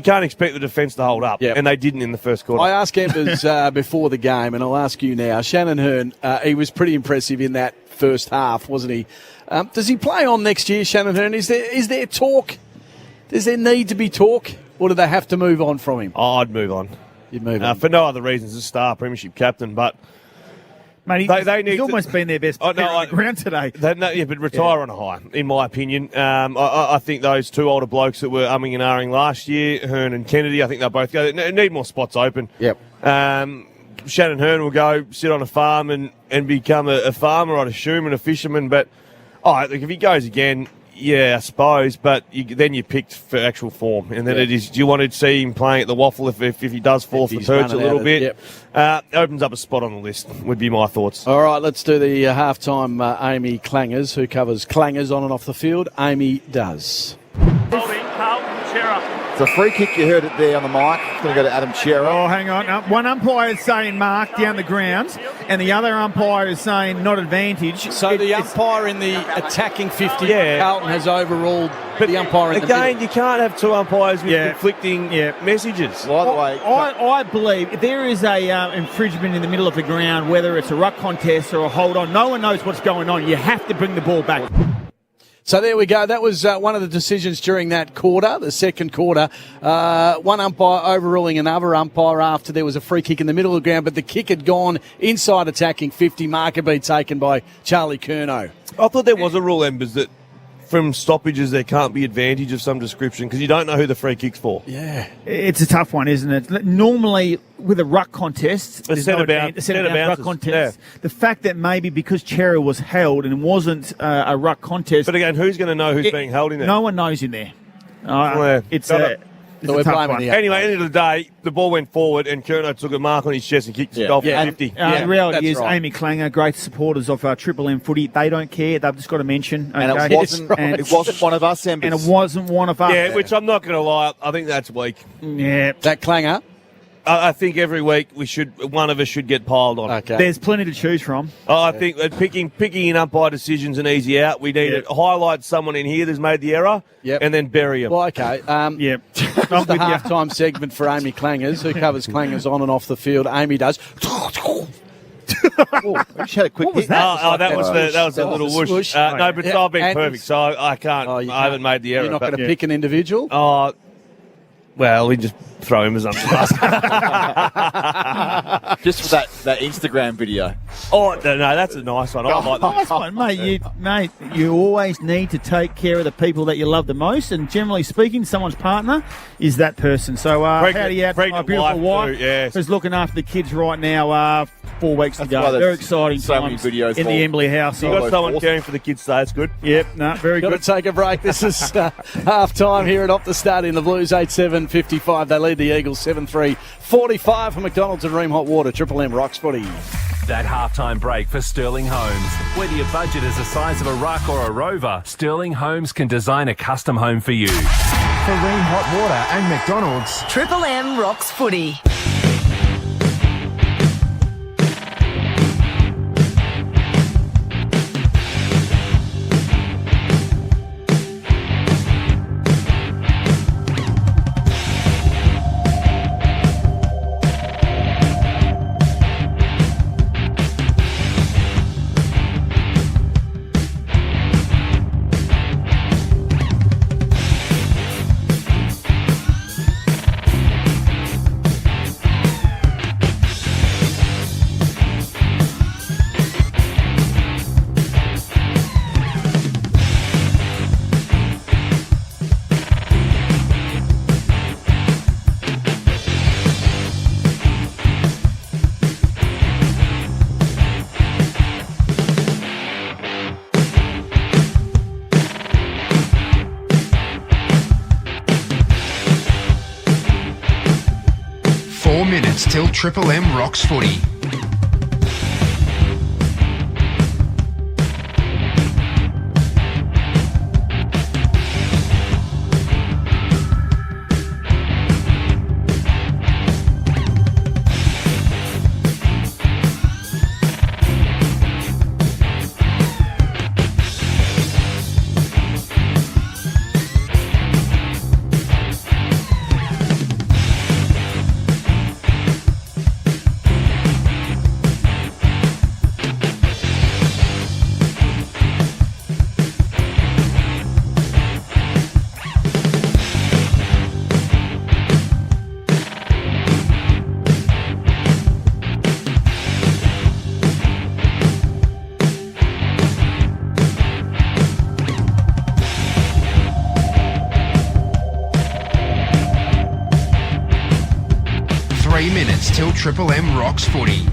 can't expect the defence to hold up, and they didn't in the first quarter. I asked Embers before the game, and I'll ask you now. Shannon Hurn, he was pretty impressive in that first half, wasn't he? Does he play on next year, Shannon Hurn? Is there talk? Does there need to be talk, or do they have to move on from him? Oh, I'd move on. You'd move on. For no other reasons, a star premiership captain, but... Mate, he's almost been their best player on the ground today. But retire on a high, in my opinion. I think those 2 older blokes that were umming and ahhing last year, Hearn and Kennedy, I think they'll both go. They need more spots open. Yep. Shannon Hurn will go sit on a farm and become a farmer, I'd assume, and a fisherman. But if he goes again, yeah, I suppose. But then you picked for actual form, and then it is. Do you want to see him playing at the Waffle if he does fall for perch a little bit? Opens up a spot on the list. Would be my thoughts. All right, let's do the halftime. Amy Clangers, who covers Clangers on and off the field. Amy does. Holding Carlton, Chera. It's a free kick. You heard it there on the mic. It's going to go to Adam Chera. Oh, hang on. One umpire is saying mark down the ground, and the other umpire is saying not advantage. So the umpire in the attacking 50, Carlton has overruled the umpire in the middle. Again, you can't have 2 umpires with conflicting messages. By the way, I believe if there is a infringement in the middle of the ground, whether it's a ruck contest or a hold on, no one knows what's going on. You have to bring the ball back. So there we go. That was one of the decisions during that quarter, the second quarter. One umpire overruling another umpire after there was a free kick in the middle of the ground, but the kick had gone inside attacking 50. Mark had been taken by Charlie Curnow. I thought there was a rule, Embers, that from stoppages there can't be advantage of some description because you don't know who the free kick's for. Yeah. It's a tough one, isn't it? Normally, with a ruck contest, A set of bounces. ruck contest. The fact that maybe because Cherry was held and it wasn't a ruck contest. But again, who's going to know who's being held in there? No one knows in there. It's Got a it. So we're tough blaming one. the Anyway, at the end of the day, the ball went forward and Curnow took a mark on his chest and kicked it off Yeah. for 50. The reality that's is, right. Amy Klanger, great supporters of Triple M footy. They don't care. They've just got to mention. And okay? it wasn't one of us, And it wasn't one of us. Yeah, which I'm not going to lie, I think that's weak. Yeah. That clanger. I think every week one of us should get piled on. Okay. There's plenty to choose from. I think that picking in umpire decisions an easy out. We need to highlight someone in here that's made the error and then bury him. Well, okay. Yeah. This is the halftime segment for Amy Clangers, who covers Clangers on and off the field. Amy does. We just had a quick What was hit. that? that was a little whoosh. swoosh. No, but I've been And- perfect, so I can't. Oh, you I haven't made the error. You're not but- going to pick an individual? Oh, well, we just throw him as under the bus. Just for that Instagram video. Oh, no, that's a nice one. I like that. Nice one, mate. You always need to take care of the people that you love the most, and generally speaking, someone's partner is that person. So, howdy out to my pregnant beautiful wife, too, yes. who's looking after the kids right now. 4 weeks to That's why go. there's Very exciting so many times videos in the for- Embley house. You got someone caring for the kids, so that's good. Yep, no, very Got to good. take a break. This is half time here at Off the Stadium. The Blues 8-7-55. They lead the Eagles 7-3-45 for McDonald's and Ream Hot Water. Triple M Rocks Footy. That halftime break for Sterling Homes. Whether your budget is the size of a ruck or a rover, Sterling Homes can design a custom home for you. For Ream Hot Water and McDonald's. Triple M Rocks Footy. Till Triple M rocks footy. Till Triple M rocks footy.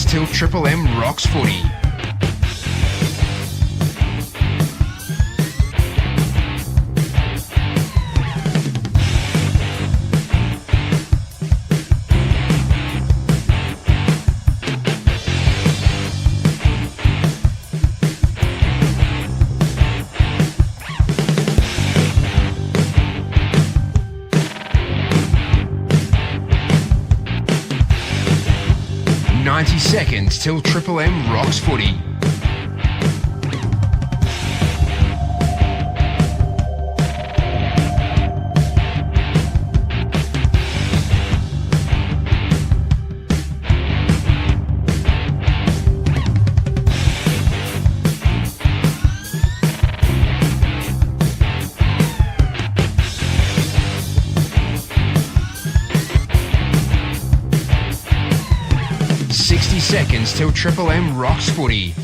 Till Triple M rocks footy. seconds till Triple M rocks footy. Seconds till Triple M rocks footy.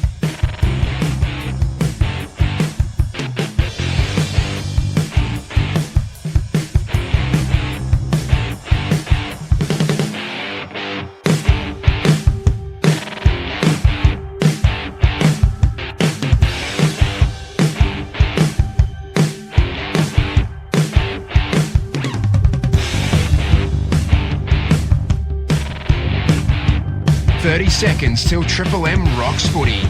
Seconds till Triple M rocks footy.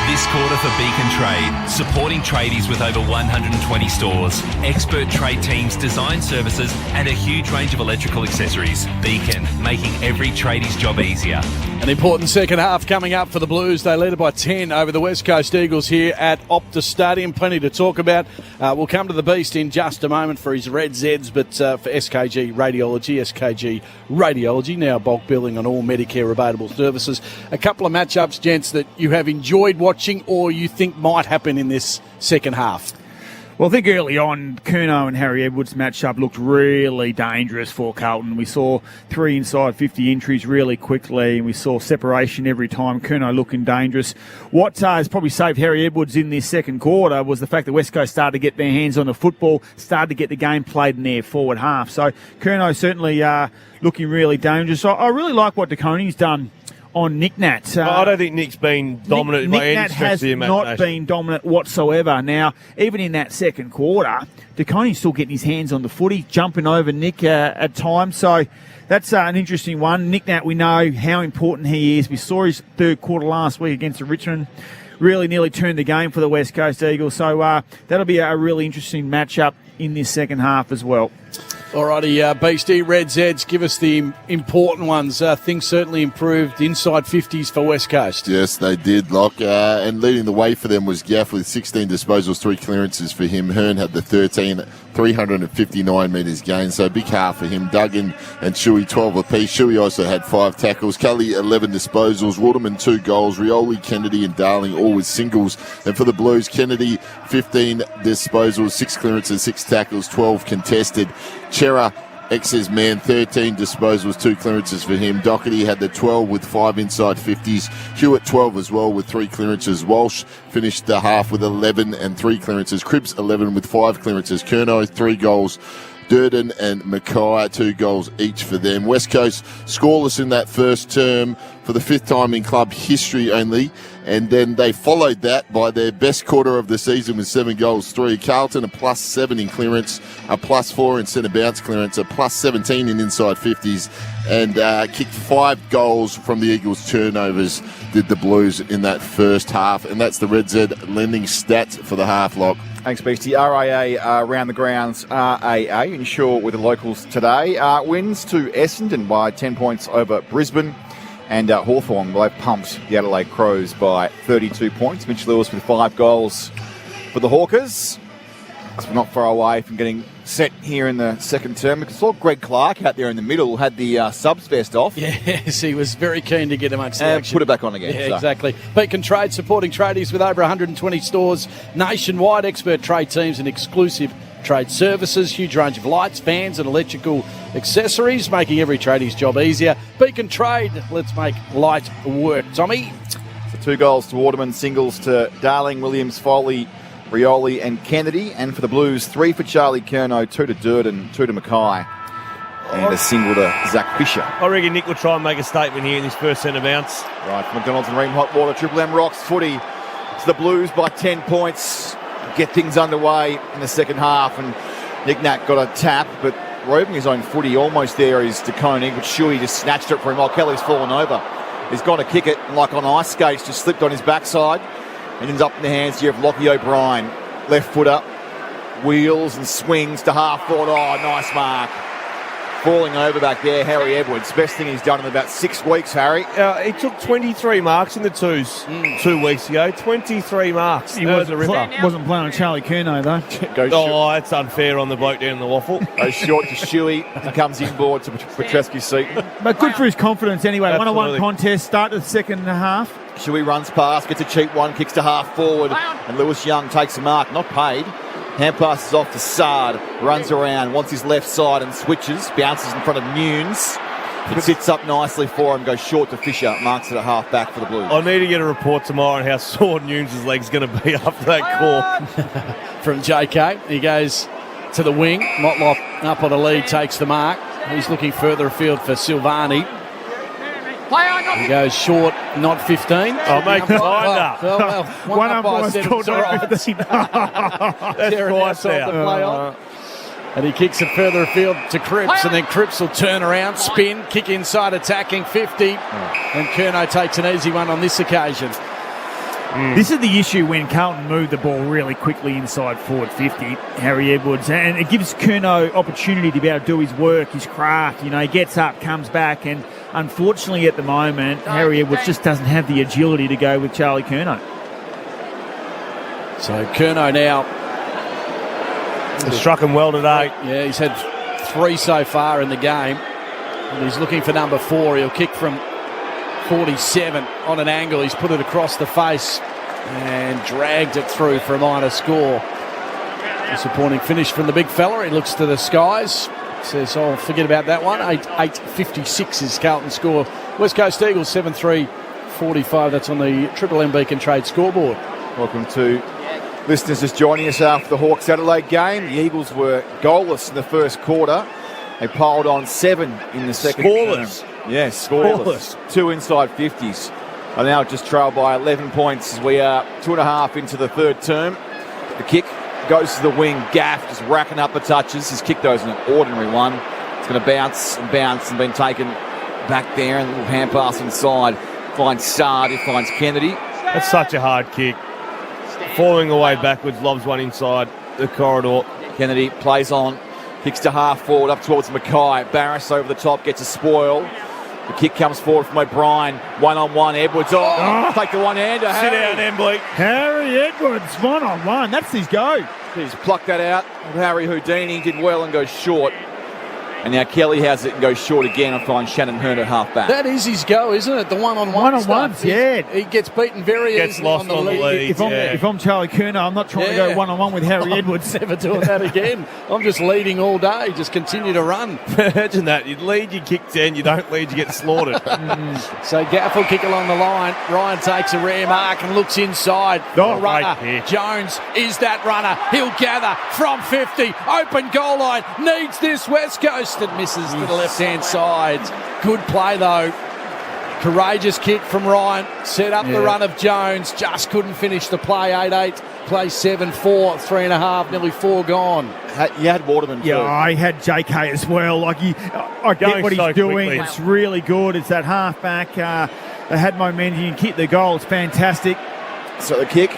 This quarter for Beacon Trade, supporting tradies with over 120 stores, expert trade teams, design services and a huge range of electrical accessories. Beacon, making every tradie's job easier. An important second half coming up for the Blues. They lead it by 10 over the West Coast Eagles here at Optus Stadium. Plenty to talk about. We'll come to the Beast in just a moment for his Red Zeds, but for SKG Radiology, now bulk billing on all Medicare available services. A couple of matchups, gents, that you have enjoyed watching or you think might happen in this second half. Well, I think early on, Curnow and Harry Edwards matchup looked really dangerous for Carlton. We saw 3 inside 50 entries really quickly, and we saw separation every time. Curnow looking dangerous. What has probably saved Harry Edwards in this second quarter was the fact that West Coast started to get their hands on the football, started to get the game played in their forward half. So Curnow certainly looking really dangerous. I really like what DeConey's done on Nick Nat. I don't think Nick's been dominant by any stretch of the imagination. Nick Nat has not been dominant whatsoever. Now, even in that second quarter, DeConey's still getting his hands on the footy, jumping over Nick at times. So that's an interesting one. Nick Nat, we know how important he is. We saw his third quarter last week against the Richmond. Really nearly turned the game for the West Coast Eagles. So that'll be a really interesting matchup in this second half as well. Alrighty, Beastie, Red Zeds, give us the important ones. Things certainly improved inside 50s for West Coast. Yes, they did, Locke. And leading the way for them was Gaff with 16 disposals, 3 clearances for him. Hearn had the 13, 359 metres gained, so big half for him. Duggan and Shuey, 12 apiece. Shuey also had 5 tackles. Kelly, 11 disposals. Waterman, 2 goals. Rioli, Kennedy and Darling all with singles. And for the Blues, Kennedy, 15 disposals, 6 clearances, 6 tackles, 12 contested. Chera, X's man, 13 disposals, 2 clearances for him. Doherty had the 12 with 5 inside 50s. Hewitt, 12 as well with 3 clearances. Walsh finished the half with 11 and 3 clearances. Cripps, 11 with 5 clearances. Curnow, 3 goals. Durden and Mackay, 2 goals each for them. West Coast scoreless in that first term for the 5th time in club history only. And then they followed that by their best quarter of the season with 7 goals, 3. Carlton, a +7 in clearance, a +4 in centre bounce clearance, a +17 in inside 50s, and kicked 5 goals from the Eagles' turnovers, did the Blues in that first half. And that's the Red Z lending stats for the half, Lock. Thanks, Beastie. RAA around the grounds, RAA, insure with the locals today. Wins to Essendon by 10 points over Brisbane. And Hawthorn, they've pumped the Adelaide Crows by 32 points. Mitch Lewis with 5 goals for the Hawkers. So we're not far away from getting set here in the second term. I saw Greg Clark out there in the middle, had the subs vest off. Yes, he was very keen to get amongst the action. Put it back on again. Yeah, exactly. Beacon Trade, supporting tradies with over 120 stores nationwide, expert trade teams and exclusive trade services, huge range of lights, fans and electrical accessories, making every tradie's job easier. Beacon Trade, let's make light work. Tommy? So 2 goals to Waterman, singles to Darling, Williams, Foley, Rioli and Kennedy. And for the Blues, 3 for Charlie Curnow, 2 to Durden, 2 to Mackay. And a single to Zach Fisher. I reckon Nick will try and make a statement here in his first centre bounce. Right, McDonald's and Ream Hot Water, Triple M Rocks footy. It's the Blues by 10 points. Get things underway in the second half. And Nick Nat got a tap, but roving his own footy almost there is De Koning, but Shuey just snatched it from him while Kelly's fallen over. He's gone to kick it, and like on ice skates, just slipped on his backside and ends up in the hands here of Lockie O'Brien. Left foot up, wheels and swings to half forward. Oh, nice mark. Falling over back there, Harry Edwards. Best thing he's done in about 6 weeks, Harry. He took 23 marks in the twos 2 weeks ago. 23 marks. He wasn't playing on Charlie Curnow, though. That's unfair on the bloke down in the waffle. Goes short to Shuey. He comes inboard to Petrescu-Seaton. But good for his confidence anyway. Absolutely. One-on-one contest, start the second half. Shuey runs past, gets a cheap one, kicks to half forward, and Lewis Young takes a mark, not paid. Hand passes off to Sard, runs around, wants his left side and switches, bounces in front of Nunes. It sits up nicely for him, goes short to Fisher, marks it at half back for the Blues. I need to get a report tomorrow on how sore Nunes' leg's going to be after that call. From JK, he goes to the wing. Motlop up on a lead, takes the mark. He's looking further afield for Silvani. He goes short, not 15. Oh, mate, Well, One up by 7. That's twice now. And he kicks it further afield to Cripps, and then Cripps will turn around, spin, kick inside, attacking 50. And Curnow takes an easy one on this occasion. This is the issue when Carlton move the ball really quickly inside forward 50, Harry Edwards, and it gives Curnow opportunity to be able to do his work, his craft. You know, he gets up, comes back, and unfortunately at the moment, Harry Edwards just doesn't have the agility to go with Charlie Curnow. So Curnow now struck him well today. Yeah, he's had 3 so far in the game. And he's looking for number 4. He'll kick from 47 on an angle. He's put it across the face and dragged it through for a minor score. Disappointing finish from the big fella. He looks to the skies. Says, oh, forget about that one. 8.56 is Carlton's score. West Coast Eagles 7-3-45. That's on the Triple M Beacon Trade scoreboard. Welcome to listeners just joining us after the Hawks Adelaide game. The Eagles were goalless in the first quarter. They piled on 7 in the second. Scoreless. Yes, scoreless. 2 inside 50s. Are now just trailed by 11 points as we are 2.5 into the third term. The kick goes to the wing. Gaff just racking up the touches. His kick, though, is an ordinary one. It's going to bounce and been taken back there, and a little hand pass inside. Finds Sard, he finds Kennedy. That's such a hard kick. Falling away backwards, lobs one inside the corridor. Kennedy plays on, kicks to half forward up towards Mackay. Barris over the top, gets a spoil. The kick comes forward from O'Brien. 1-on-1, Edwards. Take the one-hander. Sit down, Embley. Harry Edwards, 1-on-1. That's his go. He's plucked that out. Harry Houdini did well and goes short. And now Kelly has it and goes short again and finds Shannon Hearn at half back. That is his go, isn't it? The one-on-one One-on-ones, stuff. yeah. He gets beaten very Gets easily lost on the lead. If I'm Charlie Curnow, I'm not trying to go one-on-one with Harry Edwards. Never doing that again. I'm just leading all day. Just continue to run. Imagine that. You lead, you kick 10. You don't lead, you get slaughtered. So Gaff will kick along the line. Ryan takes a rare mark and looks inside. Oh, runner. great pitch. Jones is that runner. He'll gather from 50. Open goal line. Needs this West Coast and misses to the left-hand side. Good play, though. Courageous kick from Ryan. Set up the run of Jones. Just couldn't finish the play. 8-8. Play 7-4. 3.5. Nearly 4 gone. You had Waterman too. Yeah, I had JK as well. Like I get what he's doing. Quickly. It's really good. It's that half-back. They had momentum. You kick the goal. It's fantastic. So the kick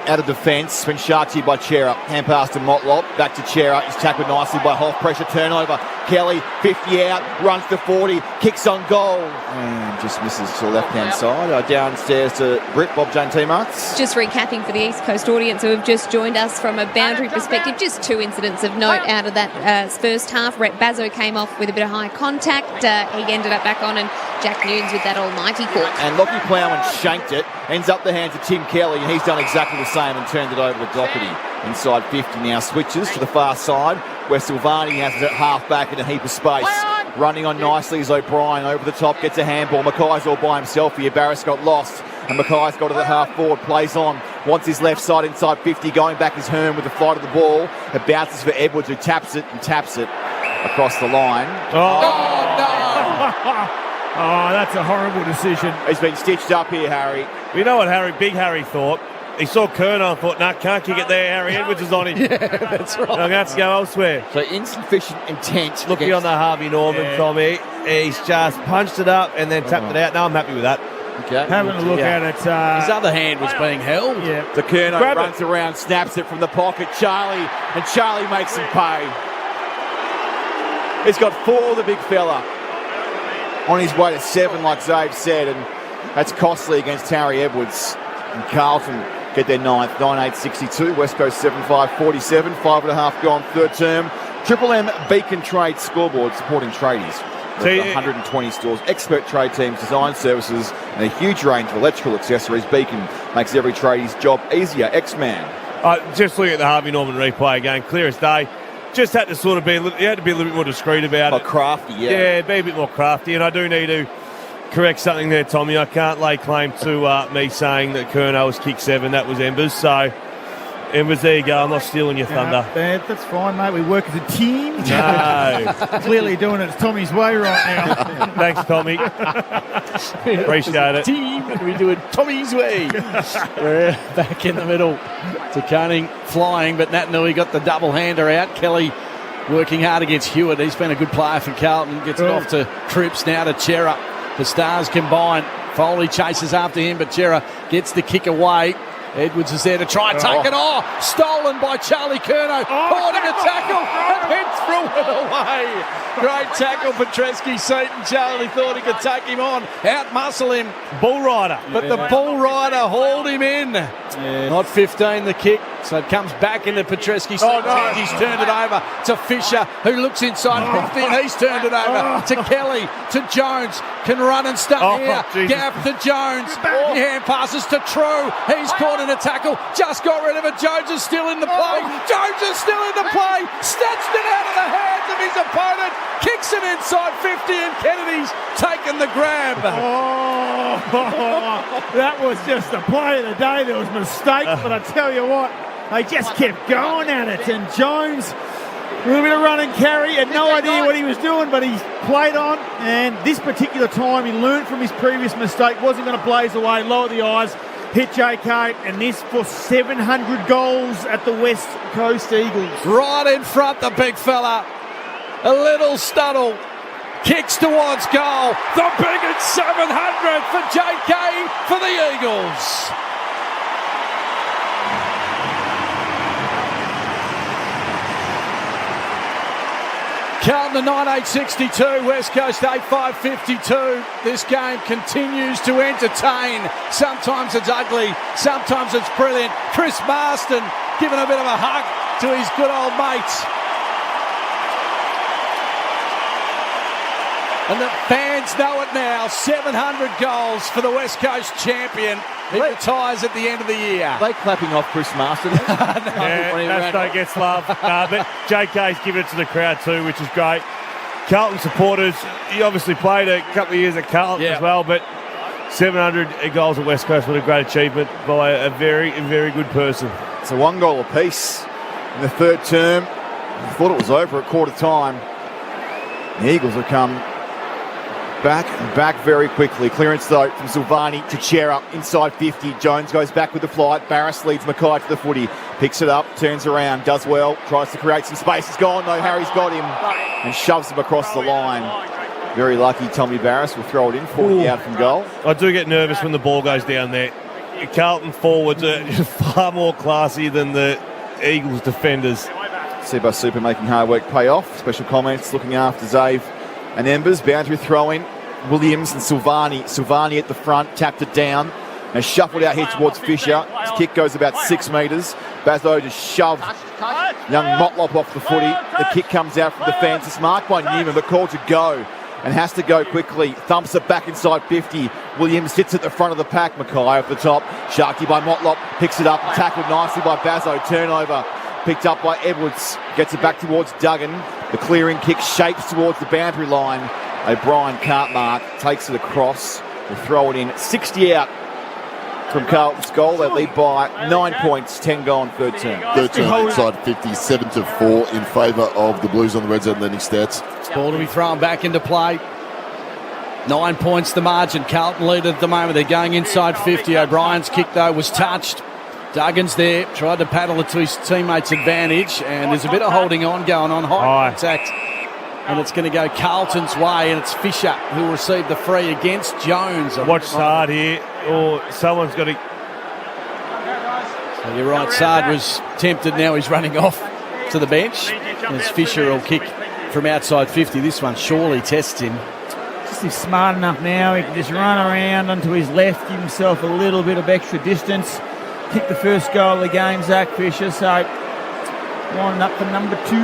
out of defence, been sharked here by Chera. Hand pass to Motlop, back to Chera. He's tackled nicely by Hoff. Pressure turnover. Kelly, 50 out, runs to 40, kicks on goal. And just misses to the left-hand side. Downstairs to Britt, Bob Jane T-Marks. Just recapping for the East Coast audience who have just joined us from a boundary perspective, just 2 incidents of note out of that first half. Rhett Bazzo came off with a bit of high contact. He ended up back on, and Jack Nunes with that almighty cork. And Lockie Plowman shanked it, ends up the hands of Tim Kelly, and he's done exactly the same and turned it over to Doherty. Inside 50 now, switches to the far side, where Silvani has it at half-back in a heap of space. Running on nicely is O'Brien over the top, gets a handball. Mackay's all by himself here. Barris got lost, and Mackay's got it at half-forward, plays on. Wants his left side inside 50, going back is Hearn with the flight of the ball. It bounces for Edwards, who taps it and taps it. across the line. Oh, that's a horrible decision. He's been stitched up here, Harry. You know what Big Harry thought? He saw Kerno and thought, nah, can't kick it there. Harry Edwards is on him. Yeah, that's right. I'm going to have to go elsewhere. So insufficient intent. Looking on the Harvey Norman, Tommy. He's just punched it up and then tapped it out. No, I'm happy with that. Okay. Having a look at it. His other hand was being held. Yeah. The Kerno runs around, snaps it from the pocket. Charlie makes him pay. He's got 4, the big fella. On his way to 7, like Zabe said, and that's costly against Harry Edwards. And Carlton get their 9th, 9-8-62. West Coast 7-5-47. 5.5 gone, third term. Triple M Beacon Trade scoreboard supporting tradies. 120 stores, expert trade teams, design services, and a huge range of electrical accessories. Beacon makes every tradie's job easier. X-Man. Just looking at the Harvey Norman replay again, clear as day. Just had to sort of be a little bit more discreet about it. Crafty, yeah. Yeah, be a bit more crafty. And I do need to correct something there, Tommy. I can't lay claim to me saying that Kerno was kick 7. That was Embers. So, Embers, there you go. I'm not stealing your thunder. That's fine, mate. We work as a team. No. Clearly doing it Tommy's way right now. Thanks, Tommy. Appreciate it. Team, we do it Tommy's way. We're back in the middle to Koenig flying, but Nat Nui got the double-hander out. Kelly working hard against Hewitt. He's been a good player for Carlton. Gets it off to Cripps, now to Chera. The Stars combine. Foley chases after him, but Chera gets the kick away. Edwards is there to try and take it. Stolen by Charlie Kerno. Caught in a tackle and then threw it away. Great tackle, Petreski-Seaton. Charlie thought he could take him on, out-muscle him. Bull rider. But the bull rider hauled him in. Not 15 the kick, so it comes back into Petreski-Seaton's hands. He's turned it over to Fisher, who looks inside 50, and he's turned it over to Kelly, to Jones. Can run and start here. Jesus. Gap to Jones. Hand passes to True. He's caught in a tackle. Just got rid of it. Jones is still in the play. Jones is still in the play. Snatched it out of the hands of his opponent. Kicks it inside 50, and Kennedy's taken the grab. That was just the play of the day. There was mistakes, but I tell you what, they just kept going at it. And Jones, a little bit of run and carry, had no idea what he was doing, but he played on. And this particular time, he learned from his previous mistake, wasn't going to blaze away, lower the eyes, hit JK, and this for 700 goals at the West Coast Eagles. Right in front, the big fella. A little Studdle. Kicks towards goal. The big at 700 for JK for the Eagles. Carlton 9-8-62, West Coast 8-5-52. This game continues to entertain. Sometimes it's ugly, sometimes it's brilliant. Chris Marston giving a bit of a hug to his good old mates. And the fans know it now. 700 goals for the West Coast champion. He retires at the end of the year. Are they clapping off Chris Marston? That gets love. But JK's giving it to the crowd too, which is great. Carlton supporters, he obviously played a couple of years at Carlton as well, but 700 goals at West Coast, what a great achievement by a very, very good person. It's a 1 goal apiece in the third term. I thought it was over at quarter time. The Eagles have come back very quickly. Clearance though from Silvani to Chera inside 50. Jones goes back with the flight. Barras leads Mackay to the footy. Picks it up, turns around, does well, tries to create some space. He's gone though. Harry's got him and shoves him across the line. Very lucky Tommy Barras will throw it in, 40 out from goal. I do get nervous when the ball goes down there. Carlton forwards are far more classy than the Eagles defenders. Sebo Super making hard work pay off. Special comments looking after Zave and Embers. Boundary throwing. Williams and Silvani. Silvani at the front, tapped it down and shuffled out here towards Fisher. His kick goes about 6 metres. Bazo just shoved young Motlop off the footy. The kick comes out from defence. It's marked by Newman, but called to go and has to go quickly. Thumps it back inside 50. Williams sits at the front of the pack. Mackay off the top. Sharky by Motlop. Picks it up and tackled nicely by Bazo. Turnover. Picked up by Edwards. Gets it back towards Duggan. The clearing kick shapes towards the boundary line. O'Brien can't mark. Takes it across. Will throw it in. 60 out from Carlton's goal. They lead by 9 points, 10 gone, third term. Third term inside 50, 7-4 in favour of the Blues on the Red Zone lending stats. Ball to be thrown back into play. 9 points the margin. Carlton lead at the moment. They're going inside 50. O'Brien's kick, though, was touched. Duggan's there, tried to paddle it to his teammates' advantage, and there's a bit of holding on going on. High contact. And it's going to go Carlton's way, and it's Fisher who will receive the free against Jones. Watch Sard here, or someone's got to... So you're right, Sard was tempted, now he's running off to the bench. As Fisher will kick from outside 50. This one surely tests him. Just he's smart enough now, he can just run around onto his left, give himself a little bit of extra distance. Kick the first goal of the game, Zach Fisher, so lining up for number 2.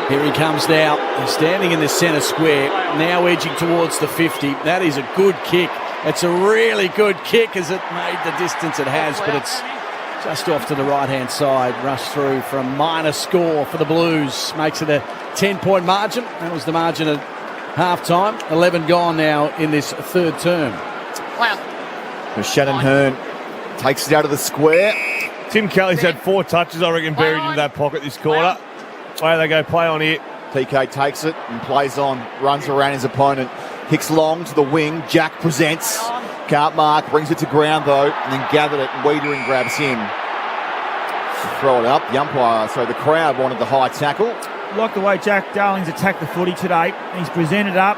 Here he comes now. He's standing in the centre square, now edging towards the 50. That is a good kick. It's a really good kick as it made the distance it has, but it's just off to the right-hand side. Rush through for a minor score for the Blues. Makes it a 10-point margin. That was the margin at half-time. 11 gone now in this third term. Wow. Shannon Hearn takes it out of the square. Tim Kelly's had 4 touches, I reckon, buried in that pocket this quarter. Way they go, play on here. TK takes it and plays on, runs around his opponent, kicks long to the wing. Jack presents, can't mark, brings it to ground though, and then gathered it, and Wiedering grabs him. Throw it up. The umpire, the crowd wanted the high tackle. Like the way Jack Darling's attacked the footy today. He's presented up.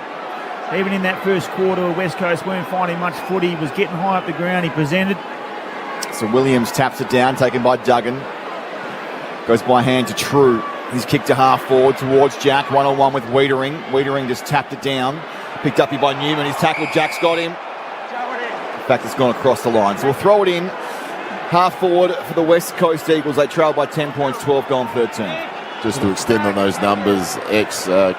Even in that first quarter, West Coast weren't finding much footy. He was getting high up the ground. He presented. So Williams taps it down, taken by Duggan. Goes by hand to True. He's kicked to half forward towards Jack, one-on-one with Wiedering. Wiedering just tapped it down. Picked up here by Newman. He's tackled. Jack's got him. In fact, it's gone across the line. So we'll throw it in. Half forward for the West Coast Eagles. They trail by 10 points, 12 gone, third term. Just to extend on those numbers,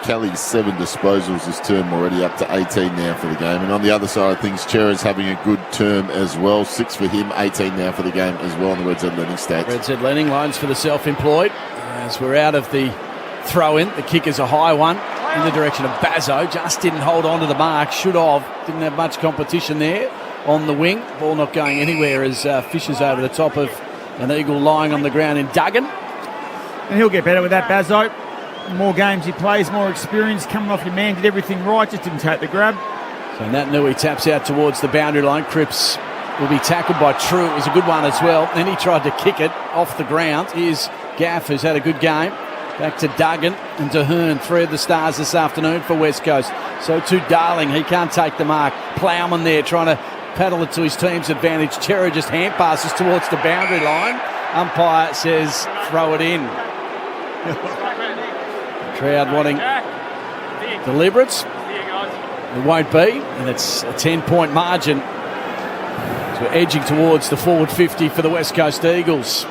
Kelly's 7 disposals this term, already up to 18 now for the game. And on the other side of things, Chera's having a good term as well. 6 for him, 18 now for the game as well on the Red Z Lending stats. Red Z Lending loans for the self-employed. As we're out of the throw-in, the kick is a high one in the direction of Bazzo. Just didn't hold on to the mark. Should have. Didn't have much competition there on the wing. Ball not going anywhere as Fisher's over the top of an Eagle lying on the ground in Duggan. And he'll get better with that, Bazzo. The more games he plays, more experience. Coming off your man, did everything right, just didn't take the grab. So Nat Nui taps out towards the boundary line. Cripps will be tackled by True. It was a good one as well. Then he tried to kick it off the ground. Here's Gaff, who's had a good game. Back to Duggan and to Hearn. 3 of the stars this afternoon for West Coast. So to Darling. He can't take the mark. Plowman there trying to paddle it to his team's advantage. Chera just hand passes towards the boundary line. Umpire says throw it in. Crowd wanting deliberates. It won't be, and it's a 10-point margin. So we're edging towards the forward 50 for the West Coast Eagles.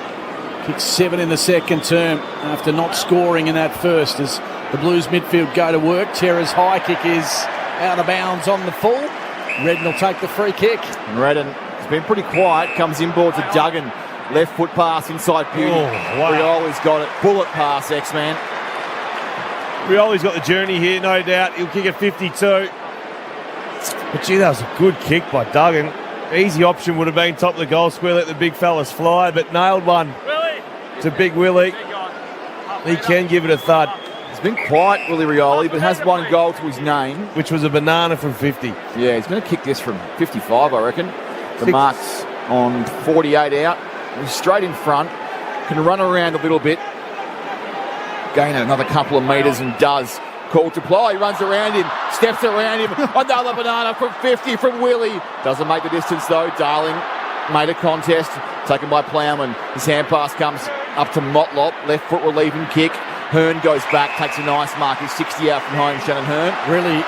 Kick 7 in the second term after not scoring in that first as the Blues midfield go to work. Chera's high kick is out of bounds on the full. Redden will take the free kick. And Redden has been pretty quiet, comes inboard to Duggan. Left foot pass inside Beauty. Rioli's got it. Bullet pass, X-Man. Rioli's got the journey here, no doubt. He'll kick at 52. But gee, that was a good kick by Duggan. Easy option would have been top of the goal square, let the big fellas fly, but nailed one. To Big Willie. He can give it a thud. He's been quiet, Willie Rioli, but has one goal to his name. Which was a banana from 50. Yeah, he's going to kick this from 55, I reckon. The mark's on 48 out. He's straight in front. Can run around a little bit. Gain another couple of metres and does. Called to play. He runs around him. Steps around him. Another banana from 50 from Willie. Doesn't make the distance though. Darling made a contest. Taken by Plowman. His hand pass comes up to Motlop. Left foot relieving kick. Hearn goes back. Takes a nice mark. He's 60 out from home. Shannon Hearn. Really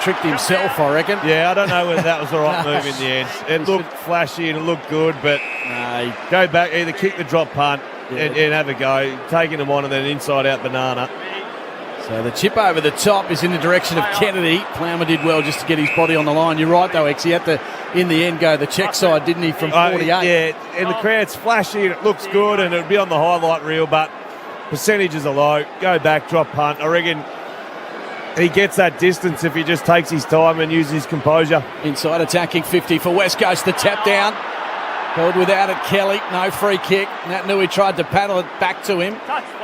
tricked himself, I reckon. Yeah, I don't know whether that was the right move in the end. It looked flashy and it looked good, but go back, either kick the drop punt and have a go. Taking them on and then inside-out banana. So the chip over the top is in the direction of Kennedy. Plowman did well just to get his body on the line. You're right, though, X. He had to, in the end, go the check side, didn't he, from 48? Yeah, and the crowd's flashy and it looks good and it'll be on the highlight reel, but percentages are low. Go back, drop punt. I reckon he gets that distance if he just takes his time and uses his composure. Inside attacking 50 for West Coast. The tap down. Held without it, Kelly. No free kick. Nat Nui tried to paddle it back to him.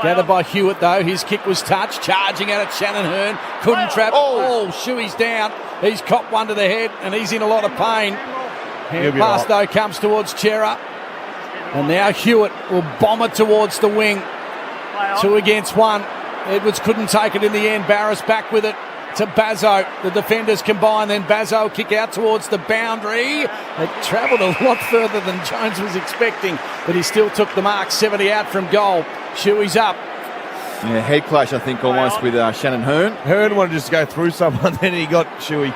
Gathered by Hewitt, though. His kick was touched. Charging at it, Shannon Hearn. Couldn't trap. Oh, Shuey's down. He's copped one to the head, and he's in a lot of pain. Hand pass, though, comes towards Chera. And now Hewitt will bomb it towards the wing. 2 against 1. Edwards couldn't take it in the end. Barris back with it to Bazzo. The defenders combine, then Bazzo kick out towards the boundary. It travelled a lot further than Jones was expecting, but he still took the mark. 70 out from goal. Shuey's up. Yeah, head clash, I think, almost with Shannon Hearn. Hearn wanted to just go through someone, then he got Shuey.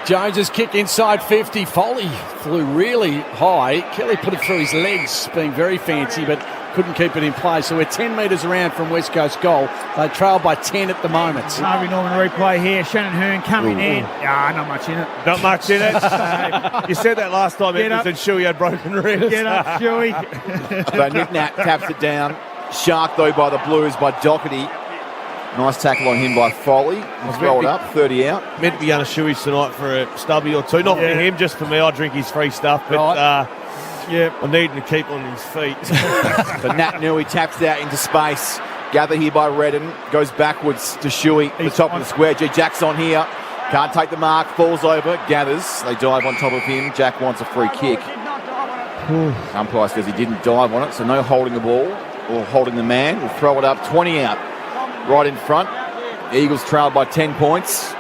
Jones's kick inside 50. Foley flew really high. Kelly put it through his legs, being very fancy, but couldn't keep it in play. So we're 10 metres around from West Coast goal. They trail by 10 at the moment. Harvey Norman replay here. Shannon Hearn coming in. Not much in it. Not much in it. You said that last time, Edwards, and Shuey had broken ribs. Get up, Shuey. So Nick Nat taps it down. Shark, though, by the Blues, by Doherty. Nice tackle on him by Foley. He's rolled up, 30 out. Meant to be going to Shuey's tonight for a stubby or two. Not for him, just for me. I drink his free stuff, but I need him to keep on his feet. So Nat Nui taps out into space. Gathered here by Redden. Goes backwards to Shuey, the top of the square. G. Jack's on here. Can't take the mark. Falls over. Gathers. They dive on top of him. Jack wants a free kick. Umpire says he didn't dive on it, so no holding the ball or holding the man. We'll throw it up. 20 out. Right in front. Eagles trailed by 10 points.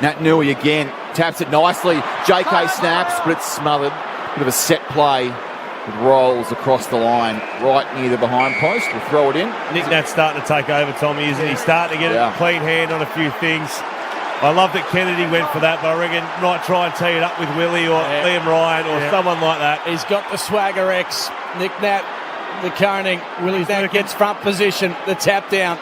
Nat Nui again. Taps it nicely. JK snaps, but it's smothered. Bit of a set play. It rolls across the line right near the behind post. We'll throw it in. Nick Nat's starting to take over, Tommy, isn't he? Starting to get a clean hand on a few things. I love that Kennedy went for that, but I reckon might try and tee it up with Willie or Liam Ryan or someone like that. He's got the swagger X. Nick Nat, the coning. Willie Nat gets front position. The tap down.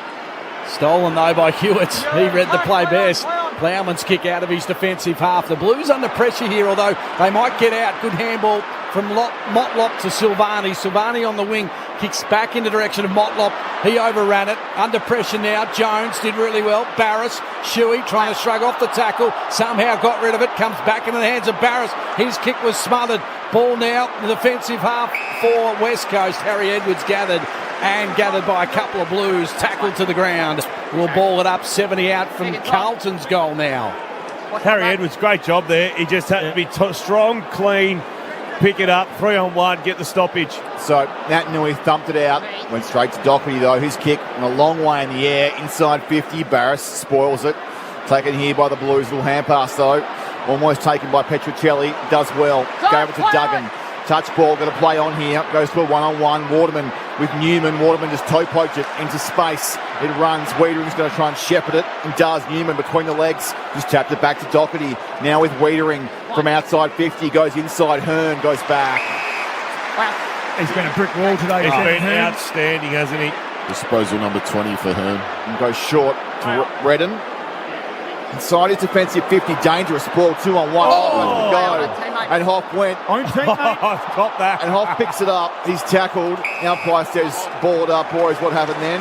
Stolen, though, by Hewitt. He read the play best. Plowman's kick out of his defensive half. The Blues under pressure here, although they might get out. Good handball from Motlop to Silvani. Silvani on the wing. Kicks back in the direction of Motlop. He overran it. Under pressure now. Jones did really well. Barris. Shuey trying to shrug off the tackle. Somehow got rid of it. Comes back into the hands of Barris. His kick was smothered. Ball now. The defensive half for West Coast. Harry Edwards gathered by a couple of Blues. Tackled to the ground. We'll ball it up. 70 out from Carlton's goal now. Harry Edwards, great job there. He just had to be strong, clean, pick it up, 3-on-1, get the stoppage. So Nat Nui thumped it out. Went straight to Doherty, though. His kick and a long way in the air. Inside 50. Barris spoils it. Taken here by the Blues. Little hand pass, though. Almost taken by Petruccelli. Does well. Gave it to Duggan. Touch ball, got to play on here. Goes to a one-on-one. Waterman with Newman. Waterman just toe poked it into space. It runs. Wiedering's going to try and shepherd it. And does. Newman between the legs. Just tapped it back to Doherty. Now with Wiedering from outside 50. Goes inside. Hearn goes back. He's been a brick wall today. He's been outstanding, hasn't he? Disposal number 20 for Hearn. And goes short to Redden. Inside his defensive 50. Dangerous ball. 2-on-1. Oh, go. And Hoff went. Own teammate. Got that. And Hoff picks it up. He's tackled. Umpire says, ball it up, boys. What happened then?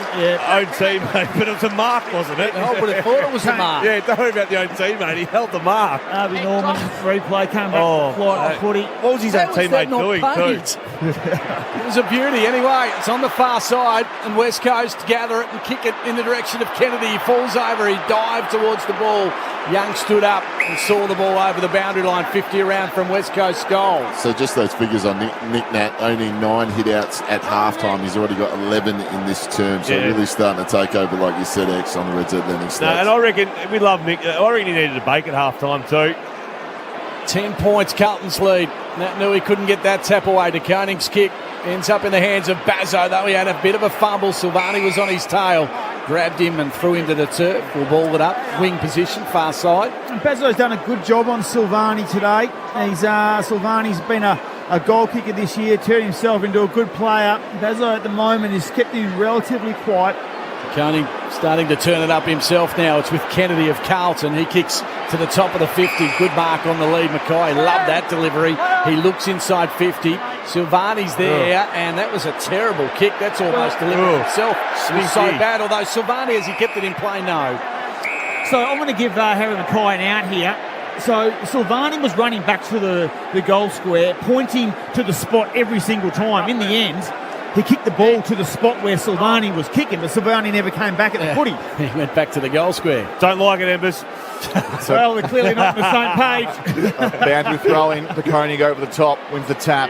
Own teammate, but it was a mark, wasn't it? I would have thought it was a mark. Yeah, don't worry about the own teammate. He held the mark. Harvey Norman, replay, came back, flight on footy. What was his own teammate doing, too? It was a beauty. Anyway, it's on the far side, and West Coast gather it and kick it in the direction of Kennedy. He falls over. He dived towards the ball. Young stood up and saw the ball over the boundary line, 50 around from West Coast goal. So just those figures on Nick Nat, only 9 hit-outs at halftime. He's already got 11 in this term, so really starting to take over, like you said, X, on the Reds Atlantic stats. No, and I reckon, we love Nick. I reckon he needed a bake at halftime too. 10 points, Carlton's lead. Nat Nui couldn't get that tap away. De Koning's kick ends up in the hands of Bazzo, though he had a bit of a fumble. Silvani was on his tail. Grabbed him and threw him to the turf. We'll ball it up. Wing position, far side. And Bazzo's done a good job on Silvani today. Silvani's been a goal kicker this year, turned himself into a good player. Bazzo at the moment has kept him relatively quiet. Koning starting to turn it up himself now. It's with Kennedy of Carlton. He kicks to the top of the 50. Good mark on the lead. Mackay loved that delivery. He looks inside 50. Silvani's there, and that was a terrible kick. That's almost delivered himself. It was so bad, although Silvani, has he kept it in play? No. So I'm going to give Harry Mackay an out here. So Silvani was running back to the goal square, pointing to the spot every single time. In the end, he kicked the ball to the spot where Silvani was kicking, but Silvani never came back at the footy. He went back to the goal square. Don't like it, Embers. Well, they're clearly not on the same page. Boundary throw-in. The Koenig over the top, wins the tap.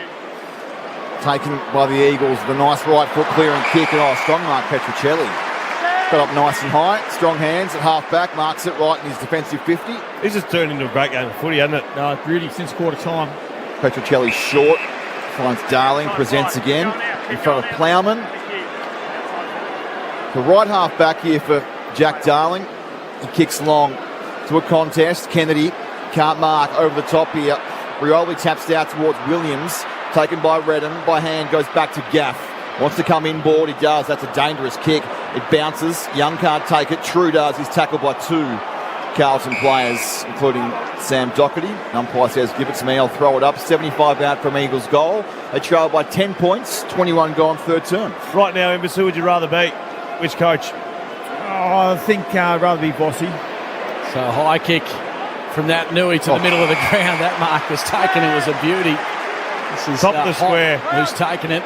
Taken by the Eagles. The nice right foot clearing kick. And strong mark, Petruccelli. Got up nice and high. Strong hands at half-back. Marks it right in his defensive 50. This has turned into a great game of footy, hasn't it? No, beauty since quarter time. Petruccelli short. Finds Darling. Presents again. In front of Plowman. The right half-back here for Jack Darling. He kicks long to a contest. Kennedy can't mark over the top here. Rioli taps out towards Williams. Taken by Redden. By hand goes back to Gaff. Wants to come inboard. He does. That's a dangerous kick. It bounces. Young can't take it. True does. He's tackled by two Carlton players, including Sam Doherty. Umpire says, give it to me. I'll throw it up. 75 out from Eagles goal. They trail by 10 points. 21 gone, third term. Right now, Embers, who would you rather be? Which coach? I think I'd rather be Bossy. So high kick from that Nui to the middle of the ground. That mark was taken. It was a beauty. This is top of the square. Who's taken it.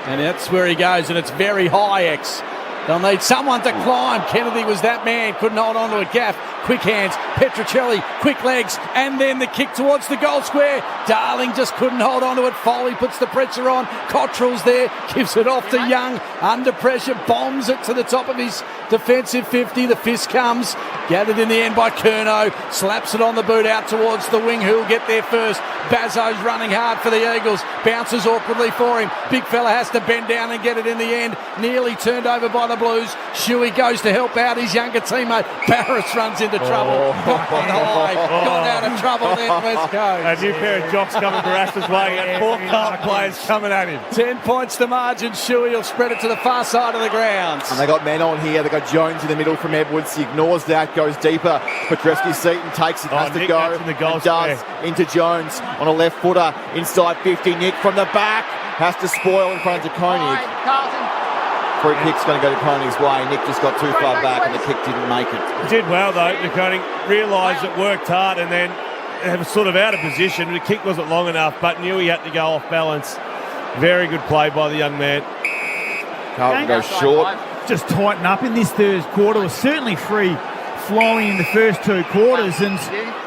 And that's where he goes, and it's very high, X. They'll need someone to climb. Kennedy was that man, couldn't hold on to a gaff. Quick hands, Petruccelli, quick legs, and then the kick towards the goal square. Darling just couldn't hold on to it. Foley puts the pressure on. Cottrell's there, gives it off to Young. Under pressure, bombs it to the top of his defensive 50. The fist comes, gathered in the end by Curnow. Slaps it on the boot out towards the wing. Who'll get there first? Bazzo's running hard for the Eagles. Bounces awkwardly for him. Big fella has to bend down and get it in the end. Nearly turned over by the Blues. Shuey goes to help out his younger teammate. Barris runs into trouble. Got out of trouble then, West Coast. A new pair of jocks coming Barassa's way. And four Carlton players coming at him. 10 points to margin. Shuey will spread it to the far side of the ground. And they got men on here. They got Jones in the middle from Edwards. He ignores that, goes deeper. Petreski-Seaton takes it, has to Nick, go. in the goal and does into Jones on a left footer. Inside 50. Nick from the back. Has to spoil in front of Koenig. Free kick's going to go to Koenig's way. Nick just got too far back and the kick didn't make it. Did well though. The Koenig realised it, worked hard, and then it was sort of out of position. The kick wasn't long enough, but knew he had to go off balance. Very good play by the young man. Carlton goes short. Just tighten up in this third quarter. Was certainly free flowing in the first two quarters, and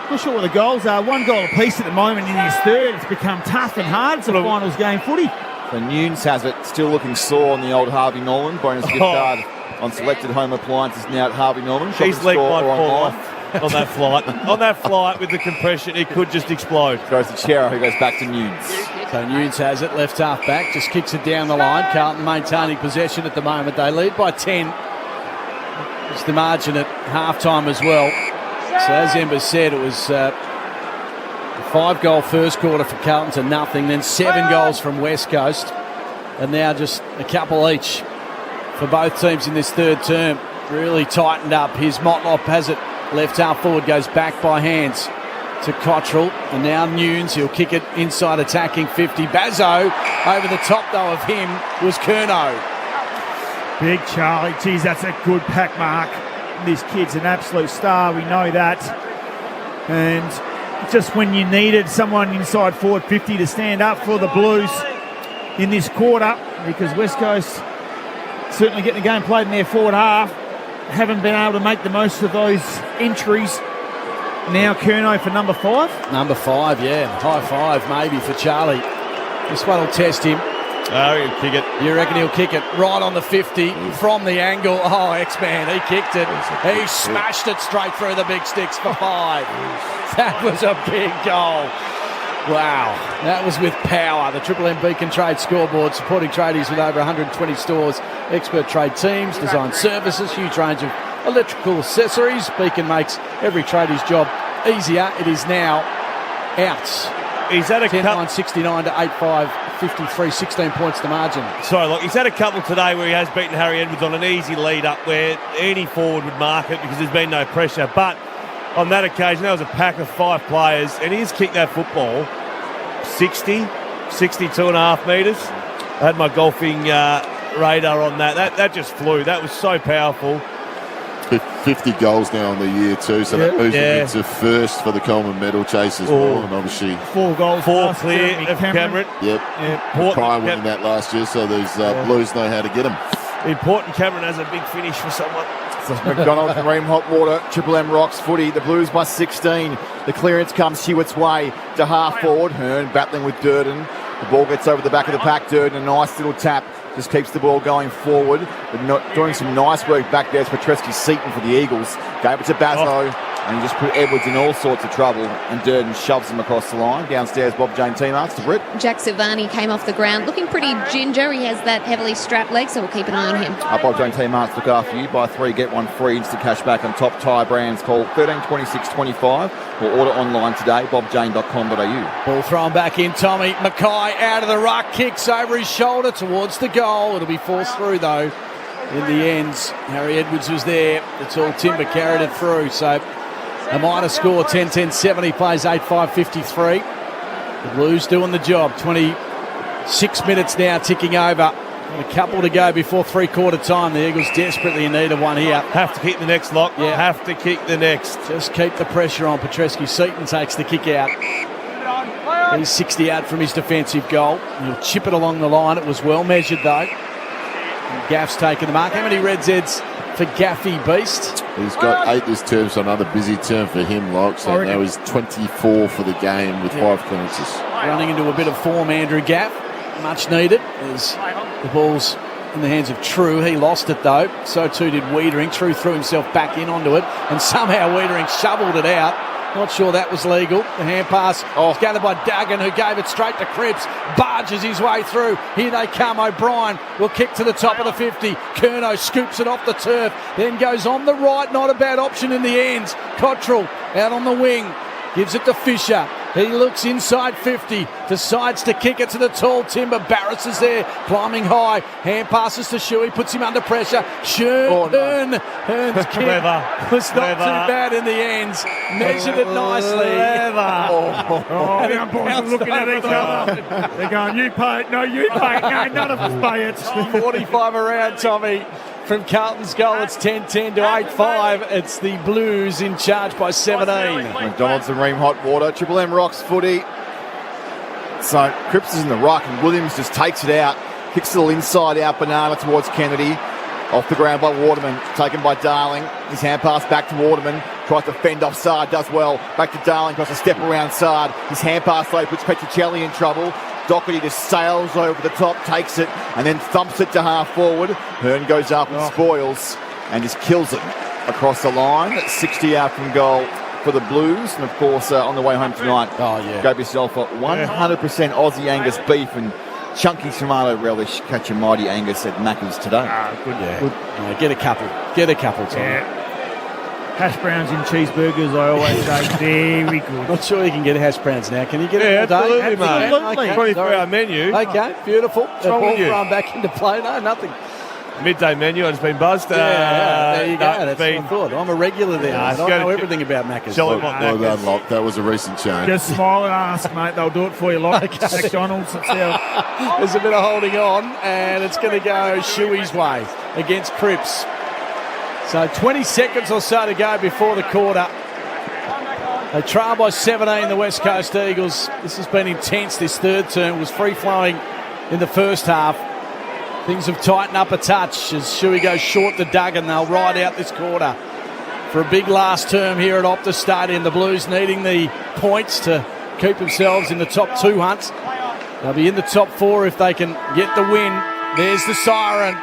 not sure what the goals are. One goal apiece at the moment in his third. It's become tough and hard for finals game footy. So Nunes has it, still looking sore on the old Harvey Norman. Bonus gift card on selected home appliances now at Harvey Norman. His leg might fall off on that flight. On that flight with the compression, it could just explode. Goes to Chera, who goes back to Nunes. So Nunes has it, left half back, just kicks it down the line. Carlton maintaining possession at the moment. They lead by 10. It's the margin at half-time as well. So as Ember said, it was a 5-goal first quarter for Carlton to nothing, then 7 goals from West Coast, and now just a couple each for both teams in this third term. Really tightened up. Here's Motlop, has it left half forward, goes back by hands to Cottrell, and now Nunes, he'll kick it inside attacking 50. Bazzo over the top though of him was Curnow. Big Charlie, geez, that's a good pack mark. This kid's an absolute star, we know that. And just when you needed someone inside forward 50 to stand up for the Blues in this quarter, because West Coast certainly getting the game played in their forward half, haven't been able to make the most of those entries. Now Curnow for number 5. Number 5, yeah. High five maybe for Charlie. This one will test him. Oh, he'll kick it. You reckon he'll kick it right on the 50 from the angle? Oh, X-Man, he kicked it. He smashed it straight through the big sticks for 5. That was a big goal. Wow, that was with power. The Triple M Beacon Trade scoreboard, supporting tradies with over 120 stores, expert trade teams, design services, huge range of electrical accessories. Beacon makes every tradie's job easier. It is now out. He's had a 10-9-69 to 8-5-53, 16 points to margin. Sorry, look, he's had a couple today where he has beaten Harry Edwards on an easy lead up where any forward would mark it because there's been no pressure. But on that occasion, there was a pack of 5 players, and he's kicked that football 62.5 metres. I had my golfing radar on that. That just flew. That was so powerful. 50 goals now in the year too, so that moves him into first for the Coleman medal chase as well, and obviously 4 goals, 4 clear of Cameron. Yep. Prior winning that last year, so those Blues know how to get him. Important Cameron has a big finish for someone. So McDonald's and Ream Hot Water, Triple M Rocks footy. The Blues by 16. The clearance comes Hewitt's way to half forward. Hearn battling with Durden. The ball gets over the back of the pack. Durden, a nice little tap. Just keeps the ball going forward. But not doing some nice work back there. It's Petreski-Seaton for the Eagles. Gave it to Baslow. And he just put Edwards in all sorts of trouble. And Durden shoves him across the line. Downstairs, Bob Jane T-Marks to Britt. Jack Silvani came off the ground looking pretty ginger. He has that heavily strapped leg, so we'll keep an eye on him. Bob Jane T-Marks look after you. Buy 3, get 1 free. Instant cash back on top tyre brands. Call 13 26 25 or order online today, bobjane.com.au. Ball thrown back in. Tommy Mackay out of the ruck. Kicks over his shoulder towards the goal. It'll be forced through, though. In the ends, Harry Edwards was there. The tall timber carried it through, so a minor score, 10-10-70, plays 8-5-53. The Blues doing the job. 26 minutes now ticking over. And a couple to go before three-quarter time. The Eagles desperately in need of one here. Have to keep the next lock. Yeah. Have to keep the next. Just keep the pressure on. Petreski-Seaton takes the kick out. He's 60 out from his defensive goal. He'll chip it along the line. It was well measured, though. And Gaff's taken the mark. How many red Zeds for Gaffy Beast? He's got 8 this term, so another busy term for him, like. So now he's 24 for the game with 5 clearances. Running into a bit of form, Andrew Gaff. Much needed as the ball's in the hands of True. He lost it, though. So too did Wiedering. True threw himself back in onto it, and somehow Wiedering shoveled it out. Not sure that was legal. The hand pass was gathered by Duggan, who gave it straight to Cripps. Barges his way through. Here they come. O'Brien will kick to the top of the 50. Curnow scoops it off the turf. Then goes on the right. Not a bad option in the ends. Cottrell out on the wing. Gives it to Fisher. He looks inside 50. Decides to kick it to the tall timber. Barris is there, climbing high. Hand passes to Shuey, puts him under pressure. Hearn's kick was not too bad in the ends. Measured it nicely. The umpires are looking at each other. They're going, you pay it. No, you pay it. No, none of us pay it. 45 around, Tommy. From Carlton's goal, it's 10-10 to 8-5. It's the Blues in charge by 17. McDonald's and Ream Hot Water. Triple M Rocks footy. So Cripps is in the ruck and Williams just takes it out. Kicks it all inside out. Banana towards Kennedy. Off the ground by Waterman. Taken by Darling. His hand pass back to Waterman. Tries to fend off Sard. Does well. Back to Darling. Tries to step around Sard. His hand pass though puts Petruccelli in trouble. Doherty just sails over the top, takes it, and then thumps it to half forward. Hearn goes up and spoils and just kills it across the line. 60 out from goal for the Blues. And, of course, on the way home tonight, grab yourself a 100% Aussie Angus beef and chunky tomato relish. Catch your mighty Angus at Macca's today. Good. Get a couple, Tommy. Hash browns and cheeseburgers, I always say, very good. Not sure you can get hash browns now. Can you get it all day? Absolutely, mate. Okay. 24-hour menu. Okay, beautiful. The wrong ball with you? thrown back into play. No, nothing. Midday menu, and it's been buzzed. There you go. That's been, what I thought. I'm a regular there. I know everything about Macca's. Well done, Locke. That was a recent change. Just smile and ask, mate. They'll do it for you, Locke. McDonald's itself. There's a bit of holding on, and it's going to go Shuey's way against Cripps. So 20 seconds or so to go before the quarter. They trail by 17, the West Coast Eagles. This has been intense, this third term. It was free-flowing in the first half. Things have tightened up a touch as Shuey goes short to Duggan. They'll ride out this quarter for a big last term here at Optus Stadium. The Blues needing the points to keep themselves in the top 2 hunts. They'll be in the top 4 if they can get the win. There's the siren.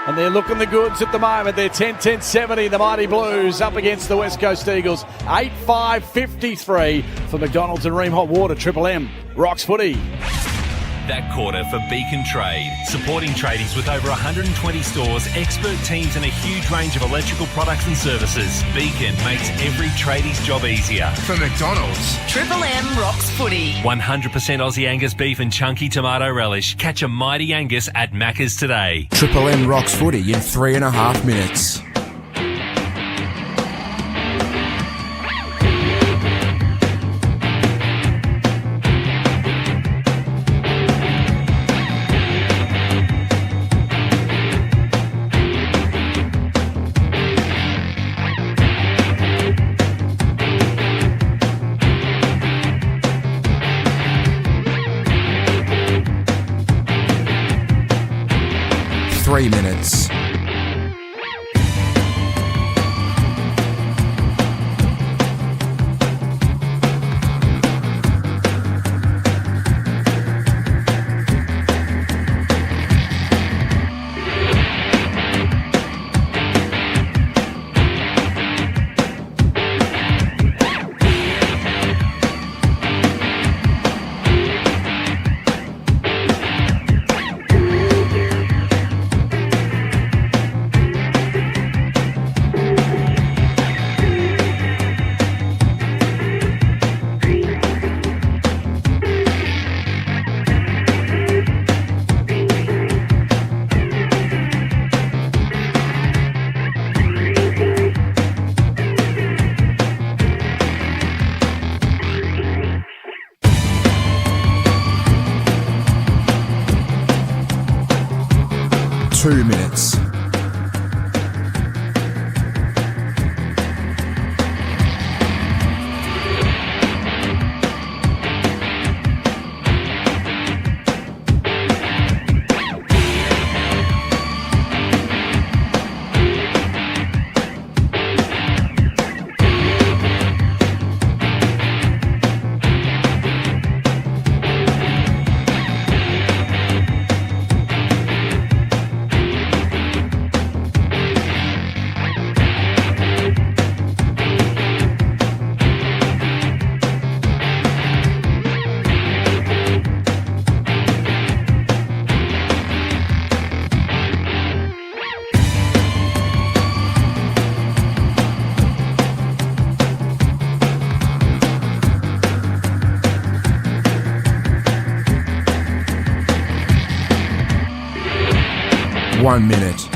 And they're looking the goods at the moment. They're 10-10-70, the Mighty Blues up against the West Coast Eagles. 8-5-53 for McDonald's and Ream Hot Water. Triple M Rocks footy. That quarter for Beacon Trade, supporting tradies with over 120 stores, expert teams and a huge range of electrical products and services. Beacon makes every tradie's job easier. For McDonald's, Triple M Rocks Footy. 100% Aussie Angus beef and chunky tomato relish. Catch a mighty Angus at Macca's today. Triple M Rocks footy in 3.5 minutes. 1 minute.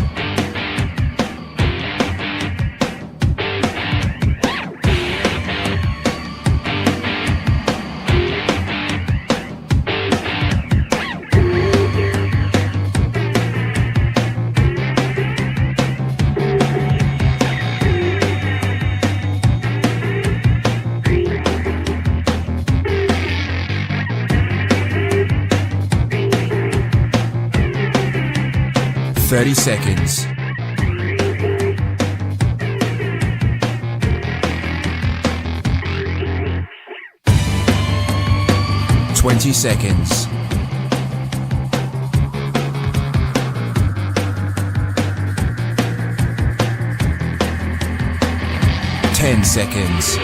Seconds. 20 seconds. 10 seconds.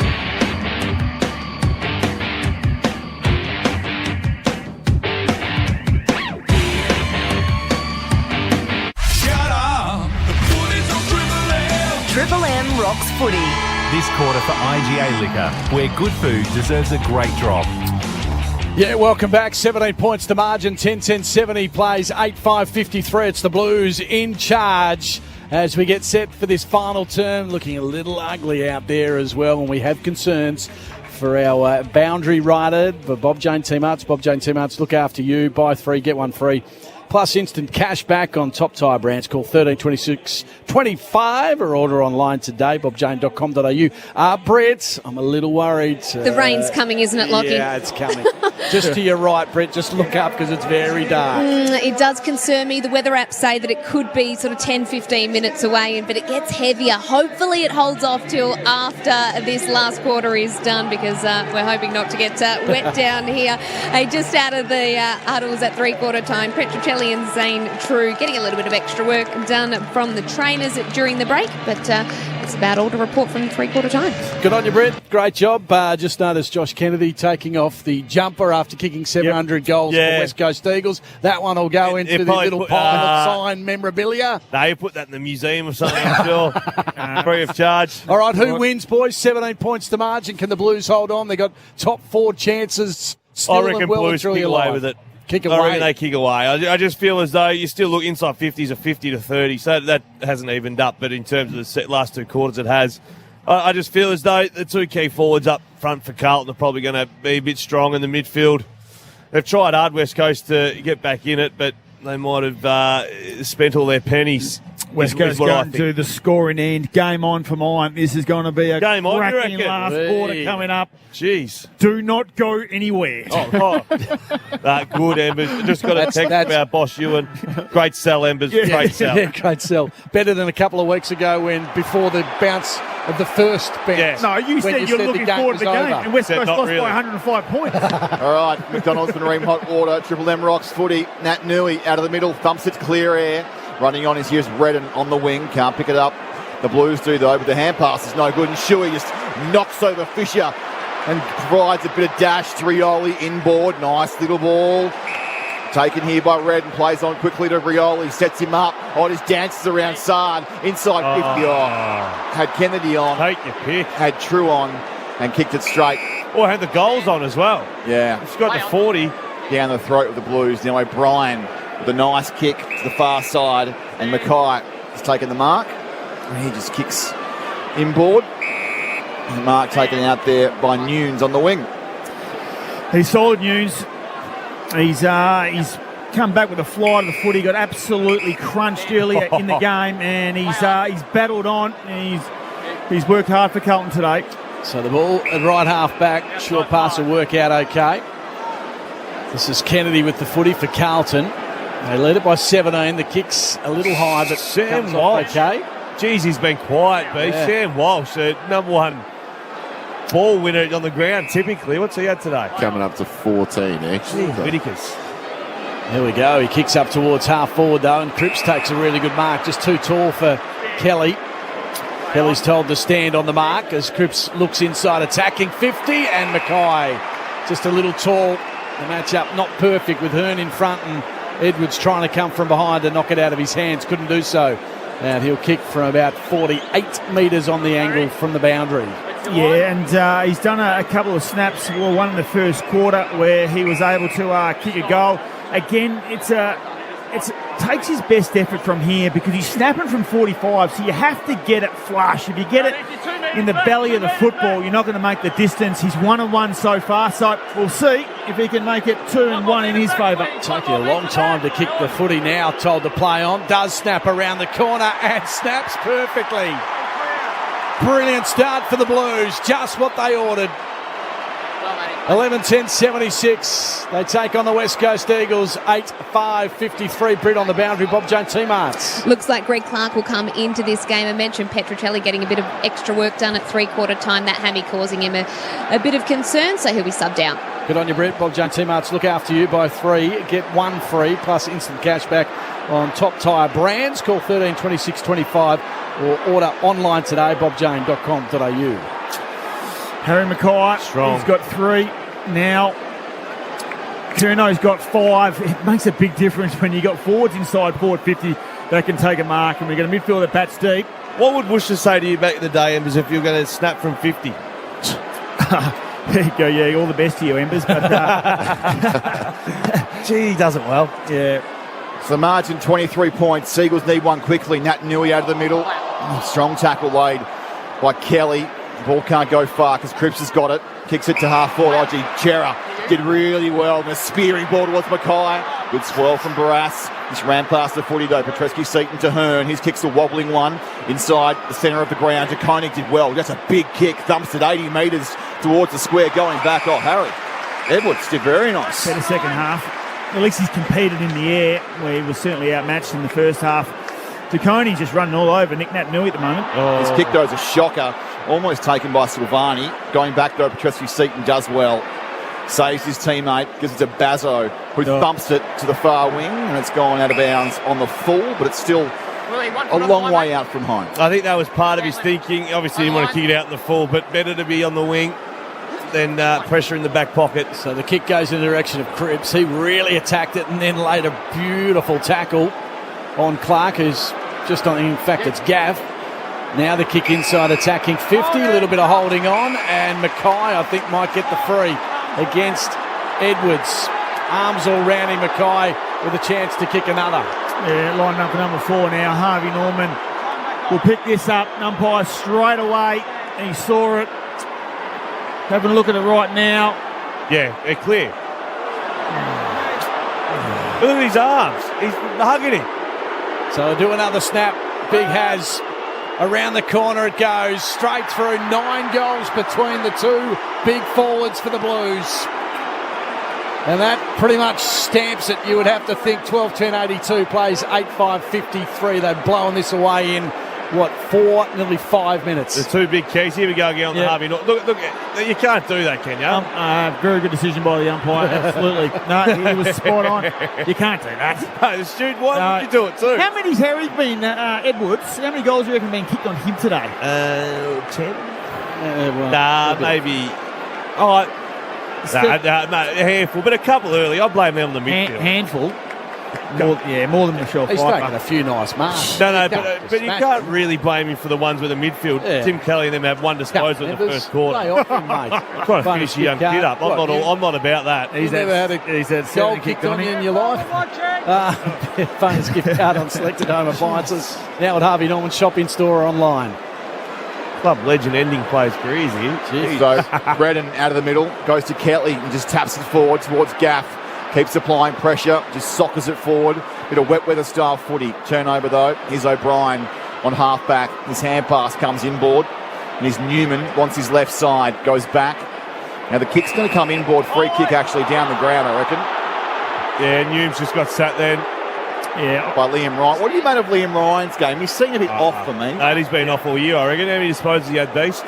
'M rocks footy. This quarter for IGA Liquor, where good food deserves a great drop. Yeah, welcome back. 17 points to margin. 10-10-70 plays 8-5-53. It's the Blues in charge as we get set for this final term. Looking a little ugly out there as well, and we have concerns for our boundary rider, for Bob Jane Team Arts. Bob Jane Team Arts, look after you. Buy 3, get 1 free. Plus instant cash back on top tyre brands. Call 13 26 25 or order online today, bobjane.com.au. Brett, I'm a little worried. The rain's coming, isn't it, Lockie? Yeah, it's coming. Just to your right, Brett. Just look up because it's very dark. It does concern me. The weather apps say that it could be sort of 10-15 minutes away, but it gets heavier. Hopefully it holds off till after this last quarter is done, because we're hoping not to get wet down here. Just out of the huddles at three-quarter time, Petrocelli and Zane True getting a little bit of extra work done from the trainers during the break, but it's about all to report from three-quarter time. Good on you, Brett. Great job. Just noticed Josh Kennedy taking off the jumper after kicking 700 goals for West Coast Eagles. That one will go into the little pile of signed memorabilia. No, you put that in the museum or something, I'm sure. Free of charge. All right, who wins, boys? 17 points to margin. Can the Blues hold on? They got top 4 chances. Still I reckon Blues kick away with it. Kick away. I reckon they kick away. I just feel as though you still look inside 50s of 50 to 30, so that hasn't evened up, but in terms of the last 2 quarters it has. I just feel as though the 2 key forwards up front for Carlton are probably going to be a bit strong in the midfield. They've tried hard, West Coast, to get back in it, but they might have spent all their pennies. West Coast going to the scoring end. Game on for mine. This is going to be a game on, cracking last quarter coming up. Jeez. Do not go anywhere. Good, Embers. Just got a text about Boss Ewan. Great sell, Embers. Yeah. Great sell. Yeah, great sell. Better than a couple of weeks ago before the bounce of the first bounce. Yeah. No, you said you're looking forward to the game, and West Coast lost by 105 points. All right, McDonald's been ream hot water. Triple M rocks footy. Nat Nui out of the middle, thumps it clear air. Running on his here's Redden on the wing, can't pick it up. The Blues do though, but the hand pass is no good, and Shuey just knocks over Fisher and provides a bit of dash to Rioli inboard. Nice little ball. Taken here by Redden, plays on quickly to Rioli, sets him up. Just dances around Sard, inside 50. Had Kennedy on. Take your pick. Had True on and kicked it straight. Had the goals on as well. Yeah. He's got the 40. Down the throat of the Blues. Now O'Brien with a nice kick to the far side, and Mackay has taken the mark. And he just kicks inboard. And mark taken out there by Nunes on the wing. He's solid, Nunes. He's come back with a fly to the foot. He got absolutely crunched earlier in the game, and he's battled on, and he's worked hard for Carlton today. So the ball at right half back. Short pass will work out okay. This is Kennedy with the footy for Carlton. They lead it by 17. The kick's a little high, but Sam Walsh. Okay. Geez, he's been quiet, but Sam Walsh, number 1 ball winner on the ground typically. What's he had today? Coming up to 14, actually. Whitakers. Here we go. He kicks up towards half forward, though, and Cripps takes a really good mark. Just too tall for Kelly. Kelly's told to stand on the mark as Cripps looks inside, attacking 50, and Mackay just a little tall. The matchup not perfect with Hearn in front, and Edwards trying to come from behind to knock it out of his hands. Couldn't do so. And he'll kick from about 48 metres on the angle from the boundary. Yeah, and he's done a couple of snaps. Well, one in the first quarter where he was able to kick a goal. Again, it's takes his best effort from here because he's snapping from 45, so you have to get it flush. If you get it in the belly of the football, you're not going to make the distance. He's 1-1 so far, so we'll see if he can make it 2-1 in his favour. Taking a long time to kick the footy now, told to play on. Does snap around the corner and snaps perfectly. Brilliant start for the Blues, just what they ordered. 11-10-76. They take on the West Coast Eagles. 8-5-53. Brit on the boundary. Bob Jones, teammates. Looks like Greg Clark will come into this game. I mentioned Petruccelli getting a bit of extra work done at three-quarter time. That hammy causing him a bit of concern, so he'll be subbed out. Good on you, Brett. Bob Jones, teammates look after you. Buy 3, get 1 free, plus instant cash back on top tyre brands. Call 13 26 25 or order online today, bobjane.com.au. Harry Mackay, Strong. He's got 3 now. Curno's got 5. It makes a big difference when you got forwards inside forward 50 that can take a mark, and we've got a midfield that bats deep. What would Worcester say to you back in the day, Embers, if you were going to snap from 50? There you go, yeah, all the best to you, Embers. But, Gee, he does it well. yeah. So margin 23 points. Seagulls need one quickly. Nat Nui out of the middle. Strong tackle laid by Kelly. Ball can't go far because Cripps has got it. Kicks it to half forward. Oji Chera did really well. And a spearing ball towards Mackay. Good swirl from Barras. Just ran past the footy though. Petrescu-Seaton to Hearn. His kick's a wobbling one inside the centre of the ground. Jakonik did well. That's a big kick. Thumps it 80 metres towards the square going back. Oh, Harry Edwards did very nice. Better second half. At least he's competed in the air, where he was certainly outmatched in the first half. Duconi's just running all over Nick Nat Nui at the moment. His kick though is a shocker. Almost taken by Silvani. Going back though, Petrescu-Seaton does well. Saves his teammate, gives it to Bazzo, who thumps it to the far wing, and it's gone out of bounds on the full, but it's still a long way out from home. I think that was part of his thinking. Obviously, he didn't want to kick it out in the full, but better to be on the wing than pressure in the back pocket. So the kick goes in the direction of Cripps. He really attacked it and then laid a beautiful tackle on Clark, who's just on, in fact, it's Gav. Now the kick inside attacking 50, a little bit of holding on, and Mackay, I think, might get the free against Edwards. Arms all round him, Mackay, with a chance to kick another. Yeah, lining up for number 4 now. Harvey Norman will pick this up. Umpire straight away, and he saw it. Having a look at it right now. Yeah, they're clear. Look at his arms. He's hugging him. So do another snap. Big Has around the corner it goes. Straight through. 9 goals between the two big forwards for the Blues. And that pretty much stamps it. You would have to think 12-10-82 plays 8-5-53. They've blown this away in, 4, nearly 5 minutes. The 2 big keys. Here we go again on the Harvey. Look, you can't do that, can you? Very good decision by the umpire. Absolutely. No, he was spot on. You can't do that. No, Stu, why would you do it too? How many's Harry's been, Edwards? How many goals do you reckon been kicked on him today? 10? Maybe. All right. No, a handful, but a couple early. I blame them on the midfield. Handful. More than Michelle Pfeiffer. He's taken a few nice marks. No, but you can't really blame him for the ones with the midfield. Yeah. Tim Kelly and them have one disposal in the first quarter. Play off him, mate. Trying to finish a young kid up. I'm not about that. He's never had a goal kicked on you in your life. Bonus gift card on selected home appliances. Now at Harvey Norman shop in store or online. Club legend ending plays careers here. So Redden out of the middle, goes to Kelly and just taps it forward towards Gaff. Keeps applying pressure, just sockers it forward. Bit of wet weather style footy. Turnover though. Here's O'Brien on half back. His hand pass comes inboard. And here's Newman, wants his left side, goes back. Now the kick's going to come inboard. Free kick actually down the ground, I reckon. Yeah, Newman's just got sat then. Yeah. By Liam Ryan. What do you made of Liam Ryan's game? He's seen a bit off for me. No, he's been off all year, I reckon. How many disposals he had, Beast?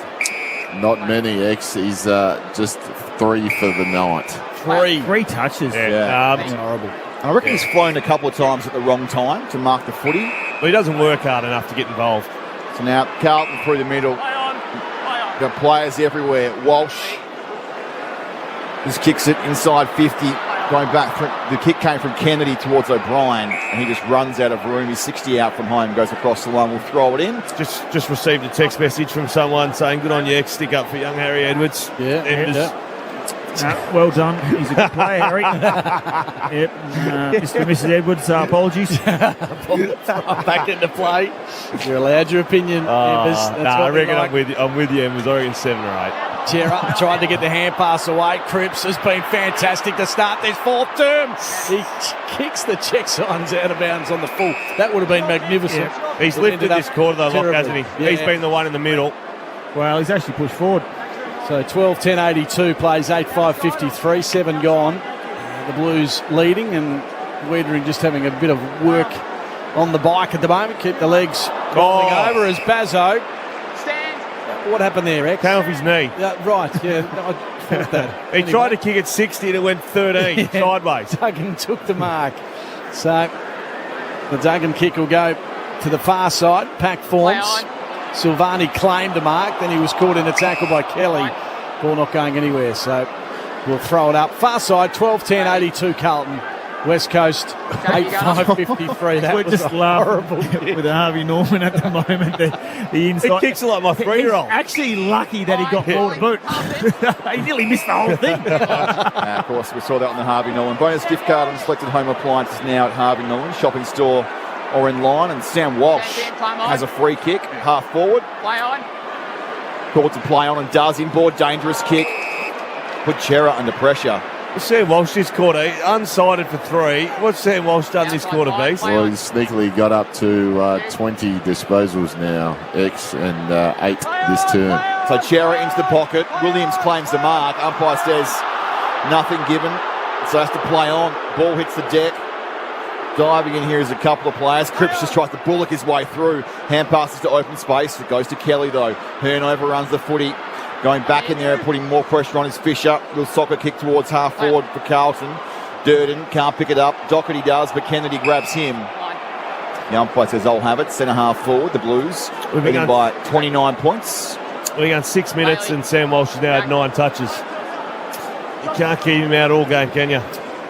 Not many, X. He's just 3 for the night. 3 touches. Yeah. That's horrible. I reckon he's flown a couple of times at the wrong time to mark the footy. Well, he doesn't work hard enough to get involved. So now Carlton through the middle. Got players everywhere. Walsh just kicks it inside 50. Going back, the kick came from Kennedy towards O'Brien, and he just runs out of room. He's 60 out from home, goes across the line. We'll throw it in. Just received a text message from someone saying, "Good on you, X, stick up for young Harry Edwards." Well done. He's a good player, Harry. Yep. Mr. and Mrs. Edwards, apologies. Back into play. You're allowed your opinion, Embers. That's what I we reckon like. I'm with you, Embers. I reckon 7 or 8. Chera tried to get the hand pass away. Cripps has been fantastic to start this fourth term. He kicks the check signs out of bounds on the full. That would have been magnificent. Yeah. He's lifted this quarter, though, Locke, hasn't he? Yeah. He's been the one in the middle. Well, he's actually pushed forward. So 12-10-82 plays 8-5-53, 7 gone. The Blues leading, and Wiedering just having a bit of work on the bike at the moment. Keep the legs rolling over as Bazzo. What happened there, X? Came off his knee. Right, yeah. I thought that. He tried to kick at 60 and it went 13 sideways. Duggan took the mark. So the Duggan kick will go to the far side. Pack forms. Silvani claimed the mark, then he was caught in a tackle by Kelly. Ball not going anywhere, so we'll throw it up. Far side, 12-10-82 Carlton. West Coast, 8-5-53. That We're was just horrible laughing with Harvey Norman at the moment. The inside. He kicks like my 3-year-old. He's actually lucky that he got ball to boot. He nearly missed the whole thing. Of course, we saw that on the Harvey Nolan. Bonus gift card on selected home appliances now at Harvey Nolan shopping store or in line. And Sam Walsh has a free kick, half forward. Called to play on and does. Inboard, dangerous kick. Put Chera under pressure. Sam Walsh this quarter, unsighted for 3. What's Sam Walsh done this quarter, Beast? Well, he's sneakily got up to 20 disposals now, X, and 8 this term. So Chera into the pocket. Williams claims the mark. Umpire says nothing given, so has to play on. Ball hits the deck. Diving in here is a couple of players. Cripps just tries to bullock his way through. Hand passes to open space. It goes to Kelly, though. Hearn overruns the footy. Going back in there and putting more pressure on his Fisher. Little soccer kick towards half forward for Carlton. Durden can't pick it up. Doherty does, but Kennedy grabs him. The umpire says, I'll have it. Centre half forward, the Blues. Leading by 29 points. We're going 6 minutes and Sam Walsh has now had 9 touches. You can't keep him out all game, can you?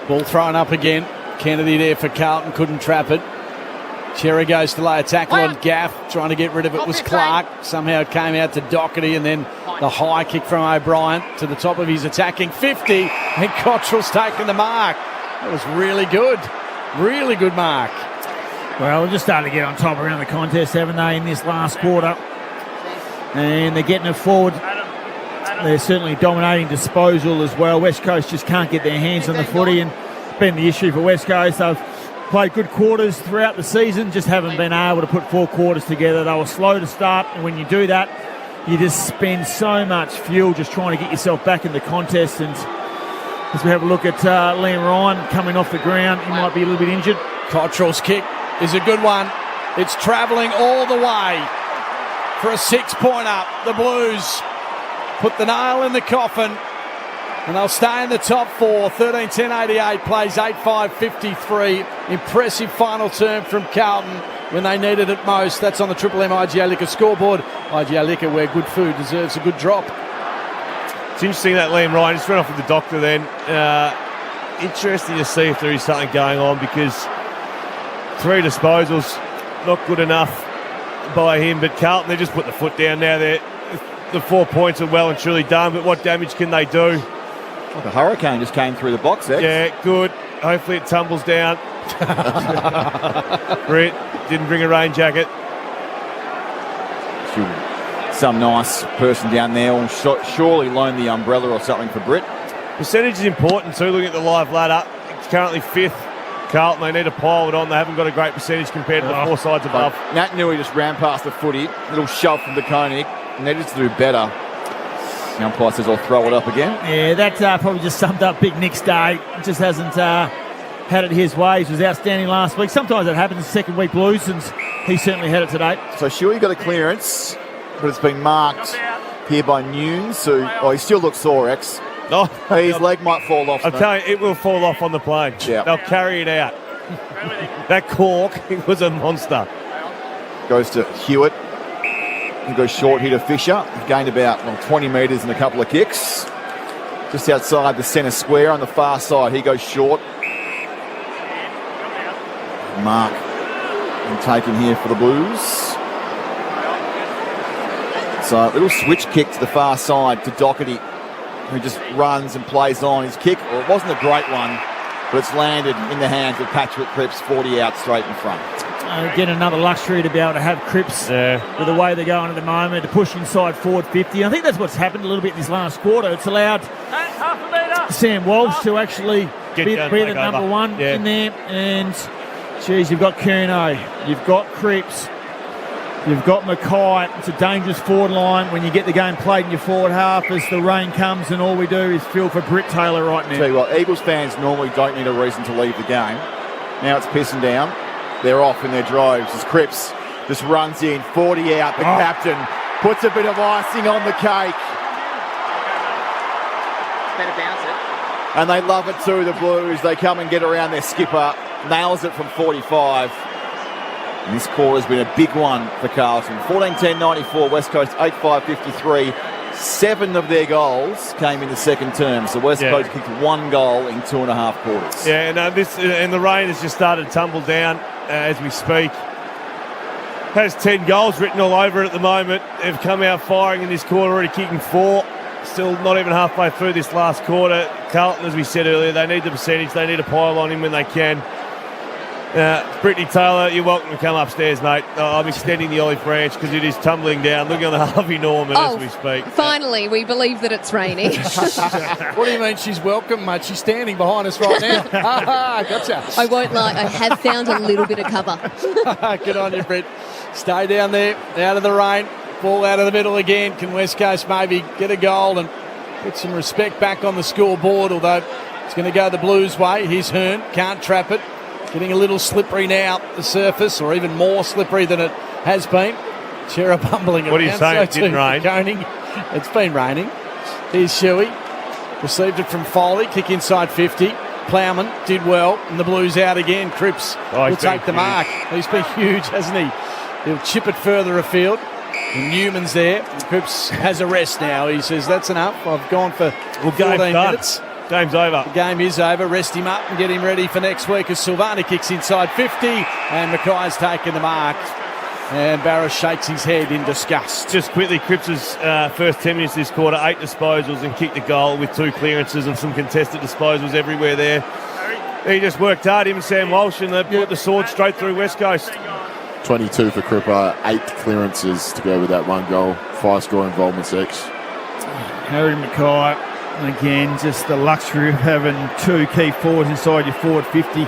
Ball thrown up again. Kennedy there for Carlton, couldn't trap it. Cherry goes to lay a tackle on Gaff, trying to get rid of it was Clark. Somehow it came out to Doherty, and then the high kick from O'Brien to the top of his attacking 50, and Cottrell's taken the mark. That was really good. Really good mark. Well, we're just starting to get on top around the contest, haven't they, in this last quarter? And they're getting it forward. They're certainly dominating disposal as well. West Coast just can't get their hands on the footy, and it's been the issue for West Coast. They've played good quarters throughout the season, just haven't been able to put 4 quarters together. They were slow to start, and when you do that, you just spend so much fuel just trying to get yourself back in the contest. And as we have a look at Liam Ryan coming off the ground, he might be a little bit injured. Cottrell's kick is a good one. It's travelling all the way for a 6-pointer. The Blues put the nail in the coffin, and they'll stay in the top 4. 13-10-88 plays 8-5-53. Impressive final term from Carlton when they needed it most. That's on the Triple M IGA Liquor scoreboard. IGA Liquor, where good food deserves a good drop. It's interesting that Liam Ryan just ran off with the doctor then. Interesting to see if there is something going on, because 3 disposals, not good enough by him. But Carlton, they just put the foot down now. The 4 points are well and truly done, but what damage can they do? Like a hurricane just came through the box, X. Yeah, good. Hopefully it tumbles down. Britt didn't bring a rain jacket. Some nice person down there will surely loan the umbrella or something for Britt. Percentage is important too. Looking at the live ladder, it's currently 5th. Carlton, they need to pile it on. They haven't got a great percentage compared to the 4 sides above. Nat Nui just ran past the footy. Little shove from the Koenig. Needed to do better. The umpire says I'll throw it up again. Yeah, that probably just summed up Big Nick's day. Just hasn't had it his way. He was outstanding last week. Sometimes that happens in second week Blues, and he certainly had it today. So Shuey got a clearance, but it's been marked here by Nunes. So, he still looks sore, X. Oh, his leg might fall off. I'll tell you, it will fall off on the plane. Yeah. They'll carry it out. That cork, it was a monster. Goes to Hewitt. He goes short here to Fisher. He gained about 20 metres and a couple of kicks. Just outside the centre square on the far side. He goes short. Mark and taken here for the Blues. So a little switch kick to the far side to Doherty. who just runs and plays on. His kick, well, it wasn't a great one, but it's landed in the hands of Patrick Cripps, 40 out straight in front. Again, another luxury to be able to have Cripps with the way they're going at the moment, to push inside forward 50. I think that's what's happened a little bit in this last quarter. It's allowed Sam Walsh to actually be the number one in there. And, geez, you've got Curnow, you've got Cripps, you've got Mackay. It's a dangerous forward line when you get the game played in your forward half as the rain comes and all we do is feel for Britt Taylor right now. Tell you what, Eagles fans normally don't need a reason to leave the game. Now it's pissing down. They're off in their droves as Cripps just runs in, 40 out. The captain puts a bit of icing on the cake. Better bounce it. And they love it too, the Blues. They come and get around their skipper, nails it from 45. And this quarter has been a big one for Carlton. 14-10-94, West Coast 8-5-53. 7 of their goals came in the second term. So West Coast kicked 1 goal in 2.5 quarters. Yeah, and the rain has just started to tumble down as we speak. Has 10 goals written all over it at the moment. They've come out firing in this quarter, already kicking 4. Still not even halfway through this last quarter. Carlton, as we said earlier, they need the percentage. They need to pile on him when they can. Brittany Taylor, you're welcome to come upstairs, mate. I'm extending the olive branch because it is tumbling down. Looking on the Harvey Norman as we speak. Finally, we believe that it's raining. What do you mean she's welcome, mate? She's standing behind us right now. Gotcha. I won't lie, I have found a little bit of cover. Good on you, Britt. Stay down there, out of the rain. Ball out of the middle again. Can West Coast maybe get a goal and put some respect back on the scoreboard? Although it's going to go the Blues' way. Here's Hearn, can't trap it. Getting a little slippery now, the surface, or even more slippery than it has been. Chera bumbling What are you around, saying? so It didn't rain. Koenig. It's been raining. Here's Shuey. Received it from Foley. Kick inside 50. Plowman did well. And the Blues out again. Cripps will take the mark. He's been huge, hasn't he? He'll chip it further afield. And Newman's there. Cripps has a rest now. He says, that's enough. I've gone for 14 minutes. Game's over. The game is over. Rest him up and get him ready for next week as Silvani kicks inside 50 and Mackay's taken the mark. And Barras shakes his head in disgust. Just quickly, Cripps' first 10 minutes this quarter, 8 disposals and kicked a goal with 2 clearances and some contested disposals everywhere there. He just worked hard, him and Sam Walsh, and they put the sword straight through West Coast. 22 for Cripper, 8 clearances to go with that 1 goal, 5 score involvements each. Harry Mackay. Again, just the luxury of having 2 key forwards inside your forward 50.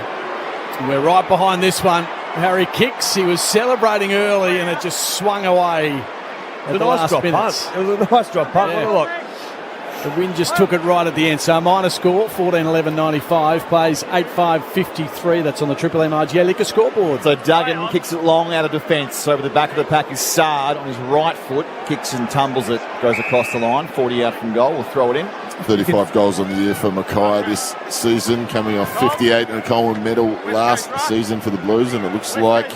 We're right behind this one. Harry kicks. He was celebrating early and it just swung away at the last minutes. Punt. It was a nice drop punt. Yeah. Look. The wind just took it right at the end. So minor score, 14-11-95. Plays 8-5-53. That's on the Triple M RGA Liquor scoreboard. So Duggan kicks it long out of defence. Over the back of the pack is Sard on his right foot. Kicks and tumbles it. Goes across the line. 40 out from goal. We'll throw it in. 35 goals on the year for Mackay this season, coming off 58 in a Coleman medal last season for the Blues, and it looks like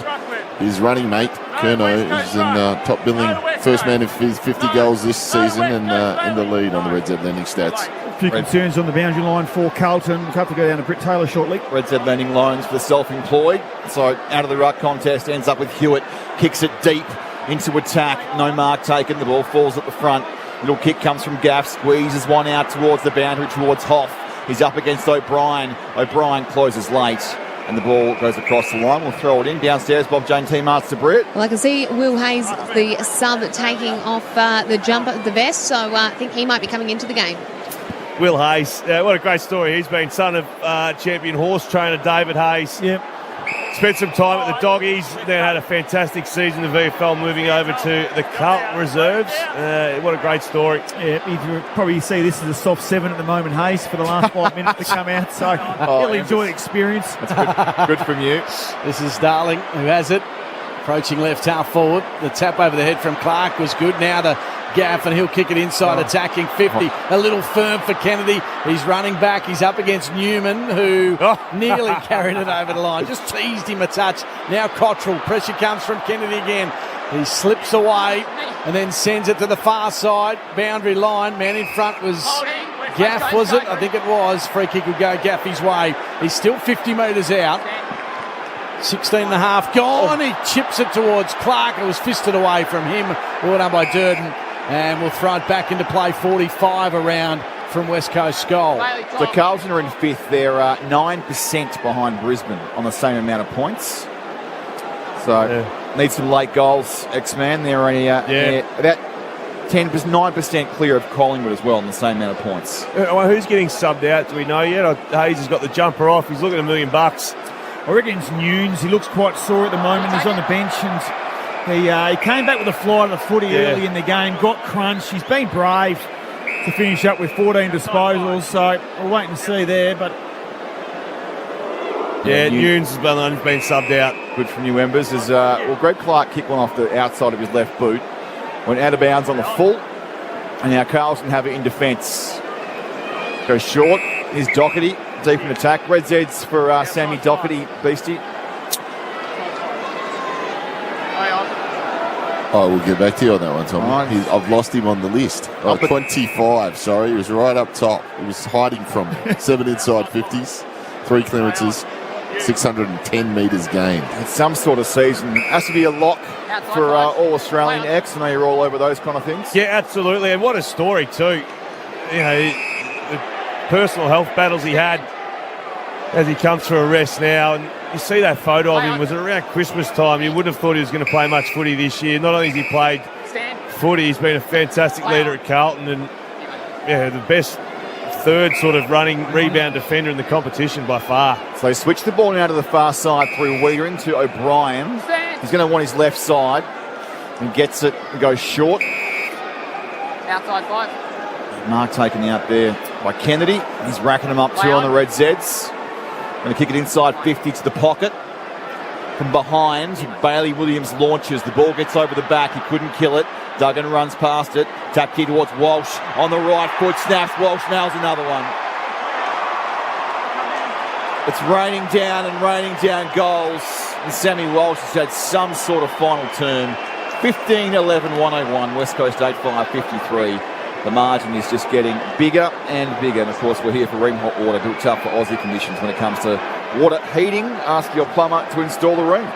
his running mate, Curnow, is in top billing, first man of his 50 goals this season and in the lead on the Red Z Lending stats. A few concerns on the boundary line for Carlton. We'll have to go down to Britt Taylor shortly. Red Z Lending loans for the self-employed. So out of the ruck contest, ends up with Hewitt, kicks it deep into attack. No mark taken. The ball falls at the front. Little kick comes from Gaff, squeezes one out towards the boundary, towards Hoff. He's up against O'Brien. O'Brien closes late, and the ball goes across the line. We'll throw it in. Downstairs, Bob Jane T-Marts to Britt. Well, I can see Will Hayes, the sub, taking off the jumper, the vest, so I think he might be coming into the game. Will Hayes, what a great story. He's been son of champion horse trainer David Hayes. Yep. Spent some time at the Doggies, then had a fantastic season in the VFL, moving over to the Carlton Reserves. What a great story. Yeah, you can probably see this is a soft 7 at the moment, Hayes, for the last 5 minutes to come out. So really enjoy the experience. That's good from you. This is Darling who has it. Approaching left half forward. The tap over the head from Clark was good. Now to Gaff, and he'll kick it inside, attacking 50. A little firm for Kennedy. He's running back. He's up against Newman, who nearly carried it over the line. Just teased him a touch. Now Cottrell. Pressure comes from Kennedy again. He slips away and then sends it to the far side. Boundary line. Man in front was Gaff, was it? I think it was. Free kick will go Gaffy's way. He's still 50 metres out. 16 and a half gone. He chips it towards Clark. It was fisted away from him. Well done by Durden. And we'll throw it back into play. 45 around from West Coast goal. So Carlton are in 5th. They're 9% behind Brisbane on the same amount of points. So need some late goals, X-Man. They're only about 9% clear of Collingwood as well on the same amount of points. Who's getting subbed out? Do we know yet? Hayes has got the jumper off. He's looking at $1 million. I reckon it's Nunes. He looks quite sore at the moment. He's on the bench and he came back with a fly to the footy early in the game, got crunched. He's been brave to finish up with 14 disposals, so we'll wait and see there. But Nunes has been subbed out. Good from New Embers. As Greg Clark kicked one off the outside of his left boot, went out of bounds on the full, and now Carlton have it in defence. Goes short. Here's Doherty deep in attack. Red Zeds for Sammy Doherty, Beastie. Oh, we'll get back to you on that one, Tommy. Right. I've lost him on the list. 25, sorry. He was right up top. He was hiding from 7 inside 50s, 3 clearances, 610 metres gained. It's some sort of season. Has to be a lock for all Australian X. I know you're all over those kind of things. Yeah, absolutely. And what a story too. You know, the personal health battles he had as he comes for a rest now. And you see that photo of him, was it around Christmas time? You wouldn't have thought he was going to play much footy this year. Not only has he played footy, he's been a fantastic leader at Carlton and the best third sort of running rebound defender in the competition by far. So they switch the ball now to the far side through Wiegering to O'Brien. He's going to want his left side and gets it and goes short. Outside 5. Mark taken out there by Kennedy. He's racking them up too on the Red Zeds. Going to kick it inside 50 to the pocket. From behind, Bailey Williams launches. The ball gets over the back. He couldn't kill it. Duggan runs past it. Tap key towards Walsh. On the right foot, snaps. Walsh nails another one. It's raining down goals. And Sammy Walsh has had some sort of final turn. 15-11-101. West Coast 8-5-53. The margin is just getting bigger and bigger. And, of course, we're here for Ream Hot Water, built up for Aussie conditions when it comes to water heating. Ask your plumber to install the Ream.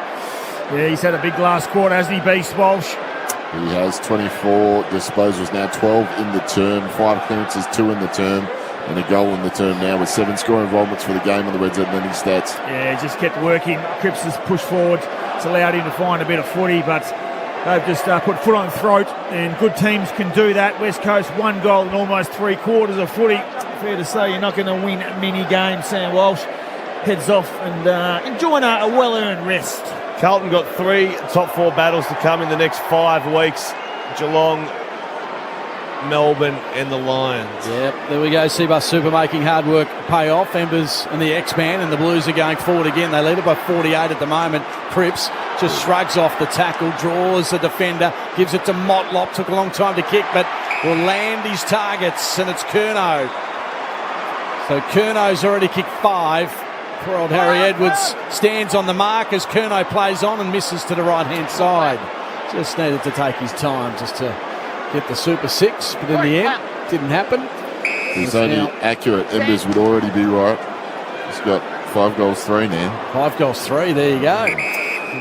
Yeah, he's had a big last quarter, hasn't he, Beast Walsh? He has 24 disposals now, 12 in the term, 5 clearances, 2 in the term, and a goal in the term now with 7 scoring involvements for the game on the Red Zed lending stats. Yeah, just kept working. Cripps has pushed forward. It's allowed him to find a bit of footy, but they've just put foot on throat, and good teams can do that. West Coast, 1 goal in almost 3 quarters of footy. Fair to say you're not going to win many games. Sam Walsh heads off and enjoying a well-earned rest. Carlton got 3 top 4 battles to come in the next 5 weeks. Geelong, Melbourne and the Lions. Yep, there we go. Seabus Super making hard work pay off. Embers and the X-Man and the Blues are going forward again. They lead it by 48 at the moment. Cripps just shrugs off the tackle, draws the defender, gives it to Motlop. Took a long time to kick, but will land his targets, and it's Curnow. So Curno's already kicked 5. Poor old Harry Edwards stands on the mark as Curnow plays on and misses to the right-hand side. Just needed to take his time just to get the Super 6, but in the end, didn't happen. He's only accurate. Embers would already be right. He's got 5 goals, 3 now. 5 goals, 3. There you go.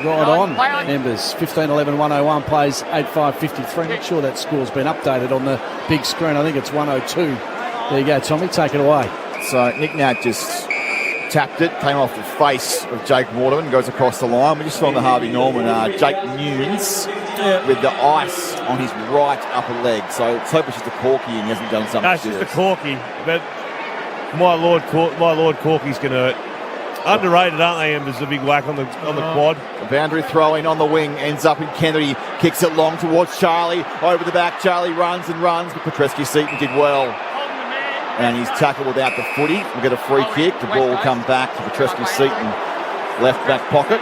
Right on. Embers, 15-11-101, plays 8-5-53. Not sure that score's been updated on the big screen. I think it's 102. There you go, Tommy. Take it away. So Nick Nat just tapped it, came off the face of Jake Waterman, goes across the line. We just saw on the Harvey Norman, Jake Nunes with the ice on his right upper leg. So let's hope it's just a corky and he hasn't done something. That's just a corky, but my Lord Corky's going to hurt. Underrated, aren't they, Embers? The big whack on the quad. The boundary throw-in on the wing ends up in Kennedy, kicks it long towards Charlie, over the back. Charlie runs and runs, but Petrescu-Seaton did well. And he's tackled without the footy. We'll get a free kick. The ball will come back to Petrescu-Seaton, left back pocket.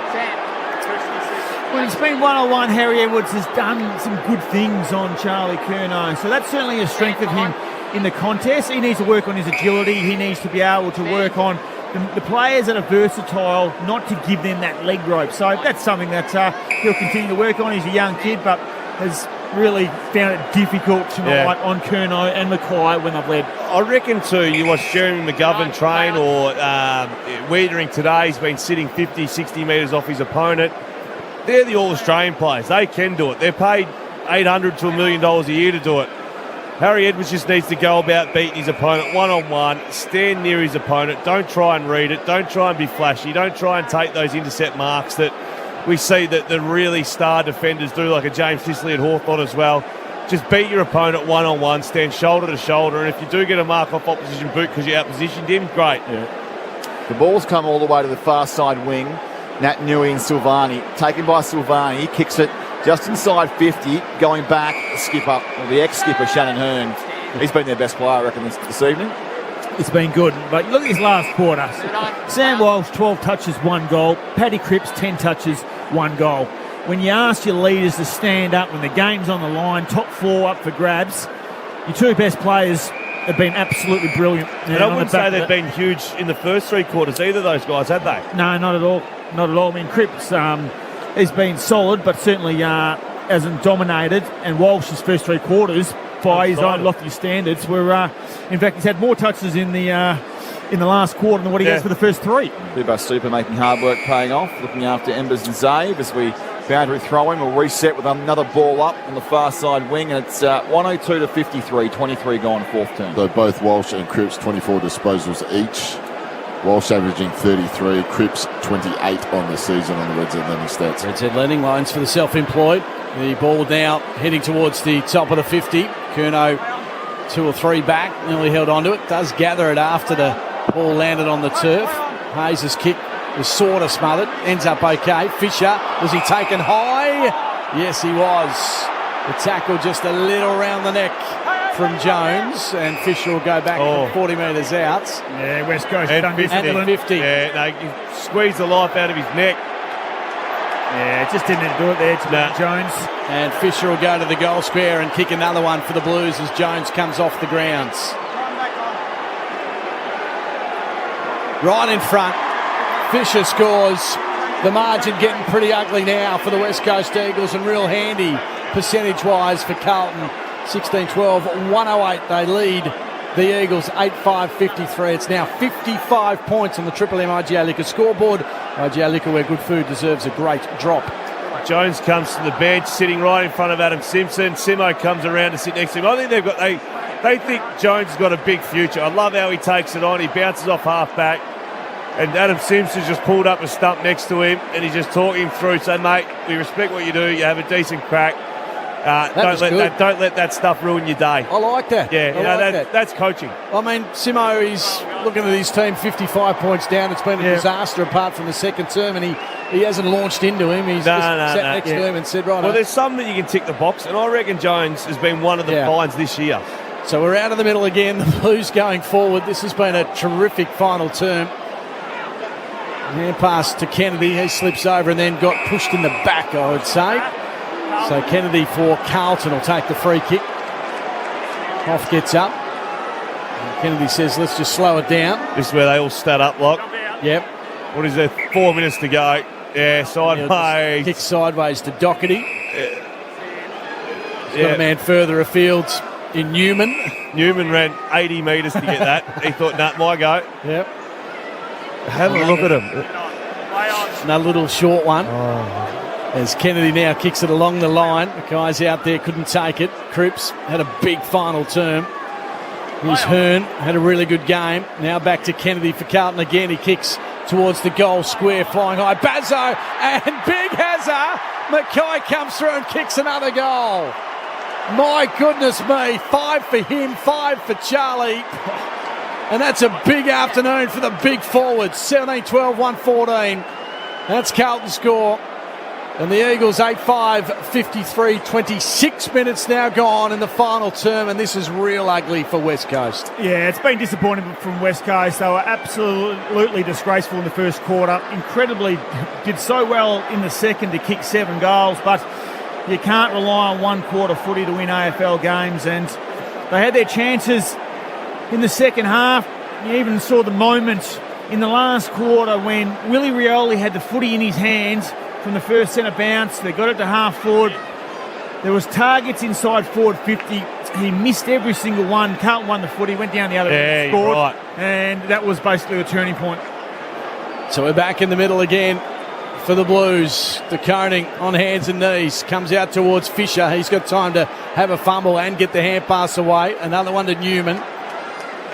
Well, it's been 101. Harry Edwards has done some good things on Charlie Curnow. So that's certainly a strength of him in the contest. He needs to work on his agility. He needs to be able to work on the players that are versatile, not to give them that leg rope. So that's something that he'll continue to work on. He's a young kid, but has really found it difficult tonight on Curnow and Mackay when they've led. I reckon too, you watch Jeremy McGovern train or Wiedering today, he's been sitting 50, 60 metres off his opponent. They're the All-Australian players. They can do it. They're paid $800 to $1 million a year to do it. Harry Edwards just needs to go about beating his opponent one-on-one, stand near his opponent, don't try and read it, don't try and be flashy, don't try and take those intercept marks that we see that the really star defenders do, like a James Sicily at Hawthorn as well. Just beat your opponent one-on-one, stand shoulder to shoulder, and if you do get a mark off opposition boot because you outpositioned him, great. Yeah. The ball's come all the way to the far side wing. Nat Nui and Silvani. Taken by Silvani, kicks it just inside 50, going back, the ex-skipper, Shannon Hearn. He's been their best player, I reckon, this evening. It's been good. But look at his last quarter. Sam Walsh, 12 touches, 1 goal. Paddy Cripps, 10 touches, 1 goal. When you ask your leaders to stand up when the game's on the line, top 4 up for grabs, your 2 best players have been absolutely brilliant. And I wouldn't say they've been huge in the first 3 quarters, either of those guys, have they? No, not at all. Not at all. I mean, Cripps has been solid, but certainly hasn't dominated. And Walsh's first 3 quarters, by his own lofty standards, were in fact he's had more touches in the last quarter than what he has for the first 3. Bibbo Super making hard work paying off, looking after Embers and Zabe as we boundary throw him. We'll reset with another ball up on the far side wing, and it's 102 to 53, 23 gone, 4th term. So both Walsh and Cripps 24 disposals each. Walsh averaging 33, Cripps 28 on the season on the Reds Atlantic stats. Reds Atlantic lines for the self-employed. The ball now heading towards the top of the 50. Curnow 2 or 3 back, nearly held onto it. Does gather it after the ball landed on the turf. Hayes' kick was sort of smothered. Ends up okay. Fisher, was he taken high? Yes, he was. The tackle just a little round the neck from Jones, and Fisher will go back from 40 metres out. Yeah, West Coast done this at the 50. Yeah, no, he squeezed the life out of his neck. Yeah, just didn't do it there to Jones. And Fisher will go to the goal square and kick another one for the Blues as Jones comes off the grounds. Right in front, Fisher scores. The margin getting pretty ugly now for the West Coast Eagles, and real handy percentage-wise for Carlton. 16-12, 108 they lead the Eagles, 8-5-53. It's now 55 points on the Triple M IGA Liquor scoreboard. IGA Liquor, where good food deserves a great drop. Jones comes to the bench, sitting right in front of Adam Simpson. Simo comes around to sit next to him. I think they think Jones has got a big future. I love how he takes it on. He bounces off half-back. And Adam Simpson's just pulled up a stump next to him, and he's just talking him through. So, mate, we respect what you do. You have a decent crack. Don't let that stuff ruin your day. I like that. Yeah, that's coaching. I mean, Simo, he's looking at his team 55 points down. It's been a disaster apart from the second term, and he hasn't launched into him. He's sat next to him and said, right. Well, there's some that you can tick the box, and I reckon Jones has been one of the finds this year. So we're out of the middle again. The Blues going forward. This has been a terrific final term. Hand pass to Kennedy. He slips over and then got pushed in the back, I would say. So Kennedy for Carlton will take the free kick. Hoff gets up. And Kennedy says, let's just slow it down. This is where they all stat up, Lock. Yep. What is there? 4 minutes to go. Yeah, sideways. Kick sideways to Doherty. Got a man further afield in Newman. Newman ran 80 metres to get that. He thought, nah, my go. Yep. Have a look at him. Another little short one. As Kennedy now kicks it along the line. The guys out there couldn't take it. Cripps had a big final term. Here's Hearn, had a really good game. Now back to Kennedy for Carlton again. He kicks towards the goal square, flying high. Bazzo and Big Hazza. Mackay comes through and kicks another goal. My goodness me. 5 for him, 5 for Charlie. And that's a big afternoon for the big forwards. 17-12, 114. That's Carlton's score. And the Eagles 8-5, 53, 26 minutes now gone in the final term, and this is real ugly for West Coast. Yeah, it's been disappointing from West Coast. They were absolutely disgraceful in the first quarter. Incredibly, did so well in the second to kick 7 goals, but you can't rely on one quarter footy to win AFL games, and they had their chances in the second half. You even saw the moment in the last quarter when Willie Rioli had the footy in his hands from the first centre bounce. They got it to half forward. There was targets inside forward 50. He missed every single one. Carlton won the footy, went down the other end, scored, and that was basically the turning point. So we're back in the middle again. for the Blues. De Koning on hands and knees. Comes out towards Fisher. He's got time to have a fumble and get the hand pass away. Another one to Newman.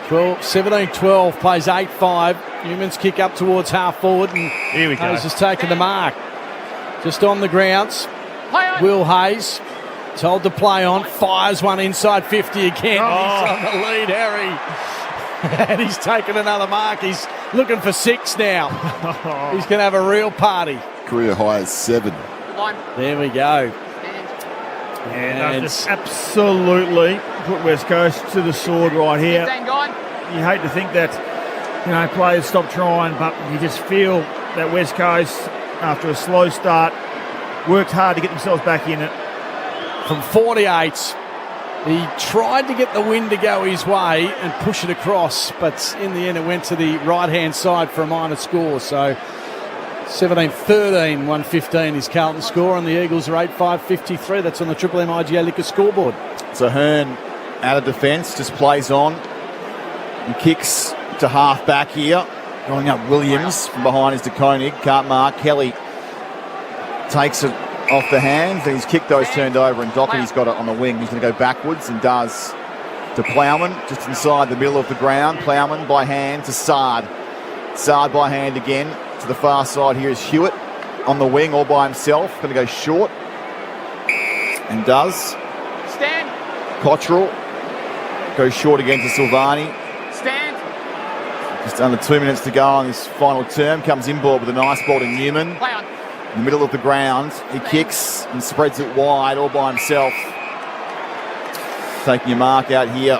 17-12, plays 8-5. Newman's kick up towards half forward, and here we go. Hayes has taken the mark. Just on the grounds. Will Hayes told to play on. Fires one inside 50 again. He's on the lead, Harry. And he's taken another mark. He's looking for 6 now. He's going to have a real party. Career high is 7. There we go. Yeah, they've just absolutely put West Coast to the sword right here. You hate to think that, players stop trying, but you just feel that West Coast, after a slow start, worked hard to get themselves back in it. From 48, he tried to get the wind to go his way and push it across, but in the end it went to the right-hand side for a minor score. So 17-13, 115 is Carlton's score, and the Eagles are 8-5-53. That's on the Triple M IGA Liquor scoreboard. So Hearn out of defence, just plays on and kicks to half back here. Going up Williams from behind is De Koning. Can't mark. Kelly takes it off the hands. He's kicked those turned over, and Doherty's got it on the wing. He's going to go backwards and does to Plowman, just inside the middle of the ground. Plowman by hand to Sard. Sard by hand again. To the far side here is Hewitt on the wing all by himself. Going to go short. And does. Stand. Cottrell goes short again to Silvani. Stand. Just under 2 minutes to go on this final term. Comes inboard with a nice ball to Newman. Play on. In the middle of the ground. He kicks and spreads it wide all by himself. Taking a mark out here.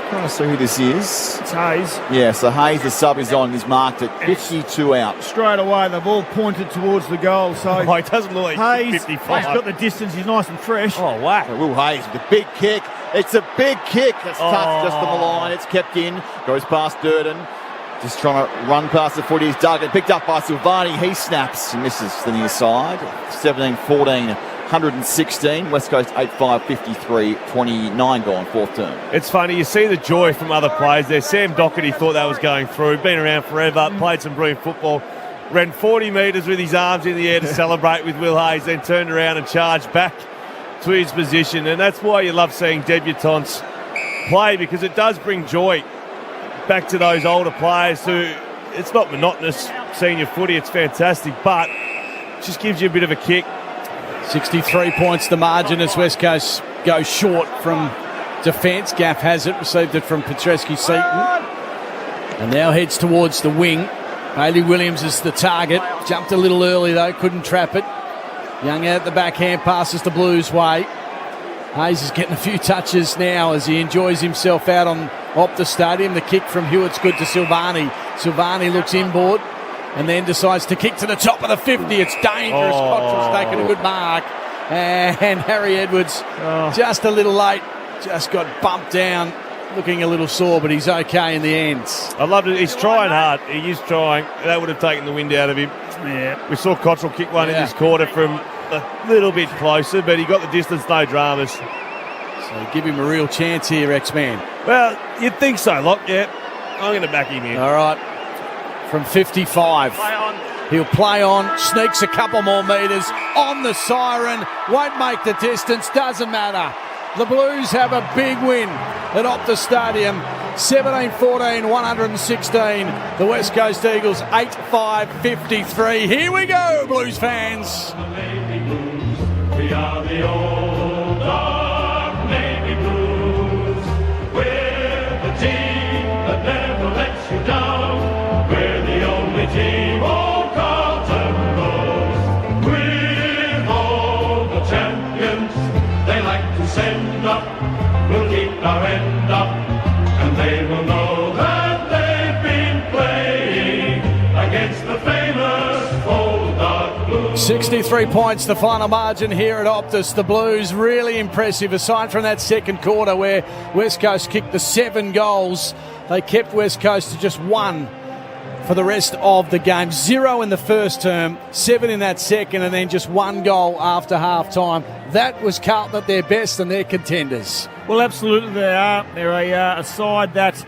Trying to see who this is. It's Hayes. Yeah, so Hayes, the sub is on. He's marked at 52 out. Straight away, they've all pointed towards the goal. So it doesn't look like Hayes, 55. Hayes got the distance. He's nice and fresh. Oh, wow. So Will Hayes with a big kick. It's a big kick. It's touched just on the line. It's kept in. Goes past Durden. Just trying to run past the footy. He's dug it. Picked up by Silvani. He snaps and misses to the near side. 17-14. 116, West Coast 8-5-53, 29 gone, fourth term. It's funny, you see the joy from other players there. Sam Doherty thought that was going through, been around forever, played some brilliant football, ran 40 metres with his arms in the air to celebrate with Will Hayes, then turned around and charged back to his position. And that's why you love seeing debutants play, because it does bring joy back to those older players who, it's not monotonous senior footy, it's fantastic, but it just gives you a bit of a kick. 63 points the margin as West Coast goes short from defence. Gaff has it, received it from Petrescu-Seaton, and now heads towards the wing. Bailey Williams is the target. Jumped a little early though, couldn't trap it. Young out the backhand, passes the Blues' way. Hayes is getting a few touches now as he enjoys himself out on Optus Stadium. The kick from Hewitt's good to Silvani. Silvani looks inboard and then decides to kick to the top of the 50. It's dangerous. Cottrell's taken a good mark. And Harry Edwards just a little late. Just got bumped down. Looking a little sore, but he's okay in the end. I loved it. He's trying hard. He is trying. That would have taken the wind out of him. Yeah. We saw Cottrell kick one in this quarter from a little bit closer, but he got the distance, no dramas. So give him a real chance here, X-Man. Well, you'd think so, Lock. Yeah, I'm going to back him in. All right. From 55. He'll play on, sneaks a couple more metres on the siren, won't make the distance, doesn't matter. The Blues have a big win at Optus Stadium, 17-14, 116. The West Coast Eagles, 8-5-53. Here we go, Blues fans. We are the old dark navy blues. We're the team that never lets you down. We're the only team old Carlton knows. With all the champions they like to send up, we'll keep our end up, and they will know that they've been playing against the famous old dark blues. 63 points, the final margin here at Optus. The Blues really impressive, aside from that second quarter where West Coast kicked the 7 goals. They kept West Coast to just 1 for the rest of the game. 0 in the first term, 7 in that second, and then just 1 goal after half-time. That was Carlton at their best, and they're contenders. Well, absolutely they are. They're a side that's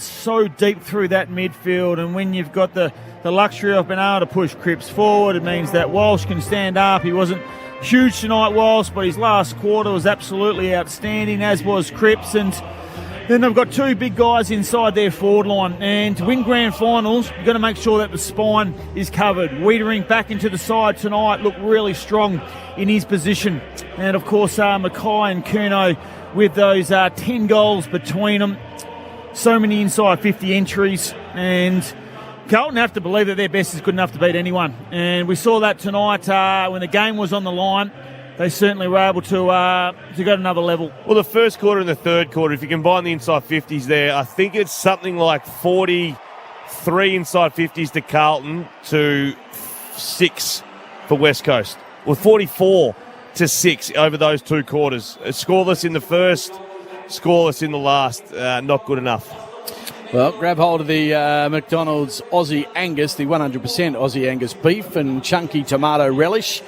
so deep through that midfield, and when you've got the the luxury of being able to push Cripps forward. It means that Walsh can stand up. He wasn't huge tonight, Walsh, but his last quarter was absolutely outstanding, as was Cripps. And then they've got two big guys inside their forward line. And to win grand finals, you've got to make sure that the spine is covered. Wiedering back into the side tonight, looked really strong in his position. And, of course, Mackay and Curnow with those 10 goals between them. So many inside 50 entries. And Carlton have to believe that their best is good enough to beat anyone. And we saw that tonight when the game was on the line. They certainly were able to go to another level. Well, the first quarter and the third quarter, if you combine the inside 50s there, I think it's something like 43 inside 50s to Carlton to 6 for West Coast. Well, 44 to 6 over those two quarters. Scoreless in the first, scoreless in the last. Not good enough. Well, grab hold of the McDonald's Aussie Angus, the 100% Aussie Angus beef and chunky tomato relish.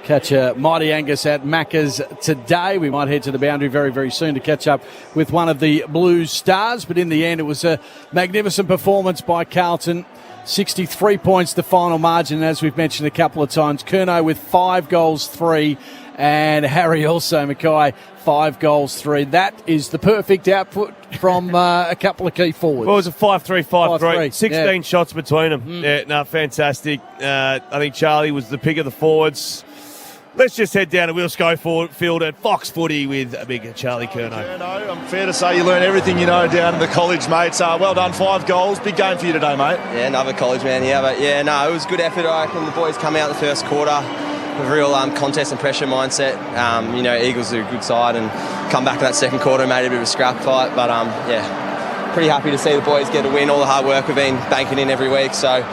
Catch a Mighty Angus at Macca's today. We might head to the Boundary very, very soon to catch up with one of the Blues stars. But in the end, it was a magnificent performance by Carlton. 63 points, the final margin, as we've mentioned a couple of times. Curnow with 5 goals, 3. And Harry also, Mackay, 5 goals, 3. That is the perfect output from a couple of key forwards. Well, it was a 5-3-5-3. 5-3, 16 shots between them. Yeah, no, fantastic. I think Charlie was the pick of the forwards. Let's just head down to Wilsco Field at Fox Footy with a big Charlie Curnow. I'm fair to say you learn everything you know down in the college, mates. Well done, 5 goals. Big game for you today, mate. Yeah, another college man here. But yeah, no, it was good effort. I reckon the boys come out in the first quarter with real contest and pressure mindset. Eagles are a good side and come back in that second quarter and made a bit of a scrap fight. But yeah, pretty happy to see the boys get a win. All the hard work we've been banking in every week. So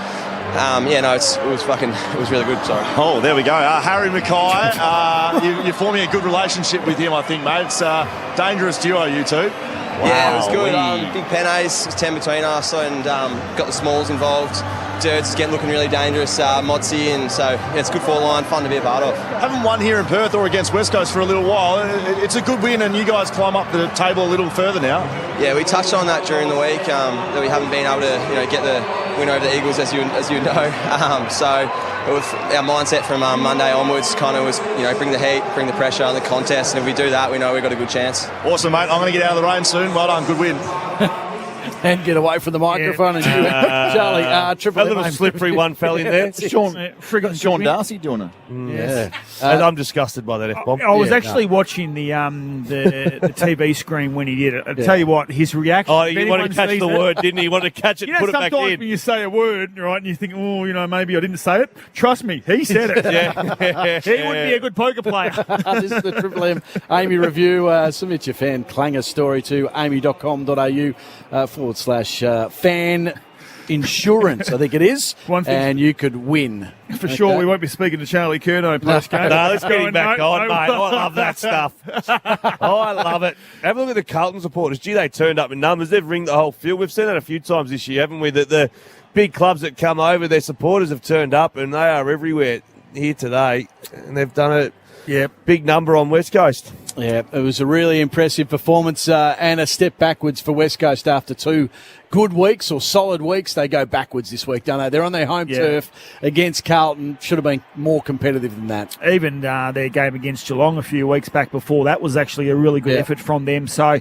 it was really good. Sorry. Oh, there we go. Harry Mackay, you're forming a good relationship with him, I think, mate. It's a dangerous duo, you two. Wow. Yeah, it was good. Big pennies, 10 between us, and got the smalls involved. Dirt's looking really dangerous, Modsy, and so yeah, it's good forward line, fun to be a part of. Haven't won here in Perth or against West Coast for a little while. It's a good win, and you guys climb up the table a little further now. Yeah, we touched on that during the week, that we haven't been able to get the win over the Eagles, as you know. So it was our mindset from Monday onwards kind of was, bring the heat, bring the pressure and the contest, and if we do that, we know we've got a good chance. Awesome, mate. I'm going to get out of the rain soon. Well done, good win. And get away from the microphone. And Charlie, Triple A little slippery one fell in there. Sean Darcy doing it. Yeah. I'm disgusted by that F-bomb. I was actually watching the TV screen when he did it. I'll tell you what, his reaction. Oh, he wanted to catch the word, didn't he? He wanted to catch it, put it back sometimes in. when you say a word, right, and you think, maybe I didn't say it. Trust me, he said it. He would be a good poker player. This is the Triple M Amy review. Submit your fan clanger story to amy.com.au/fan insurance, I think it is. And you could win. For sure, we won't be speaking to Charlie Curnow post-game. No, let's get him back on, mate. I love that stuff. I love it. Have a look at the Carlton supporters. Gee, they turned up in numbers. They've ringed the whole field. We've seen that a few times this year, haven't we? That the big clubs that come over, their supporters have turned up, and they are everywhere here today. And they've done it. Yeah, big number on West Coast. Yeah, it was a really impressive performance and a step backwards for West Coast after 2 good weeks or solid weeks. They go backwards this week, don't they? They're on their home turf against Carlton. Should have been more competitive than that. Even their game against Geelong a few weeks back before that was actually a really good effort from them. So,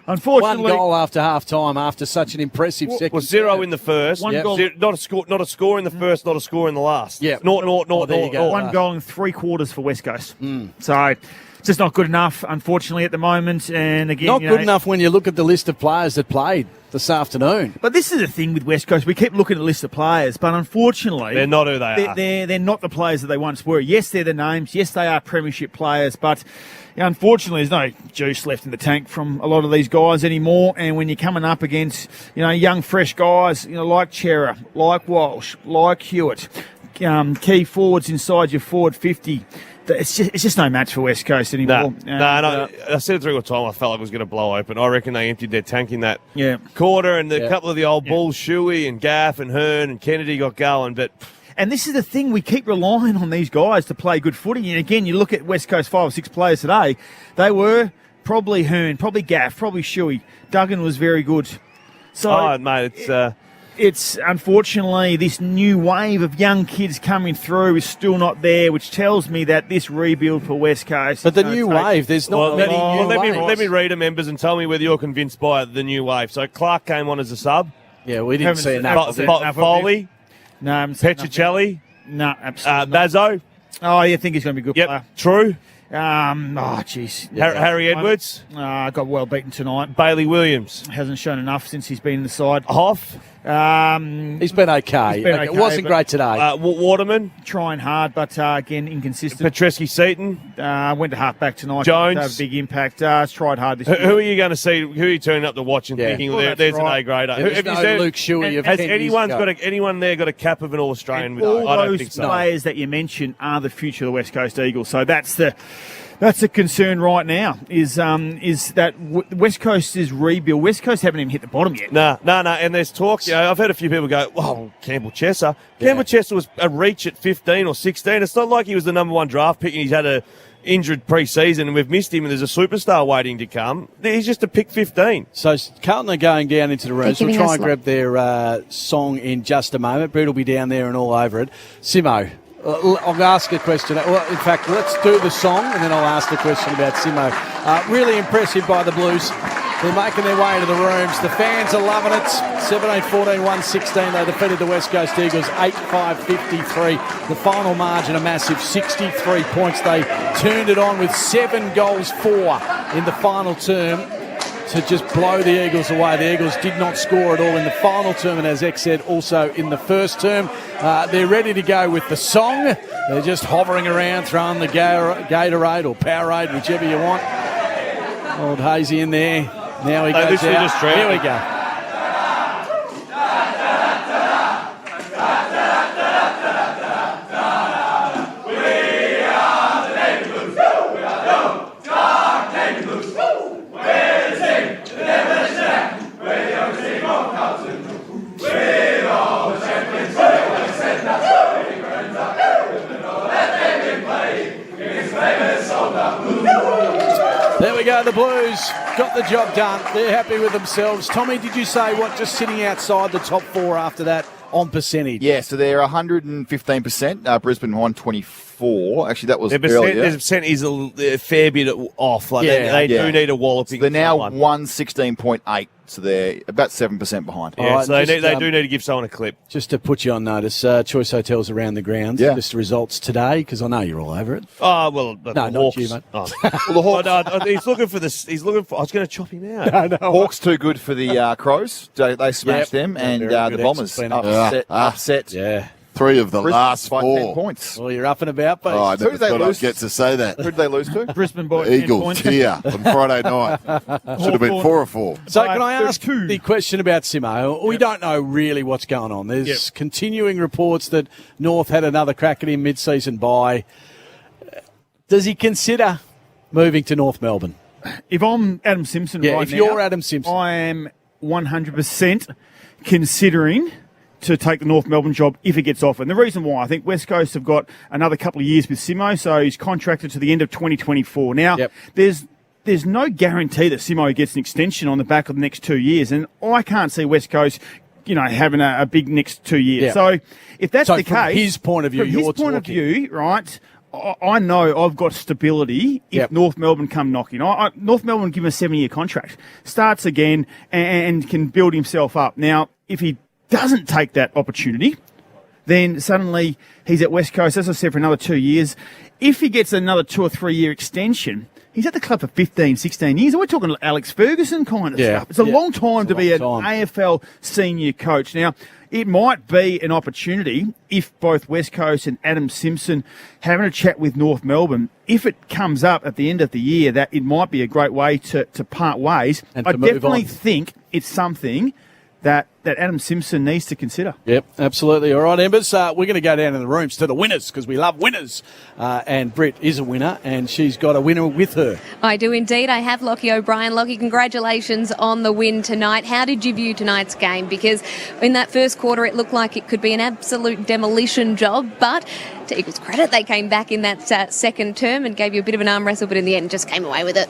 unfortunately, 1 goal after half time after such an impressive second. Well, 0 in the first. Goal. Not a score in the first, not a score in the last. Yeah. Naught. 1 goal in 3 quarters for West Coast. So, it's just not good enough, unfortunately, at the moment. And again, not good enough when you look at the list of players that played this afternoon. But this is the thing with West Coast. We keep looking at the list of players, but unfortunately, they're not who they are. They're not the players that they once were. Yes, they're the names. Yes, they are premiership players, but unfortunately, there's no juice left in the tank from a lot of these guys anymore. And when you're coming up against, young, fresh guys, like Chera, like Walsh, like Hewitt, key forwards inside your forward 50. It's just no match for West Coast anymore. No. I said it through the time I felt like it was going to blow open. I reckon they emptied their tank in that quarter, and a couple of the old bulls, Shuey and Gaff and Hearn and Kennedy got going. And this is the thing, we keep relying on these guys to play good footy. And again, you look at West Coast 5 or 6 players today, they were probably Hearn, probably Gaff, probably Shuey. Duggan was very good. So, mate, it's it's unfortunately this new wave of young kids coming through is still not there, which tells me that this rebuild for West Coast. But the new wave, there's not many new waves. Let me read the members and tell me whether you're convinced by the new wave. So Clark came on as a sub. Yeah, we didn't see enough. Foley. No, Petricelli. No, absolutely not. Bazzo. Oh, you think he's going to be a good player? True. Jeez. Harry Edwards. Got well beaten tonight. Bailey Williams. Hasn't shown enough since he's been in the side. Hoff. He's been okay. It wasn't great today. Waterman. Trying hard, but again, inconsistent. Petreski-Seaton. Went to half-back tonight. Jones. Have a big impact. Tried hard this year. Who are you going to see? Who are you turning up to watch and thinking, there's an A-grader? There's no Luke Shuey. Has anyone there got a cap of an All-Australian? All I don't those think so. players that you mentioned are the future of the West Coast Eagles. So that's the concern right now is that West Coast is rebuild. West Coast haven't even hit the bottom yet. No. And there's talk. I've heard a few people go, "Well, Campbell Chesser." Campbell Chesser was a reach at 15 or 16. It's not like he was the number one draft pick and he's had a injured pre-season and we've missed him and there's a superstar waiting to come. He's just a pick 15. So Carlton are going down into the rooms. We'll try and grab their song in just a moment. Brett will be down there and all over it. Simo. I'll ask a question. Well, in fact, let's do the song and then I'll ask the question about Simo. Really impressive by the Blues. They're making their way to the rooms. The fans are loving it. 17-14, 1-16. They defeated the West Coast Eagles 8-5-53. The final margin, a massive 63 points. They turned it on with 7 goals 4 in the final term to just blow the Eagles away. The Eagles did not score at all in the final term, and as X said, also in the first term. They're ready to go with the song. They're just hovering around, throwing the Gatorade or Powerade, whichever you want. Old Hazy in there. Now he goes out. Here we go. There we go, the Blues got the job done. They're happy with themselves. Tommy, did you say just sitting outside the top 4 after that on percentage? Yeah, so they're 115%. Brisbane 124. Actually, that was earlier. There's a percent is a fair bit off. They do need a walloping. So they're now 116.8. So they're about 7% behind. Yeah, right, so they do need to give someone a clip. Just to put you on notice, Choice Hotels around the grounds. Yeah. Just the results today, because I know you're all over it. Oh, well, no, not you, mate. Oh. Well, the Hawks. He's looking for this. He's looking for. I was going to chop him out. No. Hawks too good for the Crows. They smashed them, and the Bombers upset. Yeah. 3 of the last by 4 10 points. Well, you're up and about, but I Who never did they thought lose? I'd get to say that. Who did they lose to? Brisbane by 10 Eagles points. here on Friday night. Should have been 4 or 4. So can I ask the question about Simo? We don't know really what's going on. There's continuing reports that North had another crack at him mid-season bye. Does he consider moving to North Melbourne? If I'm Adam Simpson right now... if you're Adam Simpson. I am 100% considering to take the North Melbourne job if it gets offered. And the reason why, I think West Coast have got another couple of years with Simo, so he's contracted to the end of 2024. Now, there's no guarantee that Simo gets an extension on the back of the next 2 years, and I can't see West Coast, having a big next 2 years. Yeah. So if that's the from case, his point of view, right? I know I've got stability if North Melbourne come knocking. North Melbourne give him a 7-year contract, starts again, and can build himself up. Now, if he doesn't take that opportunity, then suddenly he's at West Coast, as I said, for another 2 years. If he gets another 2 or 3 year extension, he's at the club for 15, 16 years. We're talking Alex Ferguson kind of stuff. It's a long time to be an AFL senior coach. Now, it might be an opportunity if both West Coast and Adam Simpson having a chat with North Melbourne. If it comes up at the end of the year, that it might be a great way to part ways. And I to move definitely on. think it's something that Adam Simpson needs to consider. Yep, absolutely. All right, Embers, we're going to go down in the rooms to the winners because we love winners. And Britt is a winner, and she's got a winner with her. I do indeed. I have Lockie O'Brien. Lockie, congratulations on the win tonight. How did you view tonight's game? Because in that first quarter, it looked like it could be an absolute demolition job, but to Eagles' credit, they came back in that second term and gave you a bit of an arm wrestle, but in the end just came away with it.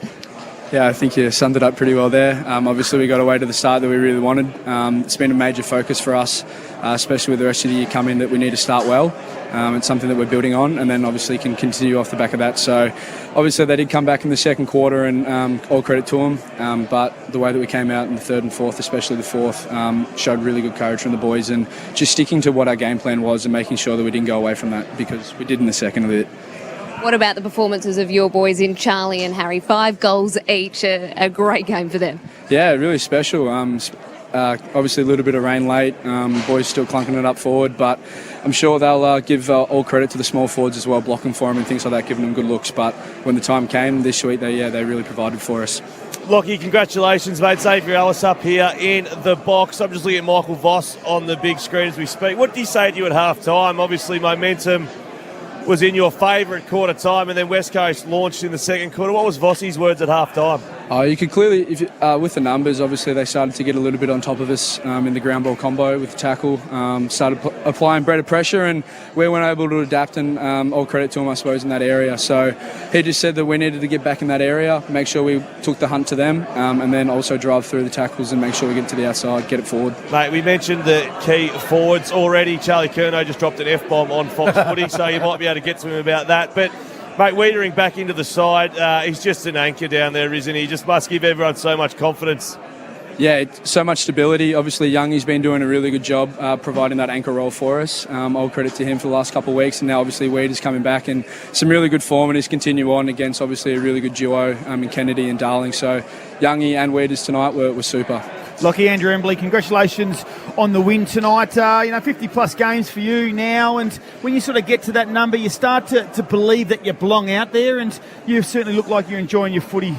Yeah, I think you summed it up pretty well there. Obviously, we got away to the start that we really wanted. It's been a major focus for us, especially with the rest of the year coming, that we need to start well. It's something that we're building on, and then obviously can continue off the back of that. So obviously they did come back in the second quarter, and all credit to them. But the way that we came out in the third and fourth, especially the fourth, showed really good courage from the boys, and just sticking to what our game plan was and making sure that we didn't go away from that, because we did in the second of it. What about the performances of your boys in Charlie and Harry? 5 goals each, a great game for them. Yeah, really special. Obviously a little bit of rain late. Boys still clunking it up forward, but I'm sure they'll give all credit to the small forwards as well, blocking for them and things like that, giving them good looks. But when the time came this week, they really provided for us. Lockie, congratulations, mate. Xavier Ellis up here in the box. I'm just looking at Michael Voss on the big screen as we speak. What did he say to you at half-time? Obviously, momentum was in your favour at quarter time, and then West Coast launched in the second quarter. What was Vossi's words at half time? You could clearly, with the numbers, obviously they started to get a little bit on top of us in the ground ball combo with the tackle. Started applying better pressure, and we weren't able to adapt, and all credit to him, I suppose, in that area. So he just said that we needed to get back in that area, make sure we took the hunt to them, and then also drive through the tackles and make sure we get to the outside, get it forward. Mate, we mentioned the key forwards already. Charlie Curnow just dropped an F-bomb on Fox Footy, so you might be able to get to him about that. But mate, Wiedering back into the side. He's just an anchor down there, isn't he? He just must give everyone so much confidence. Yeah, so much stability. Obviously, Youngie's been doing a really good job providing that anchor role for us. All credit to him for the last couple of weeks. And now, obviously, Weed is coming back in some really good form, and he's continue on against, obviously, a really good duo in Kennedy and Darling. So Youngie and Weeders tonight were super. Lockie, Andrew Embley, congratulations on the win tonight. 50-plus games for you now, and when you sort of get to that number, you start to believe that you belong out there, and you certainly look like you're enjoying your footy.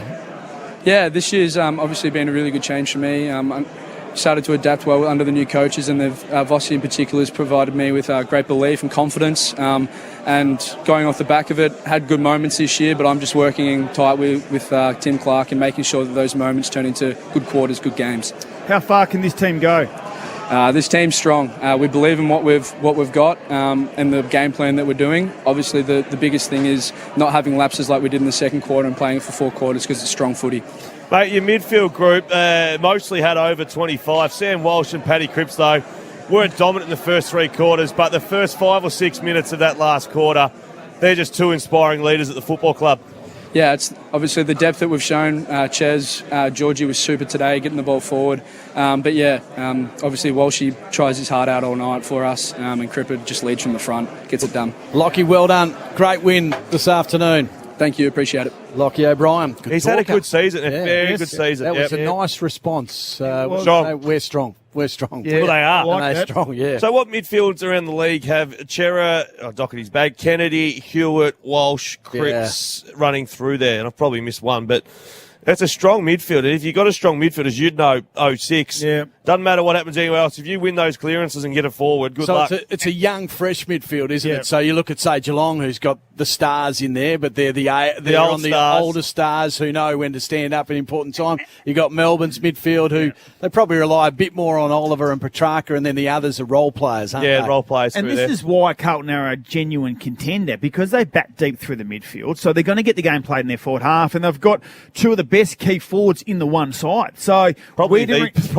Yeah, this year's obviously been a really good change for me. I started to adapt well under the new coaches, and Vossi in particular has provided me with great belief and confidence. And going off the back of it, had good moments this year, but I'm just working tight with Tim Clark and making sure that those moments turn into good quarters, good games. How far can this team go? This team's strong. We believe in what we've got and the game plan that we're doing. Obviously, the biggest thing is not having lapses like we did in the second quarter and playing it for 4 quarters, because it's strong footy. Mate, your midfield group mostly had over 25. Sam Walsh and Paddy Cripps, though, weren't dominant in the first 3 quarters, but the first 5 or 6 minutes of that last quarter, they're just 2 inspiring leaders at the football club. Yeah, it's obviously the depth that we've shown. Ches, Georgie was super today, getting the ball forward. Obviously Walshy tries his heart out all night for us, and Cripper just leads from the front, gets it done. Lockie, well done. Great win this afternoon. Thank you, appreciate it. Lockie O'Brien. He's had a good season, very good season. That was a nice response. We're strong. We're strong. Yeah. Well, they are. And they're strong, yeah. So what midfielders around the league have Chera, Doherty's bag, Kennedy, Hewitt, Walsh, Cripps running through there? And I've probably missed one, but that's a strong midfield. And if you've got a strong midfield, as you'd know, 06, doesn't matter what happens anywhere else. If you win those clearances and get it forward, good luck. So it's a young, fresh midfield, isn't it? So you look at, say, Geelong, who's got the stars in there, but they're the older stars who know when to stand up at important time. You got Melbourne's midfield, who they probably rely a bit more on Oliver and Petrarca, and then the others are role players, aren't they? Role players. And this is why Carlton are a genuine contender, because they bat deep through the midfield, so they're going to get the game played in their forward half, and they've got 2 of the best key forwards in the one side. So probably the best.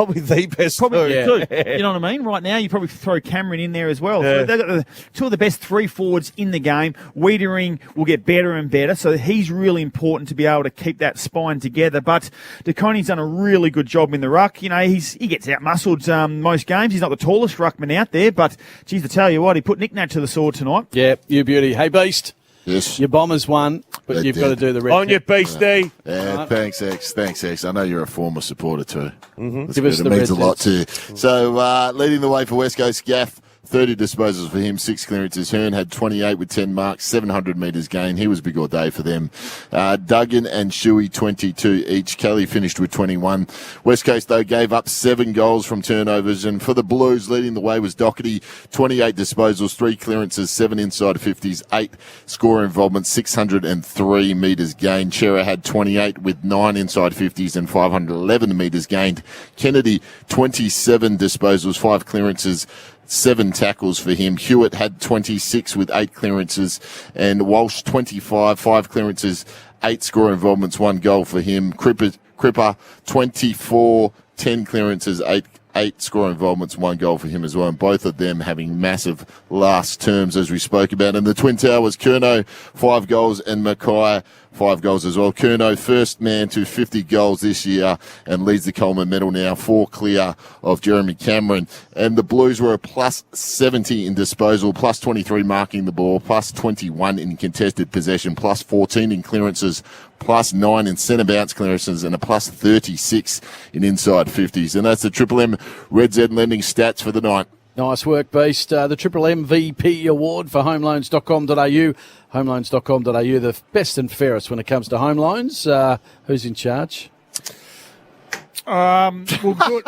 Probably two. You know what I mean? Right now, you probably throw Cameron in there as well. Yeah. So they've got 2 of the best 3 forwards in the game. Wiedering will get better and better, so he's really important to be able to keep that spine together. But DeConey's done a really good job in the ruck. You know, he gets out-muscled most games. He's not the tallest ruckman out there, but, geez, to tell you what, he put Nick Nat to the sword tonight. Yeah, you beauty. Hey, Beast. Yes. Your Bombers won, but you've got to do the rest. On your Beastie. Yeah, thanks, X. Thanks, X. I know you're a former supporter too. Mm-hmm. Give us the means a lot too. So, leading the way for West Coast, Gaff. 30 disposals for him, 6 clearances. Hearn had 28 with 10 marks, 700 metres gain. He was big all day for them. Duggan and Shuey, 22 each. Kelly finished with 21. West Coast, though, gave up 7 goals from turnovers. And for the Blues, leading the way was Doherty, 28 disposals, 3 clearances, 7 inside 50s, 8 score involvement, 603 metres gained. Chera had 28 with 9 inside 50s and 511 metres gained. Kennedy, 27 disposals, 5 clearances, 7 tackles for him. Hewitt had 26 with 8 clearances, and Walsh 25, 5 clearances, 8 score involvements, 1 goal for him. Cripper 24, 10 clearances, 8 score involvements, 1 goal for him as well. And both of them having massive last terms, as we spoke about. And the Twin Towers, Curnow, 5 goals, and Mackay, 5 goals as well. Curnow, first man to 50 goals this year and leads the Coleman medal now, 4 clear of Jeremy Cameron. And the Blues were a plus 70 in disposal, plus 23 marking the ball, plus 21 in contested possession, plus 14 in clearances, plus 9 in centre bounce clearances, and a plus 36 in inside 50s. And that's the Triple M Red Z lending stats for the night. Nice work, Beast. The Triple MVP award for homeloans.com.au. Homeloans.com.au, the best and fairest when it comes to home loans. Who's in charge? We'll do it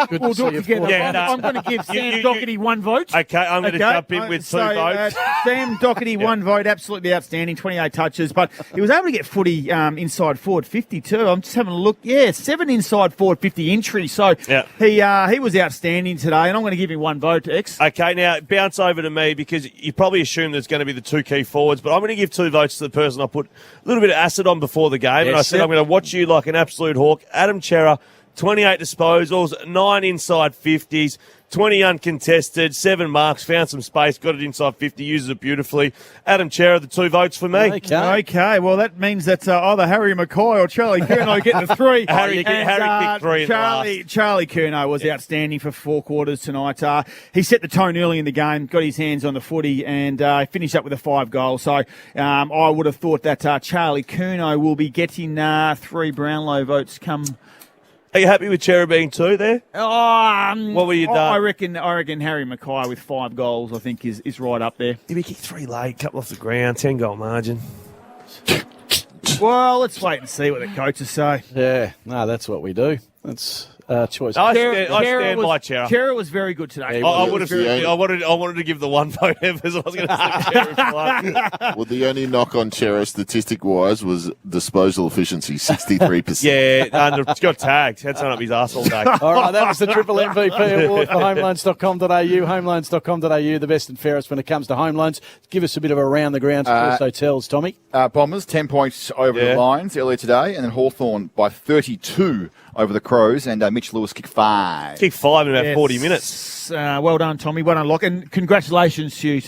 together. Yeah, I'm going to give Sam Doherty 1 vote. Okay, I'm going to jump in with 2 votes. Sam Doherty, 1 vote, absolutely outstanding, 28 touches, but he was able to get footy inside forward 50 too. I'm just having a look. Yeah, 7 inside forward 50 entries. So he was outstanding today, and I'm going to give him 1 vote, X. Okay, now bounce over to me because you probably assume there's going to be the 2 key forwards, but I'm going to give 2 votes to the person I put a little bit of acid on before the game, and I said I'm going to watch you like an absolute hawk. Adam Chera, 28 disposals, 9 inside 50s, 20 uncontested, 7 marks, found some space, got it inside 50, uses it beautifully. Adam Chera, the 2 votes for me. Okay, well, that means that either Harry Mackay or Charlie Curnow get the 3. Harry kicked 3 in the last. Charlie Curnow was outstanding for 4 quarters tonight. He set the tone early in the game, got his hands on the footy, and finished up with a 5 goals. So I would have thought that Charlie Curnow will be getting 3 Brownlow votes come. Are you happy with Chera being 2 there? What were you done? I reckon Harry Mackay with 5 goals, I think, is right up there. He kicked 3 late, couple off the ground, 10 goal margin. Well, let's wait and see what the coaches say. Yeah, no, that's what we do. That's choice. I stand by Chera. Chera was very good today. I wanted to give the 1 vote because I was going to say Chera. Well, the only knock on Chera statistic-wise was disposal efficiency, 63%. Yeah, and it's got tagged. Had someone up his arse all day. All right, that was the Triple MVP award for homeloans.com.au. Homeloans.com.au, the best and fairest when it comes to home loans. Give us a bit of a round the grounds for hotels, Tommy. Bombers, 10 points over the Lions earlier today, and then Hawthorn by 32 over the Crows, and Mitch Lewis kicked 5. Kicked 5 in about 40 minutes. Well done, Tommy. Well done, Locke. And congratulations to you,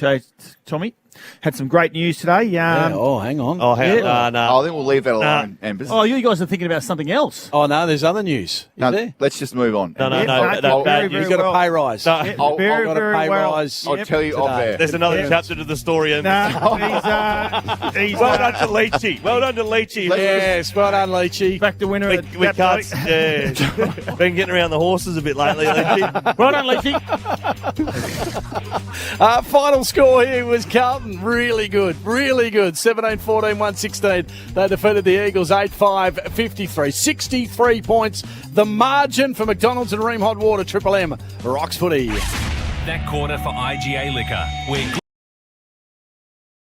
Tommy. Had some great news today. Hang on. No. I think we'll leave that alone, Embers. Oh, you guys are thinking about something else. Oh, no, there's other news. No, let's just move on. No, bad news. You've got a pay rise. No. I've got a pay rise. I'll tell you off air. There's another chapter to the story. He's well done to Leachy. Well done to Leachy. Yes, well done, Leachy. Back to winner. We can't. Been getting around the horses a bit lately, Leachy. Well done, Leachy. Final score here was Carlton. Really good. 17-14, 116. They defeated the Eagles 8-5, 53. 63 points. The margin for McDonald's and Ream Hot Water. Triple M rocks footy. That quarter for IGA Liquor, where good